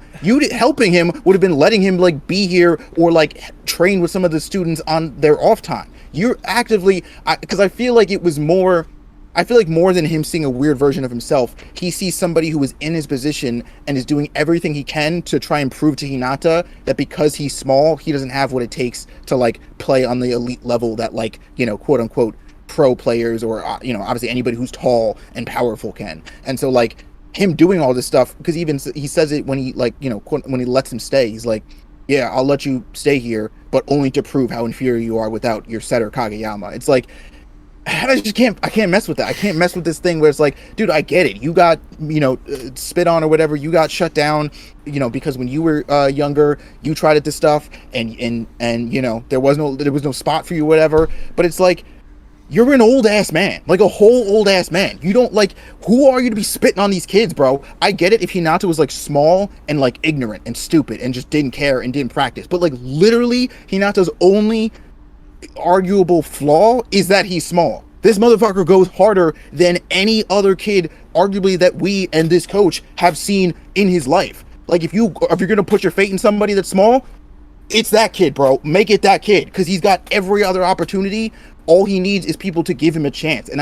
Helping him would have been letting him like be here or like train with some of the students on their off time. You're actively, because I feel like it was more. I feel like more than him seeing a weird version of himself, he sees somebody who is in his position and is doing everything he can to try and prove to Hinata that because he's small, he doesn't have what it takes to like play on the elite level that like, quote unquote pro players or, obviously anybody who's tall and powerful can. And so like him doing all this stuff, because even he says it when he like, when he lets him stay, he's like, yeah, I'll let you stay here, but only to prove how inferior you are without your setter Kagiyama. It's like, I can't mess with that. I can't mess with this thing where it's like, dude, I get it. You got, spit on or whatever. You got shut down, because when you were younger, you tried at this stuff and there was no spot for you, whatever. But it's like, you're an old ass man, like a whole old ass man. You don't like, who are you to be spitting on these kids, bro? I get it if Hinata was like small and like ignorant and stupid and just didn't care and didn't practice. But like literally Hinata's only arguable flaw is that he's small. This motherfucker goes harder than any other kid arguably that we and this coach have seen in his life. Like if you're gonna put your fate in somebody that's small, it's that kid, bro. Make it that kid, because he's got every other opportunity. All he needs is people to give him a chance. And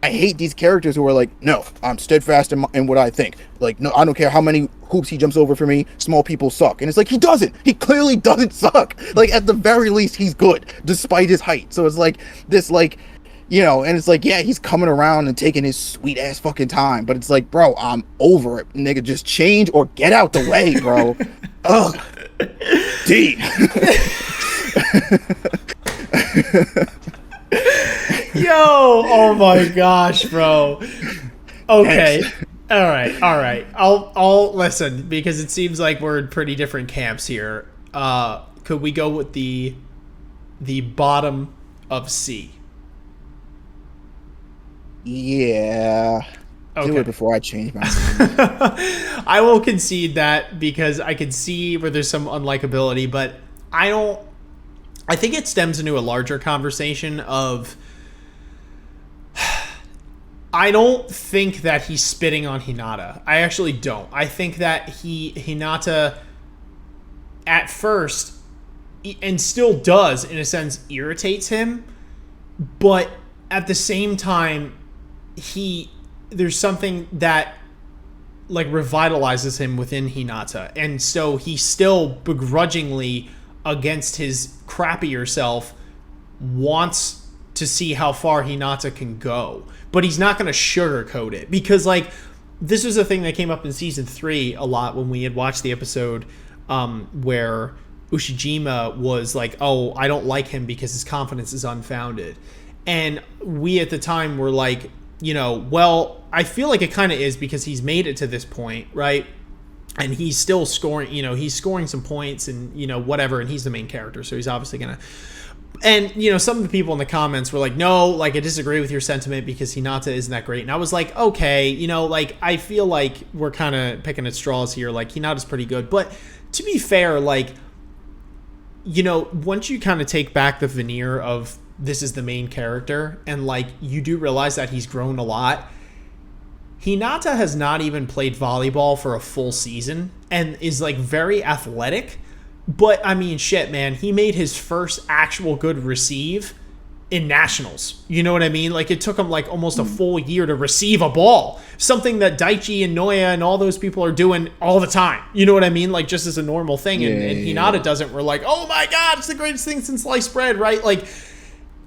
I hate these characters who are like, no, I'm steadfast in what I think. Like, no, I don't care how many hoops he jumps over for me. Small people suck. And it's like, he doesn't. He clearly doesn't suck. Like, at the very least, he's good, despite his height. So it's like, this, like, you know, and it's like, yeah, he's coming around and taking his sweet ass fucking time. But it's like, bro, I'm over it. Nigga, just change or get out the way, bro. Ugh. D. Yo, oh my gosh, bro. Okay. All right. I'll listen, because it seems like we're in pretty different camps here. Could we go with the bottom of C? Yeah. Okay. Do it before I change my mind. I will concede that, because I can see where there's some unlikability, but I think it stems into a larger conversation of, I don't think that he's spitting on Hinata. I actually don't. I think that Hinata at first, and still does in a sense, irritates him, but at the same time, there's something that like revitalizes him within Hinata, and so he still begrudgingly, against his crappier self, wants to see how far Hinata can go, but he's not going to sugarcoat it, because like this was a thing that came up in season 3 a lot when we had watched the episode where Ushijima was like, oh, I don't like him because his confidence is unfounded, and we at the time were like, you know, well, I feel like it kind of is, because he's made it to this point, right? And he's still scoring, you know, he's scoring some points and, you know, whatever, and he's the main character, so he's obviously gonna. And, you know, some of the people in the comments were like, no, like, I disagree with your sentiment because Hinata isn't that great. And I was like, okay, you know, like, I feel like we're kind of picking at straws here. Like, Hinata's pretty good. But to be fair, like, you know, once you kind of take back the veneer of this is the main character, and, like, you do realize that he's grown a lot. Hinata has not even played volleyball for a full season and is, like, very athletic. But, I mean, shit, man, he made his first actual good receive in nationals. You know what I mean? Like, it took him, like, almost a full year to receive a ball. Something that Daichi and Noya and all those people are doing all the time. You know what I mean? Like, just as a normal thing. And Hinata doesn't. We're like, oh, my God, it's the greatest thing since sliced bread, right? Like,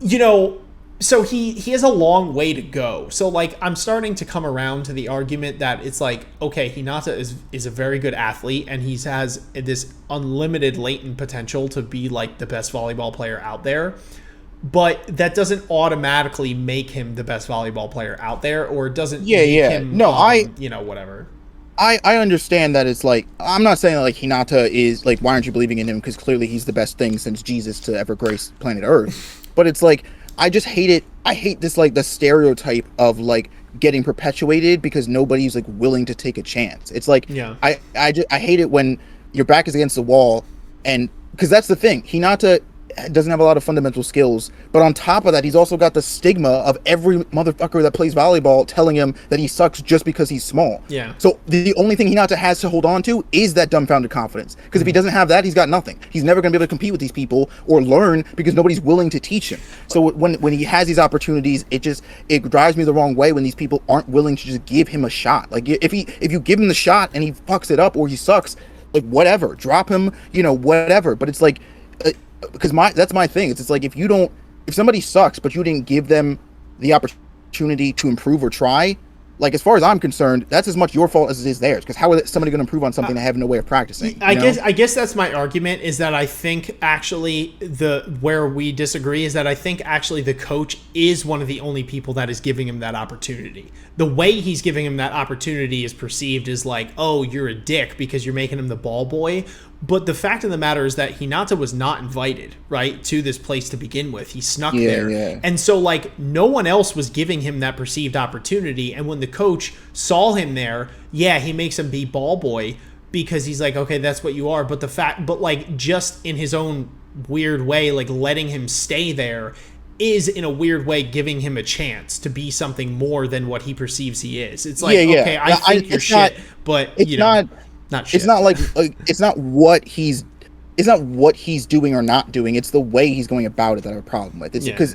you know, so he has a long way to go. So, like, I'm starting to come around to the argument that it's like, okay, Hinata is a very good athlete, and he has this unlimited latent potential to be, like, the best volleyball player out there. But that doesn't automatically make him the best volleyball player out there, or it doesn't make him, you know, whatever. I understand that it's like, I'm not saying that, like, Hinata is, like, why aren't you believing in him? Because clearly he's the best thing since Jesus to ever grace planet Earth. But it's like, I just hate it. I hate this, like, the stereotype of, like, getting perpetuated because nobody's, like, willing to take a chance. It's like, yeah. I hate it when your back is against the wall, and because that's the thing. Hinata doesn't have a lot of fundamental skills, but on top of that, he's also got the stigma of every motherfucker that plays volleyball telling him that he sucks just because he's small. Yeah. So the only thing Hinata has to hold on to is that dumbfounded confidence. Because if he doesn't have that, he's got nothing. He's never going to be able to compete with these people or learn because nobody's willing to teach him. So when he has these opportunities, it drives me the wrong way when these people aren't willing to just give him a shot. Like, if you give him the shot and he fucks it up or he sucks, like, whatever, drop him, you know, whatever. But it's like, because that's my thing. It's like, if somebody sucks but you didn't give them the opportunity to improve or try, like, as far as I'm concerned, that's as much your fault as it is theirs. Because how is somebody going to improve on something they have no way of practicing? I guess that's my argument, is that I think actually where we disagree is that I think actually the coach is one of the only people that is giving him that opportunity. The way he's giving him that opportunity is perceived as like, oh, you're a dick because you're making him the ball boy. But the fact of the matter is that Hinata was not invited, right, to this place to begin with. He snuck there. Yeah. And so, like, no one else was giving him that perceived opportunity. And when the coach saw him there, yeah, he makes him be ball boy because he's like, okay, that's what you are. But like, just in his own weird way, like, letting him stay there is, in a weird way, giving him a chance to be something more than what he perceives he is. It's like, okay, I think you're shit, but, you know. Not shit. It's not like it's not what he's doing or not doing. It's the way he's going about it that I have a problem with. It's because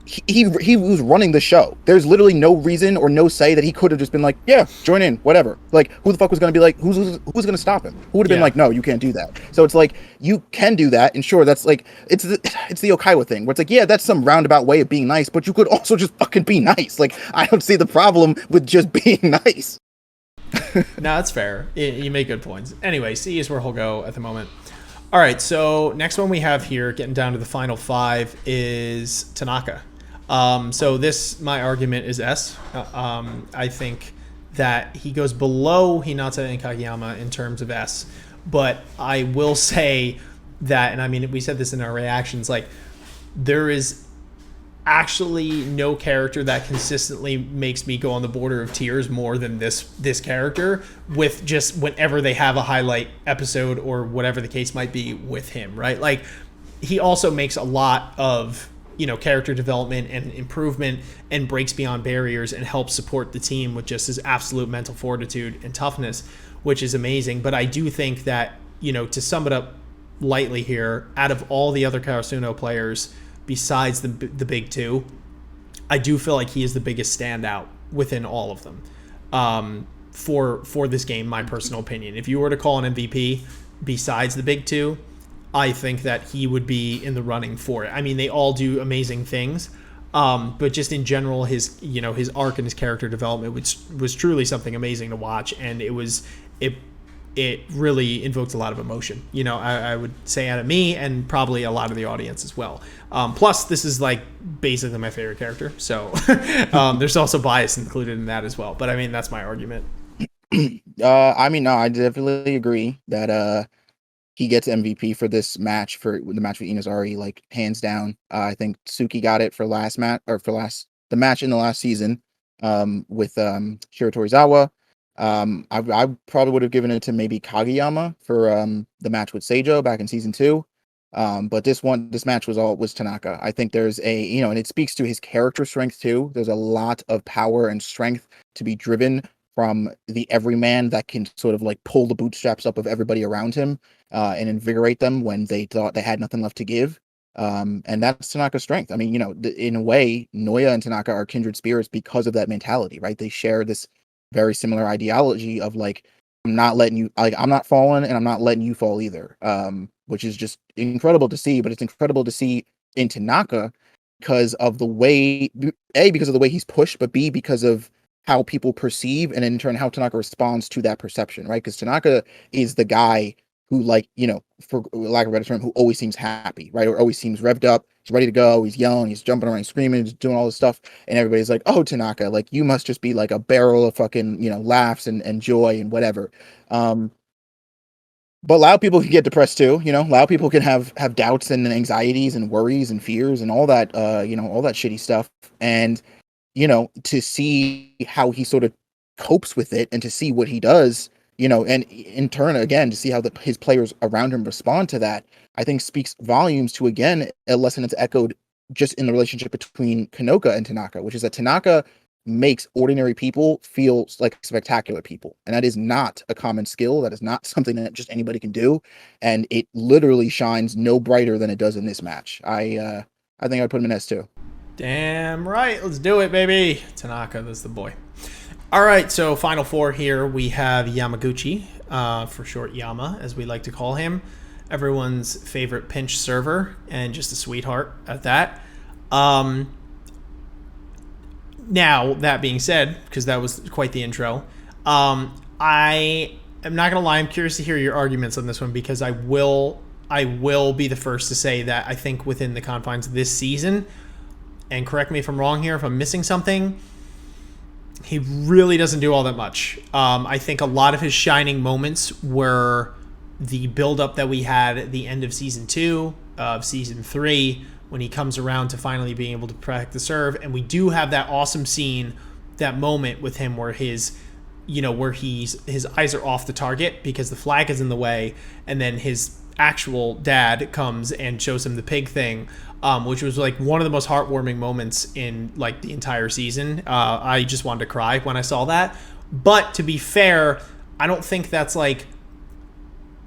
he was running the show. There's literally no reason or no say that he could have just been like, yeah, join in, whatever. Like, who the fuck was going to be like, who's going to stop him? Who would have been like, no, you can't do that. So it's like, you can do that, and sure, that's like, it's the Okaiwa thing, where it's like, yeah, that's some roundabout way of being nice, but you could also just fucking be nice. Like, I don't see the problem with just being nice. No, that's fair. You make good points. Anyway, C is where he'll go at the moment. All right, so next one we have here, getting down to the final 5, is Tanaka. So my argument is S. I think that he goes below Hinata and Kagiyama in terms of S, but I will say that, and I mean, we said this in our reactions, like, there is actually no character that consistently makes me go on the border of tears more than this character, with just whenever they have a highlight episode or whatever the case might be with him, right? Like, he also makes a lot of, character development and improvement and breaks beyond barriers and helps support the team with just his absolute mental fortitude and toughness, which is amazing. But I do think that, to sum it up lightly here, out of all the other Karasuno players besides the big two, I do feel like he is the biggest standout within all of them. For this game, my personal opinion. If you were to call an MVP besides the big two, I think that he would be in the running for it. I mean, they all do amazing things, but just in general, his arc and his character development was truly something amazing to watch, and it really invoked a lot of emotion. I would say out of me and probably a lot of the audience as well. Plus, this is like basically my favorite character, so there's also bias included in that as well. But I mean, that's my argument. I definitely agree that he gets MVP for this match, for the match with Inazari, like, hands down. I think Suki got it for the match in the last season with Shiratorizawa. I probably would have given it to maybe Kagiyama for the match with Seijo back in season 2. But this match was Tanaka. I think there's and it speaks to his character strength too. There's a lot of power and strength to be driven from the everyman that can sort of like pull the bootstraps up of everybody around him and invigorate them when they thought they had nothing left to give. And that's Tanaka's strength. I mean, in a way, Noya and Tanaka are kindred spirits because of that mentality, right? They share this very similar ideology of like, I'm not falling and I'm not letting you fall either. Which is just incredible to see, but it's incredible to see in Tanaka because of the way, because of the way he's pushed, but B, because of how people perceive and in turn how Tanaka responds to that perception, right? Because Tanaka is the guy who, like, for lack of a better term, who always seems happy, right? Or always seems revved up. He's ready to go. He's yelling. He's jumping around, screaming, he's doing all this stuff. And everybody's like, oh, Tanaka, like, you must just be like a barrel of fucking, laughs and joy and whatever. But loud people can get depressed too. Loud people can have doubts and anxieties and worries and fears and all that, all that shitty stuff. And, to see how he sort of copes with it and to see what he does, and in turn, again, to see how his players around him respond to that, I think speaks volumes to, again, a lesson that's echoed just in the relationship between Kanoka and Tanaka, which is that Tanaka makes ordinary people feel like spectacular people. And that is not a common skill. That is not something that just anybody can do. And it literally shines no brighter than it does in this match. I think I'd put him in S2. Damn right. Let's do it, baby. Tanaka, that's the boy. All right, so final 4 here. We have Yamaguchi, for short Yama, as we like to call him. Everyone's favorite pinch server and just a sweetheart at that. Now, that being said, because that was quite the intro, I am not going to lie. I'm curious to hear your arguments on this one, because I will be the first to say that I think within the confines of this season, and correct me if I'm wrong here, if I'm missing something, he really doesn't do all that much. I think a lot of his shining moments were the buildup that we had at the end of season 2, of season 3, when he comes around to finally being able to protect the serve. And we do have that awesome scene, that moment with him where his eyes are off the target because the flag is in the way, and then his actual dad comes and shows him the pig thing, which was like one of the most heartwarming moments in like the entire season. I just wanted to cry when I saw that. But to be fair, I don't think that's like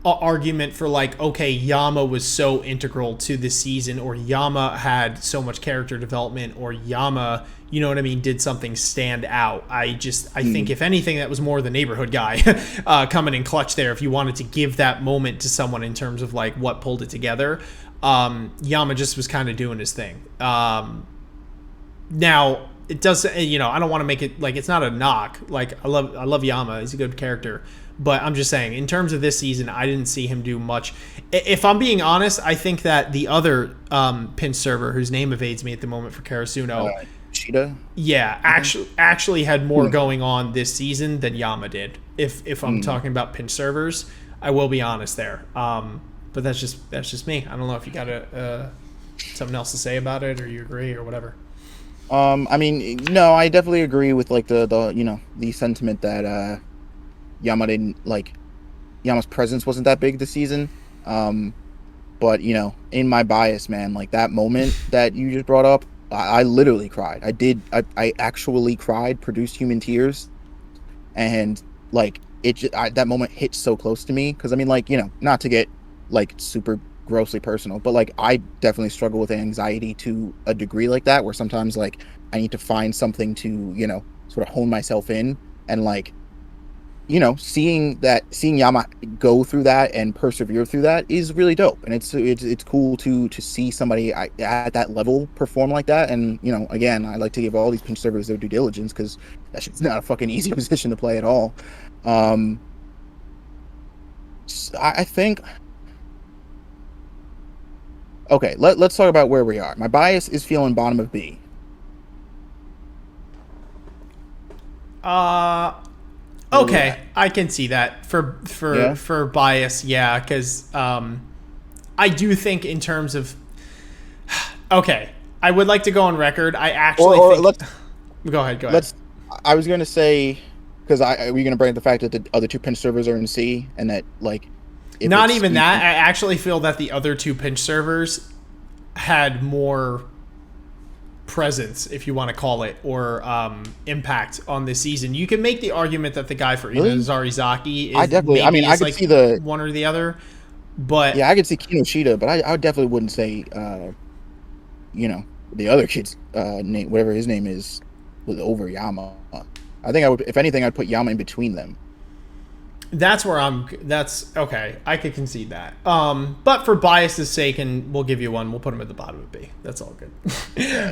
argument for like, okay, Yama was so integral to this season, or Yama had so much character development, or Yama, you know what I mean, did something stand out. I think if anything, that was more the neighborhood guy coming in clutch there. If you wanted to give that moment to someone in terms of like what pulled it together, Yama just was kind of doing his thing. Now it does, I don't want to make it like it's not a knock. Like I love Yama. He's a good character. But I'm just saying, in terms of this season, I didn't see him do much. If I'm being honest, I think that the other pinch server, whose name evades me at the moment for Karasuno, Shida? Yeah, actually had more going on this season than Yama did. If I'm talking about pinch servers, I will be honest there. But that's just me. I don't know if you got something else to say about it, or you agree, or whatever. I mean, no, I definitely agree with like the sentiment that Yama didn't like. Yama's presence wasn't that big this season. But in my bias, man, like that moment that you just brought up, I literally cried. I actually cried, produced human tears, and like that moment hit so close to me because I mean, like, not to get like super grossly personal, but like I definitely struggle with anxiety to a degree like that, where sometimes like I need to find something to sort of hone myself in, and like seeing Yama go through that and persevere through that is really dope, and it's cool to see somebody at that level perform like that. And again, I like to give all these pinch servers their due diligence, because that shit's not a fucking easy position to play at all. I think. Okay, let's talk about where we are. My bias is feeling bottom of B. Okay, I can see that for bias, yeah, because I do think in terms of okay, I would like to go on record. I actually think. Go ahead. I was going to say, because we're going to bring up the fact that the other two pinch servers are in C, and that like. Not even that. I actually feel that the other two pinch servers had more presence, if you want to call it, or impact on this season. You can make the argument that the guy for Inazarizaki is I could see the one or the other, but yeah, I could see Kinoshita, but I definitely wouldn't say the other kid's name, whatever his name is, was over Yama. I think I would, if anything, I'd put Yama in between them. That's okay. I could concede that. But for bias's sake, and we'll give you one, we'll put him at the bottom of B. That's all good.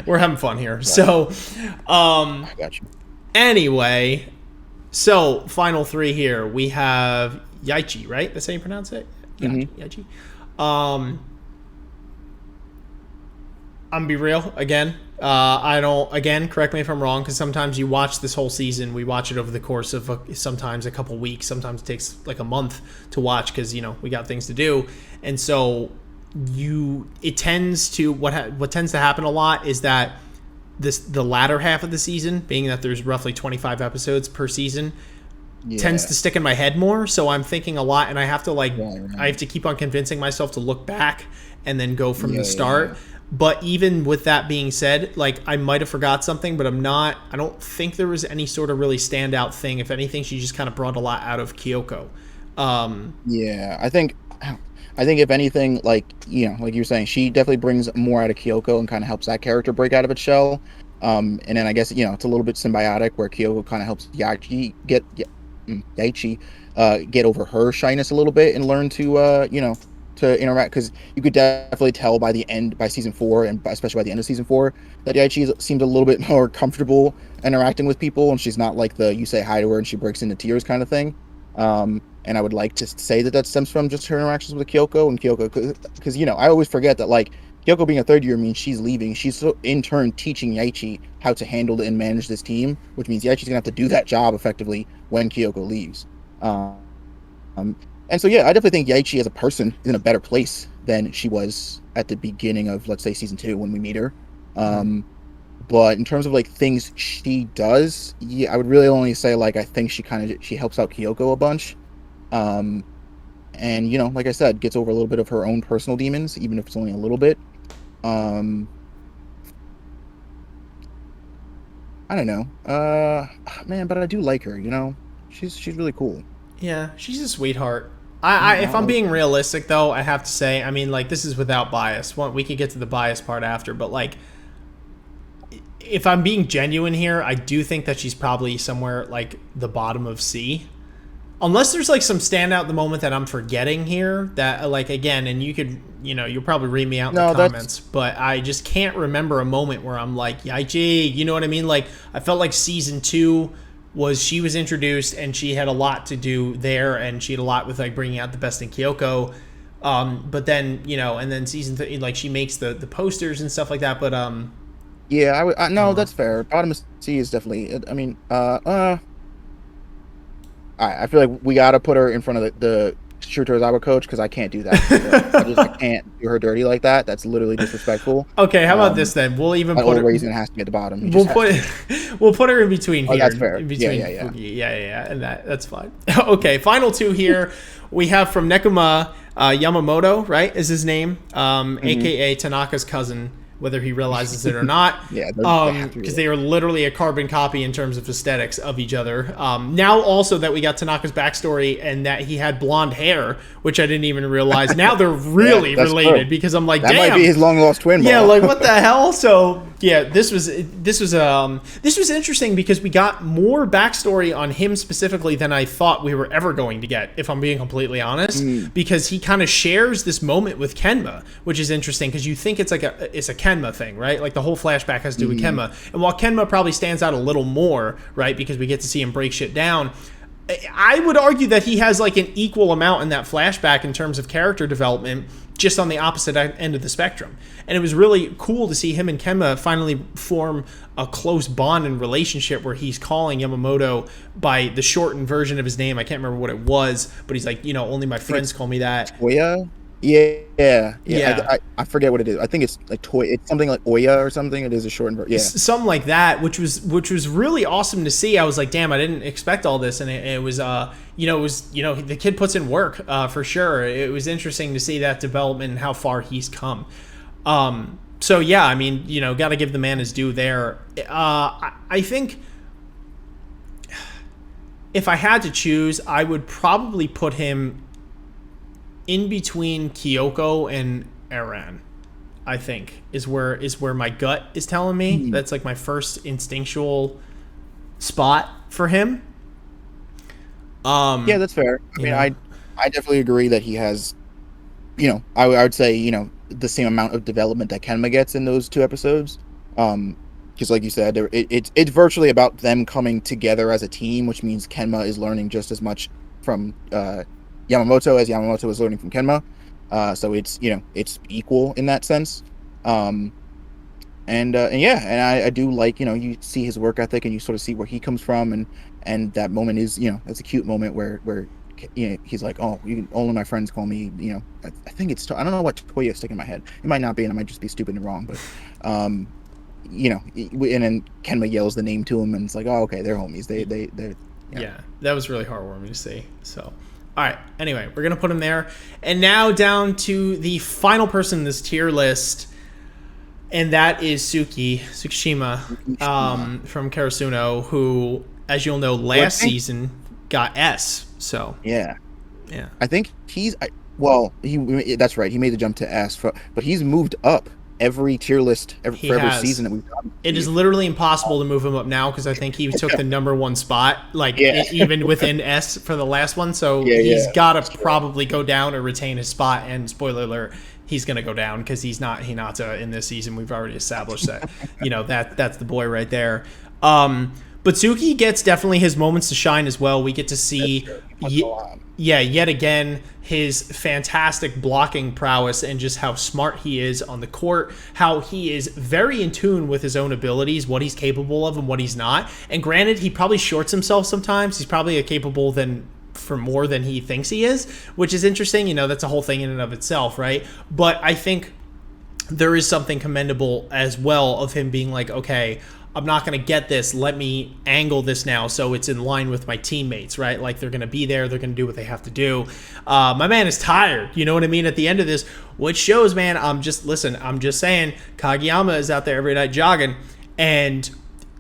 We're having fun here. So, I got you. Anyway, so final three here. We have Daichi, right? That's how you pronounce it? Daichi. I'm gonna be real again. Correct me if I'm wrong, because sometimes you watch this whole season, we watch it over the course of sometimes a couple weeks, sometimes it takes like a month to watch, because we got things to do, and so it tends to what tends to happen a lot is that the latter half of the season, being that there's roughly 25 episodes per season, tends to stick in my head more. So I'm thinking a lot, and I have to I have to keep on convincing myself to look back and then go from the start. Yeah. But even with that being said, like, I might have forgot something, but I don't think there was any sort of really standout thing. If anything, she just kind of brought a lot out of Kyoko. Yeah, I think if anything, like you were saying, she definitely brings more out of Kyoko and kind of helps that character break out of its shell. And then I guess, it's a little bit symbiotic, where Kyoko kind of helps Daichi get over her shyness a little bit and learn to, to interact, because you could definitely tell by season 4, and especially by the end of season 4, that Daichi seemed a little bit more comfortable interacting with people, and she's not like the you say hi to her and she breaks into tears kind of thing. And I would like to say that stems from just her interactions with Kyoko, because I always forget that, like, Kyoko being a third year means she's leaving. She's in turn teaching Daichi how to handle and manage this team, which means Daichi's gonna have to do that job effectively when Kyoko leaves. And so, yeah, I definitely think Daichi as a person is in a better place than she was at the beginning of, let's say, season 2 when we meet her. But in terms of like things she does, I would really only say, like, I think she helps out Kyoko a bunch. And like I said, gets over a little bit of her own personal demons, even if it's only a little bit. I don't know. Man, but I do like her, she's really cool. Yeah, she's a sweetheart. If I'm being realistic, though, I have to say, I mean, like, this is without bias. We could get to the bias part after, but, like, if I'm being genuine here, I do think that she's probably somewhere, like, the bottom of C. Unless there's, like, some standout at the moment that I'm forgetting here that, like, again, and you could, you'll probably read me out in the comments, but I just can't remember a moment where I'm like, Daichi, you know what I mean? Like, I felt like season 2 she was introduced and she had a lot to do there, and she had a lot with, like, bringing out the best in Kyoko. But then, and then season 3, like, she makes the posters and stuff like that, but, yeah, no, that's fair. Bottom of C is definitely, I mean, I feel like we got to put her in front of the Shootozawa coach, because I can't do that. I can't do her dirty like that. That's literally disrespectful. Okay, how about this then? We'll even put her. Reason has to be at the bottom. We'll put her in between here. That's fair. In between yeah. Yeah, and that's fine. Okay, final 2 here. We have from Nekuma Yamamoto, right? Is his name? AKA Tanaka's cousin. Whether he realizes it or not. Yeah, because they are literally a carbon copy in terms of aesthetics of each other. Now also that we got Tanaka's backstory and that he had blonde hair, which I didn't even realize. Now they're really related true. Because I'm like, that damn. might be his long lost twin. Yeah, like what the hell? So yeah, this was interesting because we got more backstory on him specifically than I thought we were ever going to get, if I'm being completely honest. Because he kind of shares this moment with Kenma, which is interesting because you think it's like it's a Kenma thing, right? Like the whole flashback has to do with Kenma. And while Kenma probably stands out a little more, right, because we get to see him break shit down, I would argue that he has like an equal amount in that flashback in terms of character development, just on the opposite end of the spectrum. And it was really cool to see him and Kenma finally form a close bond and relationship where he's calling Yamamoto by the shortened version of his name. I can't remember what it was, but he's like, only my friends call me that. Oya? Yeah. I forget what it is. I think it's like it's something like Oya or something. It is a shortened version. Yeah. Something like that, which was really awesome to see. I was like, damn, I didn't expect all this. And it was, the kid puts in work, for sure. It was interesting to see that development and how far he's come. So yeah, I mean, got to give the man his due there. I think if I had to choose, I would probably put him in between Kyoko and Eren. I think is where my gut is telling me. That's like my first instinctual spot for him. Yeah, that's fair. I mean, I definitely agree that he has, I would say, the same amount of development that Kenma gets in those 2 episodes. Because like you said, it's virtually about them coming together as a team, which means Kenma is learning just as much from Yamamoto as Yamamoto is learning from Kenma. So it's, it's equal in that sense. And I do like, you see his work ethic and you sort of see where he comes from, and that moment is, it's a cute moment where he's like, oh, only my friends call me, I think it's, I don't know what Toya is sticking in my head. It might not be, and I might just be stupid and wrong, but, and then Kenma yells the name to him, and it's like, oh, okay, they're homies. They're yeah, that was really heartwarming to see. So, all right. Anyway, we're going to put him there. And now down to the final person in this tier list, and that is Tsukishima, from Karasuno, who, as you'll know, last season got S. So yeah. I think that's right. He made the jump to S, but he's moved up every tier list for every season that we've done. It is literally impossible to move him up now because I think he took the number 1 spot, even within S for the last one. So he's got to probably go down or retain his spot. And spoiler alert, he's going to go down because he's not Hinata in this season. We've already established that. That's the boy right there. But Tsuki gets definitely his moments to shine as well. We get to see, yet again, his fantastic blocking prowess and just how smart he is on the court, how he is very in tune with his own abilities, what he's capable of and what he's not. And granted, he probably shorts himself sometimes. He's probably capable for more than he thinks he is, which is interesting. That's a whole thing in and of itself, right? But I think there is something commendable as well of him being like, okay, I'm not going to get this. Let me angle this now so it's in line with my teammates, right? Like they're going to be there. They're going to do what they have to do. My man is tired. You know what I mean? At the end of this, which shows, man, I'm just saying, Kagiyama is out there every night jogging, and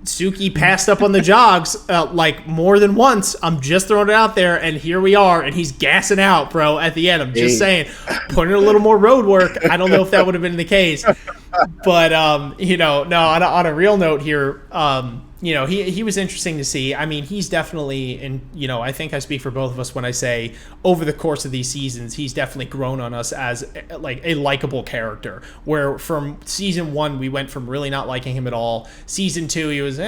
Suki passed up on the jogs like more than once. I'm just throwing it out there, and here we are, and he's gassing out, bro, at the end. I'm just saying, putting in a little more road work. I don't know if that would have been the case. But, no, on a real note here, he was interesting to see. I mean, he's definitely, and, I think I speak for both of us when I say over the course of these seasons, he's definitely grown on us as like a likable character, where from season 1, we went from really not liking him at all. Season 2, he was,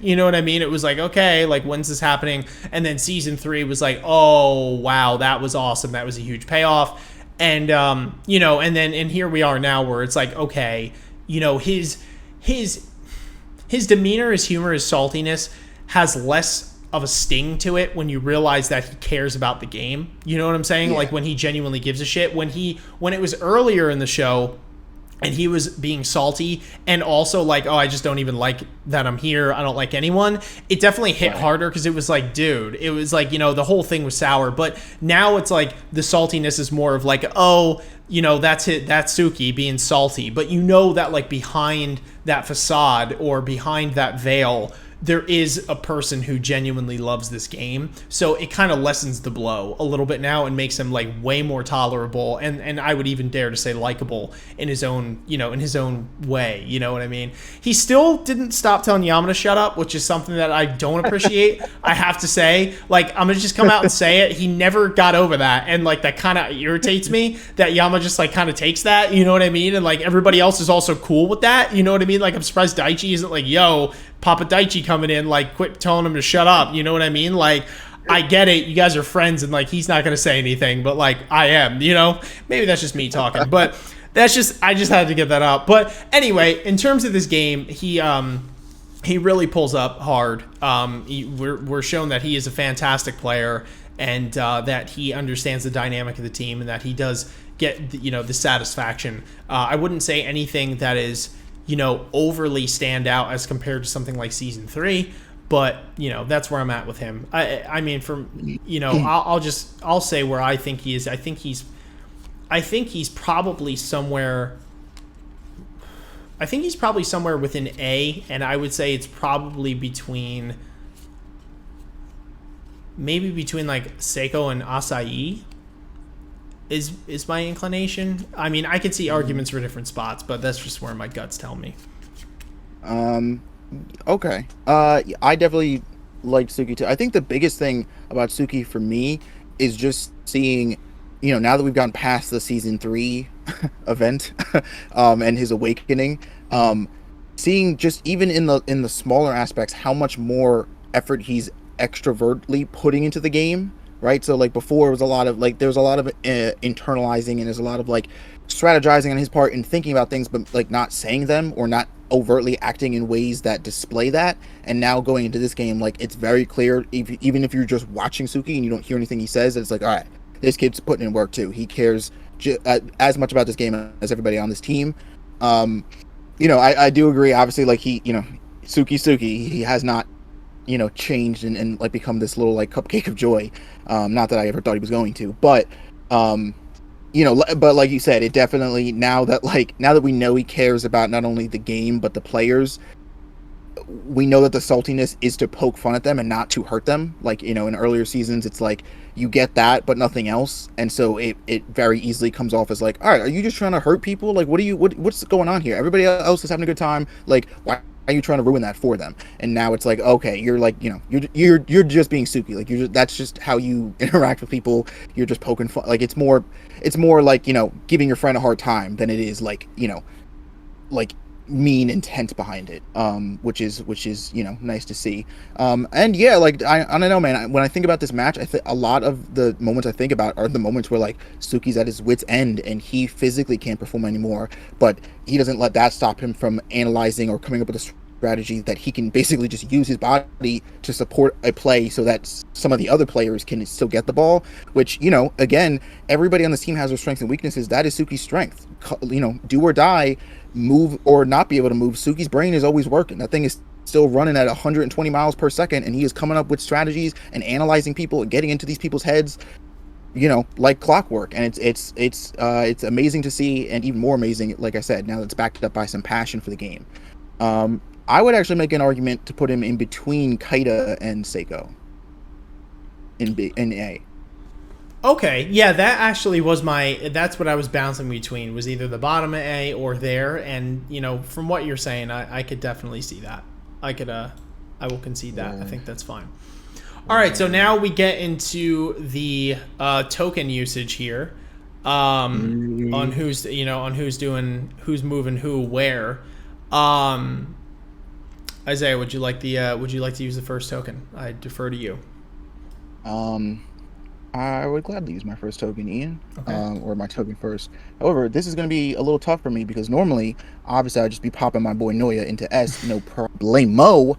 you know what I mean? It was like, okay, like, when's this happening? And then season 3 was like, oh, wow, that was awesome. That was a huge payoff. And, and here we are now where it's like, okay, his demeanor, his humor, his saltiness has less of a sting to it when you realize that he cares about the game. You know what I'm saying? Yeah. Like when he genuinely gives a shit. When it was earlier in the show and he was being salty and also like, oh, I just don't even like that I'm here. I don't like anyone. It definitely hit harder because it was like, dude, it was like, the whole thing was sour. But now it's like the saltiness is more of like, oh, that's it. That's Suki being salty. But that like behind that facade or behind that veil, there is a person who genuinely loves this game. So it kind of lessens the blow a little bit now and makes him like way more tolerable. And I would even dare to say likable in his own, in his own way. You know what I mean? He still didn't stop telling Yama to shut up, which is something that I don't appreciate. I have to say, like, I'm going to just come out and say it. He never got over that. And like, that kind of irritates me that Yama just like kind of takes that, you know what I mean? And like everybody else is also cool with that. You know what I mean? Like, I'm surprised Daichi isn't like, yo, Papa Daichi coming in, like, quit telling him to shut up. You know what I mean? Like, I get it. You guys are friends, and, like, he's not going to say anything, but, like, I am, Maybe that's just me talking, but that's just, I just had to get that out. But anyway, in terms of this game, he really pulls up hard. We're shown that he is a fantastic player and that he understands the dynamic of the team and that he does get, the satisfaction. I wouldn't say anything that is, overly stand out as compared to something like season 3, but that's where I'm at with him. I mean, I'll say where I think he is. I think he's probably somewhere. I think he's probably somewhere within A, and I would say it's probably maybe between like Seiko and Acai. Is my inclination. I mean, I could see arguments for different spots, but that's just where my guts tell me. Okay. I definitely liked Suki too. I think the biggest thing about Suki for me is just seeing, now that we've gone past the season 3 event, and his awakening, seeing just even in the smaller aspects how much more effort he's extrovertly putting into the game. Right, so like before, it was a lot of like there's a lot of internalizing and there's a lot of like strategizing on his part and thinking about things, but like not saying them or not overtly acting in ways that display that. And now going into this game, like it's very clear, even if you're just watching Suki and you don't hear anything he says, it's like, all right, this kid's putting in work too. He cares as much about this game as everybody on this team. I do agree. Obviously, like Suki, he has not changed and like become this little like cupcake of joy. Not that I ever thought he was going to, but but like you said, it definitely now that we know he cares about not only the game but the players, we know that the saltiness is to poke fun at them and not to hurt them. Like, in earlier seasons, it's like you get that but nothing else, and so it very easily comes off as like, all right, are you just trying to hurt people? Like, what's going on here? Everybody else is having a good time. Like, why are you trying to ruin that for them? And now it's like, okay, you're like, you're just being Suki. Like, that's just how you interact with people. You're just poking fun. Like, it's more like, giving your friend a hard time than it is like, like mean intent behind it, which is nice to see. And yeah, like I don't know, man, when I think about this match, I think a lot of the moments I think about are the moments where like Suki's at his wit's end and he physically can't perform anymore, but he doesn't let that stop him from analyzing or coming up with a strategy that he can basically just use his body to support a play so that some of the other players can still get the ball, which, again, everybody on this team has their strengths and weaknesses. That is Suki's strength. Do or die, move or not be able to move. Suki's brain is always working. That thing is still running at 120 miles per second, and he is coming up with strategies and analyzing people and getting into these people's heads, like clockwork. And it's amazing to see, and even more amazing, like I said, now that it's backed up by some passion for the game. I would actually make an argument to put him in between Kaita and Seiko in A. Okay, yeah, that actually was that's what I was bouncing between, was either the bottom of A or there, and, you know, from what you're saying, I could definitely see that. I will concede that. I think that's fine. All right, so now we get into the token usage here, on who's moving who where. Isaiah, would you like to use the first token? I defer to you. I would gladly use my first token, Ian, or my token first. However, this is going to be a little tough for me because normally, obviously, I'd just be popping my boy Noya into S, no problemo.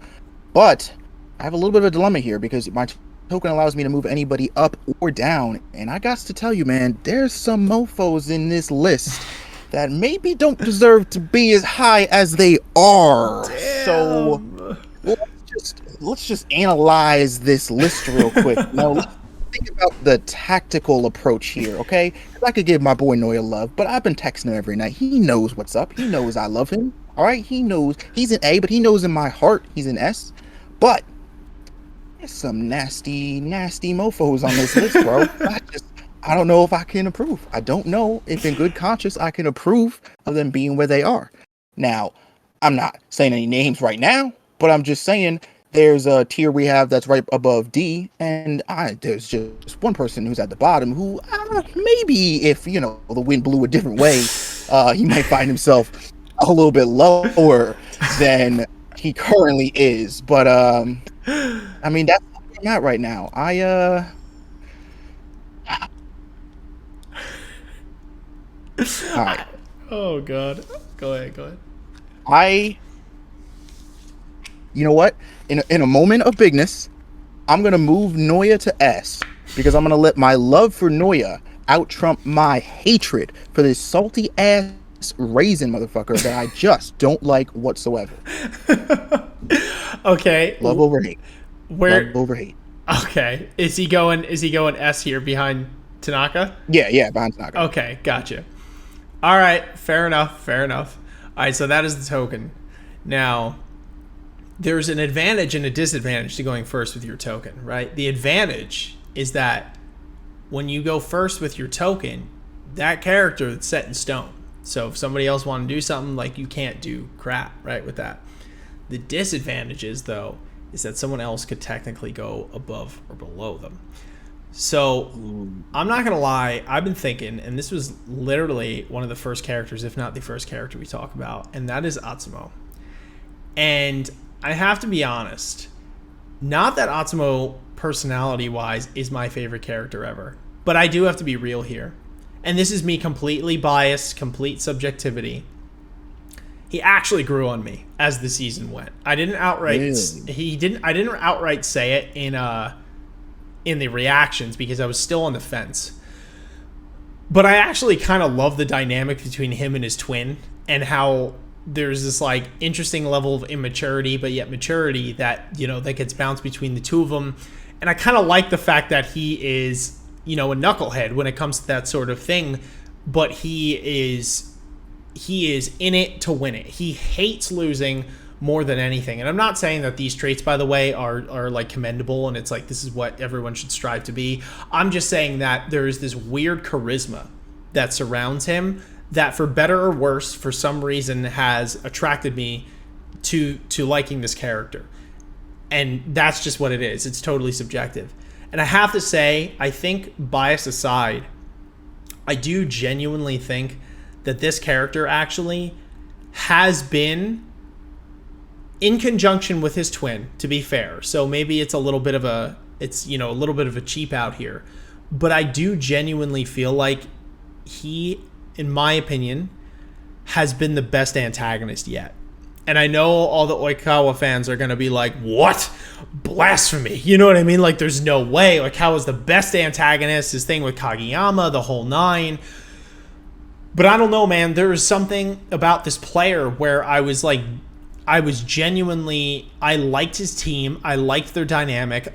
But I have a little bit of a dilemma here because my token allows me to move anybody up or down. And I got to tell you, man, there's some mofos in this list that maybe don't deserve to be as high as they are. Damn. So let's just analyze this list real quick. Now, let's think about the tactical approach here, okay? 'Cause I could give my boy Noya love, but I've been texting him every night. He knows what's up. He knows I love him. All right, he knows he's an A, but he knows in my heart he's an S. But there's some nasty mofos on this list, bro. I don't know if I can approve. I don't know if in good conscience I can approve of them being where they are. Now, I'm not saying any names right now, but I'm just saying there's a tier we have that's right above D, and there's just one person who's at the bottom who maybe if, you know, the wind blew a different way, he might find himself a little bit lower than he currently is. But I mean, that's where I'm at right now. All right. Oh God. Go ahead. You know what? In a moment of bigness, I'm gonna move Noya to S because I'm gonna let my love for Noya out trump my hatred for this salty ass raisin motherfucker that I just don't like whatsoever. Okay. Love over hate. Love over hate. Okay. Is he going S here behind Tanaka? Yeah, behind Tanaka. Okay, gotcha. All right, fair enough. All right, so that is the token. Now, there's an advantage and a disadvantage to going first with your token, right? The advantage is that when you go first with your token, that character is set in stone. So if somebody else want to do something, like, you can't do crap, right, with that. The disadvantage is, though, is that someone else could technically go above or below them. So I'm not going to lie, I've been thinking, and this was literally one of the first characters, if not the first character we talk about, and that is Atsumo. And I have to be honest, not that Atsumo, personality-wise, is my favorite character ever, but I do have to be real here. And this is me completely biased, complete subjectivity. He actually grew on me as the season went. I didn't outright say it in the reactions because I was still on the fence. But I actually kind of love the dynamic between him and his twin, and how there's this, like, interesting level of immaturity, but yet maturity that, you know, that gets bounced between the two of them. And I kind of like the fact that he is, you know, a knucklehead when it comes to that sort of thing, but he is in it to win it. He hates losing more than anything. And I'm not saying that these traits, by the way, are like commendable and it's like this is what everyone should strive to be. I'm just saying that there is this weird charisma that surrounds him that, for better or worse, for some reason has attracted me to liking this character. And that's just what it is. It's totally subjective. And I have to say, I think, bias aside, I do genuinely think that this character actually has been in conjunction with his twin, to be fair. So maybe it's a little bit of a cheap out here. But I do genuinely feel like he, in my opinion, has been the best antagonist yet. And I know all the Oikawa fans are going to be like, what? Blasphemy. You know what I mean? Like, there's no way. Oikawa was the best antagonist, his thing with Kagiyama, the whole nine. But I don't know, man. There is something about this player where I was genuinely, I liked his team. I liked their dynamic.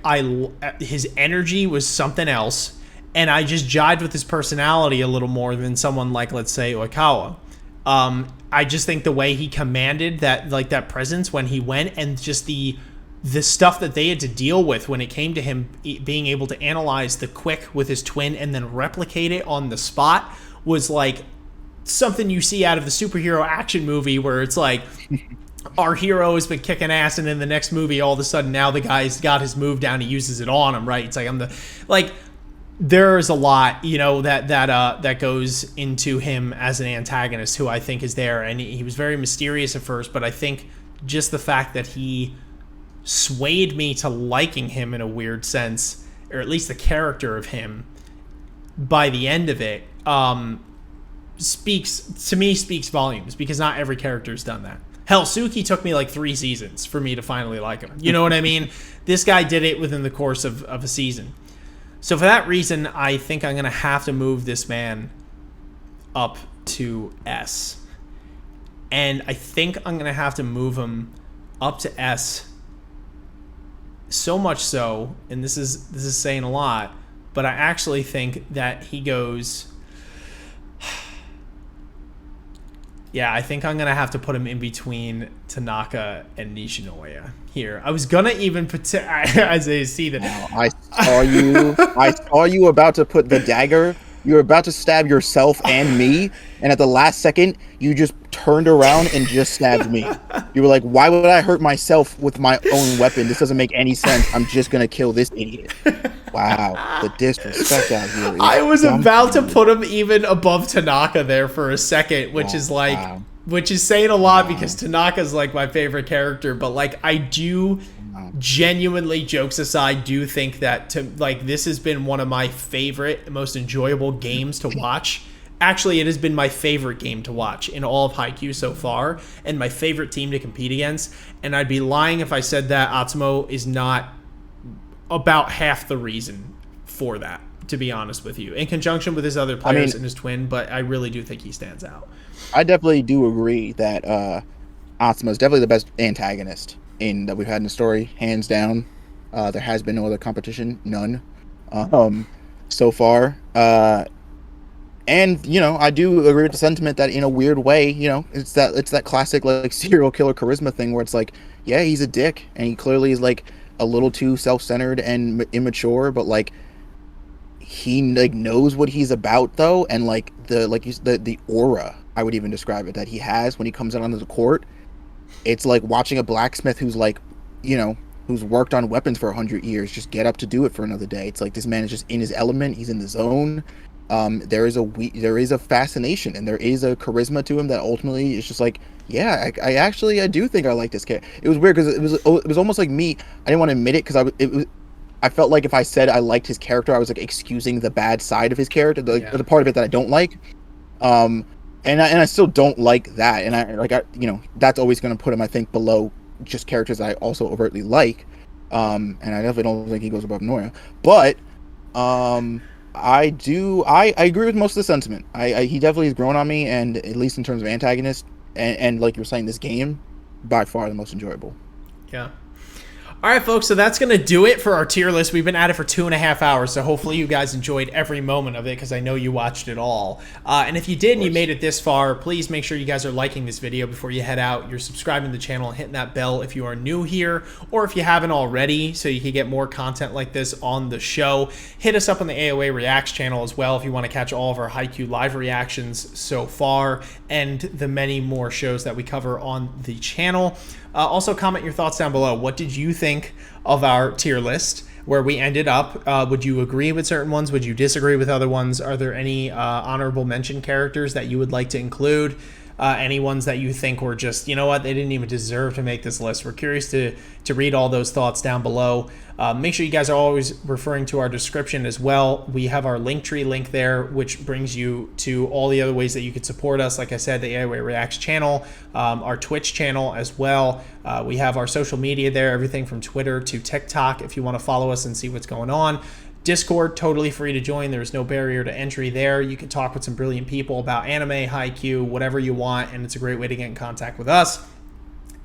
His energy was something else. And I just jived with his personality a little more than someone like, let's say, Oikawa. I just think the way he commanded that, like, that presence when he went, and just the stuff that they had to deal with when it came to him being able to analyze the quick with his twin and then replicate it on the spot was like something you see out of the superhero action movie, where it's like our hero has been kicking ass, and in the next movie, all of a sudden now the guy's got his move down, he uses it on him, right? It's like there's a lot, that goes into him as an antagonist, who I think is there, and he was very mysterious at first, but I think just the fact that he swayed me to liking him in a weird sense, or at least the character of him by the end of it, speaks volumes, because not every character's done that. Hell, Suki took me like 3 seasons for me to finally like him. You know what I mean? This guy did it within the course of a season. So for that reason, I think I'm going to have to move this man up to S. And I think I'm going to have to move him up to S, so much so, and this is saying a lot, but I actually think that he goes... Yeah, I think I'm going to have to put him in between Tanaka and Nishinoya here. I was going to even put... As I see that... I saw you about to put the dagger. You were about to stab yourself and me, and at the last second, you just turned around and just stabbed me. You were like, why would I hurt myself with my own weapon? This doesn't make any sense. I'm just going to kill this idiot. Wow, the disrespect out here. I was about to put him even above Tanaka there for a second, which is like... Wow. Which is saying a lot, because Tanaka's like my favorite character, but like I do genuinely, jokes aside, do think that this has been one of my favorite, most enjoyable games to watch. Actually, it has been my favorite game to watch in all of Haikyu so far, and my favorite team to compete against. And I'd be lying if I said that Atsumo is not about half the reason for that, to be honest with you, in conjunction with his other players and his twin, but I really do think he stands out. I definitely do agree that Atsumo is definitely the best antagonist that we've had in the story, hands down. There has been no other competition, none, so far. And I do agree with the sentiment that in a weird way, it's that classic like serial killer charisma thing, where it's like, yeah, he's a dick, and he clearly is like a little too self-centered and immature, but like he like knows what he's about though, and like the aura, I would even describe it, that he has when he comes out onto the court. It's like watching a blacksmith who's like, who's worked on weapons for 100 years, just get up to do it for another day. It's like this man is just in his element. He's in the zone. There is a fascination and there is a charisma to him that ultimately is just like, yeah, I do think I like this character. It was weird because it was almost like me. I didn't want to admit it because I felt like if I said I liked his character, I was like excusing the bad side of his character, the part of it that I don't like. And I still don't like that, and I that's always going to put him, I think, below just characters I also overtly like. And I definitely don't think he goes above Noya, but I agree with most of the sentiment. He definitely has grown on me, and at least in terms of antagonist, and like you were saying, this game by far the most enjoyable. Yeah. All right, folks, so that's going to do it for our tier list. We've been at it for 2.5 hours, so hopefully you guys enjoyed every moment of it, because I know you watched it all. And if you did and you made it this far, please make sure you guys are liking this video before you head out. You're subscribing to the channel and hitting that bell if you are new here, or if you haven't already, so you can get more content like this on the show. Hit us up on the AOA Reacts channel as well if you want to catch all of our Haikyu live reactions so far, and the many more shows that we cover on the channel. Also, comment your thoughts down below. What did you think of our tier list, where we ended up? Would you agree with certain ones? Would you disagree with other ones? Are there any honorable mention characters that you would like to include? Any ones that you think were just, you know what, they didn't even deserve to make this list? We're curious to read all those thoughts down below. Make sure you guys are always referring to our description as well. We have our Linktree link there, which brings you to all the other ways that you could support us. Like I said, the AOA Reacts channel, our Twitch channel as well. We have our social media there, everything from Twitter to TikTok, if you want to follow us and see what's going on. Discord, totally free to join. There's no barrier to entry there. You can talk with some brilliant people about anime, Haikyu, whatever you want, and it's a great way to get in contact with us.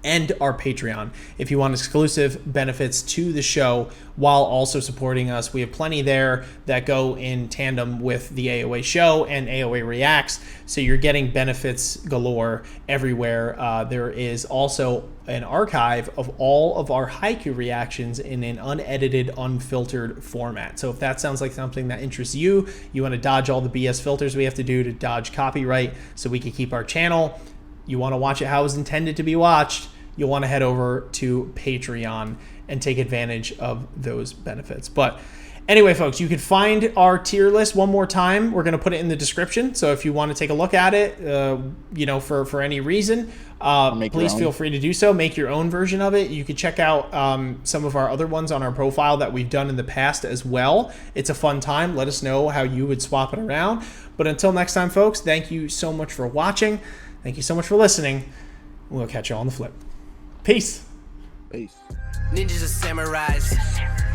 and our Patreon. If you want exclusive benefits to the show while also supporting us, we have plenty there that go in tandem with the AOA show and AOA Reacts, so you're getting benefits galore everywhere. There is also an archive of all of our Haikyu reactions in an unedited, unfiltered format. So if that sounds like something that interests you, you want to dodge all the BS filters we have to do to dodge copyright so we can keep our channel, you want to watch it how it was intended to be watched, you'll want to head over to Patreon and take advantage of those benefits. But anyway, folks, you can find our tier list one more time. We're going to put it in the description. So if you want to take a look at it, for any reason, please feel free to do so. Make your own version of it. You can check out some of our other ones on our profile that we've done in the past as well. It's a fun time. Let us know how you would swap it around. But until next time, folks, thank you so much for watching. Thank you so much for listening. We'll catch you all on the flip. Peace. Peace. Ninjas are samurais,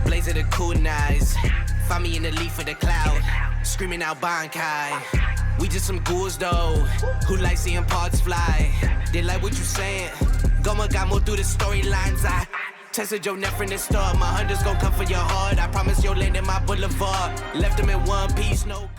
blaze of the kunais. Find me in the leaf of the cloud, screaming out Bankai. We just some ghouls though, who like seeing parts fly. They like what you saying, Goma got more through the storylines. I tested your neck from the start, my hunters gon' come for your heart. I promise you'll land in my boulevard, left them in one piece, no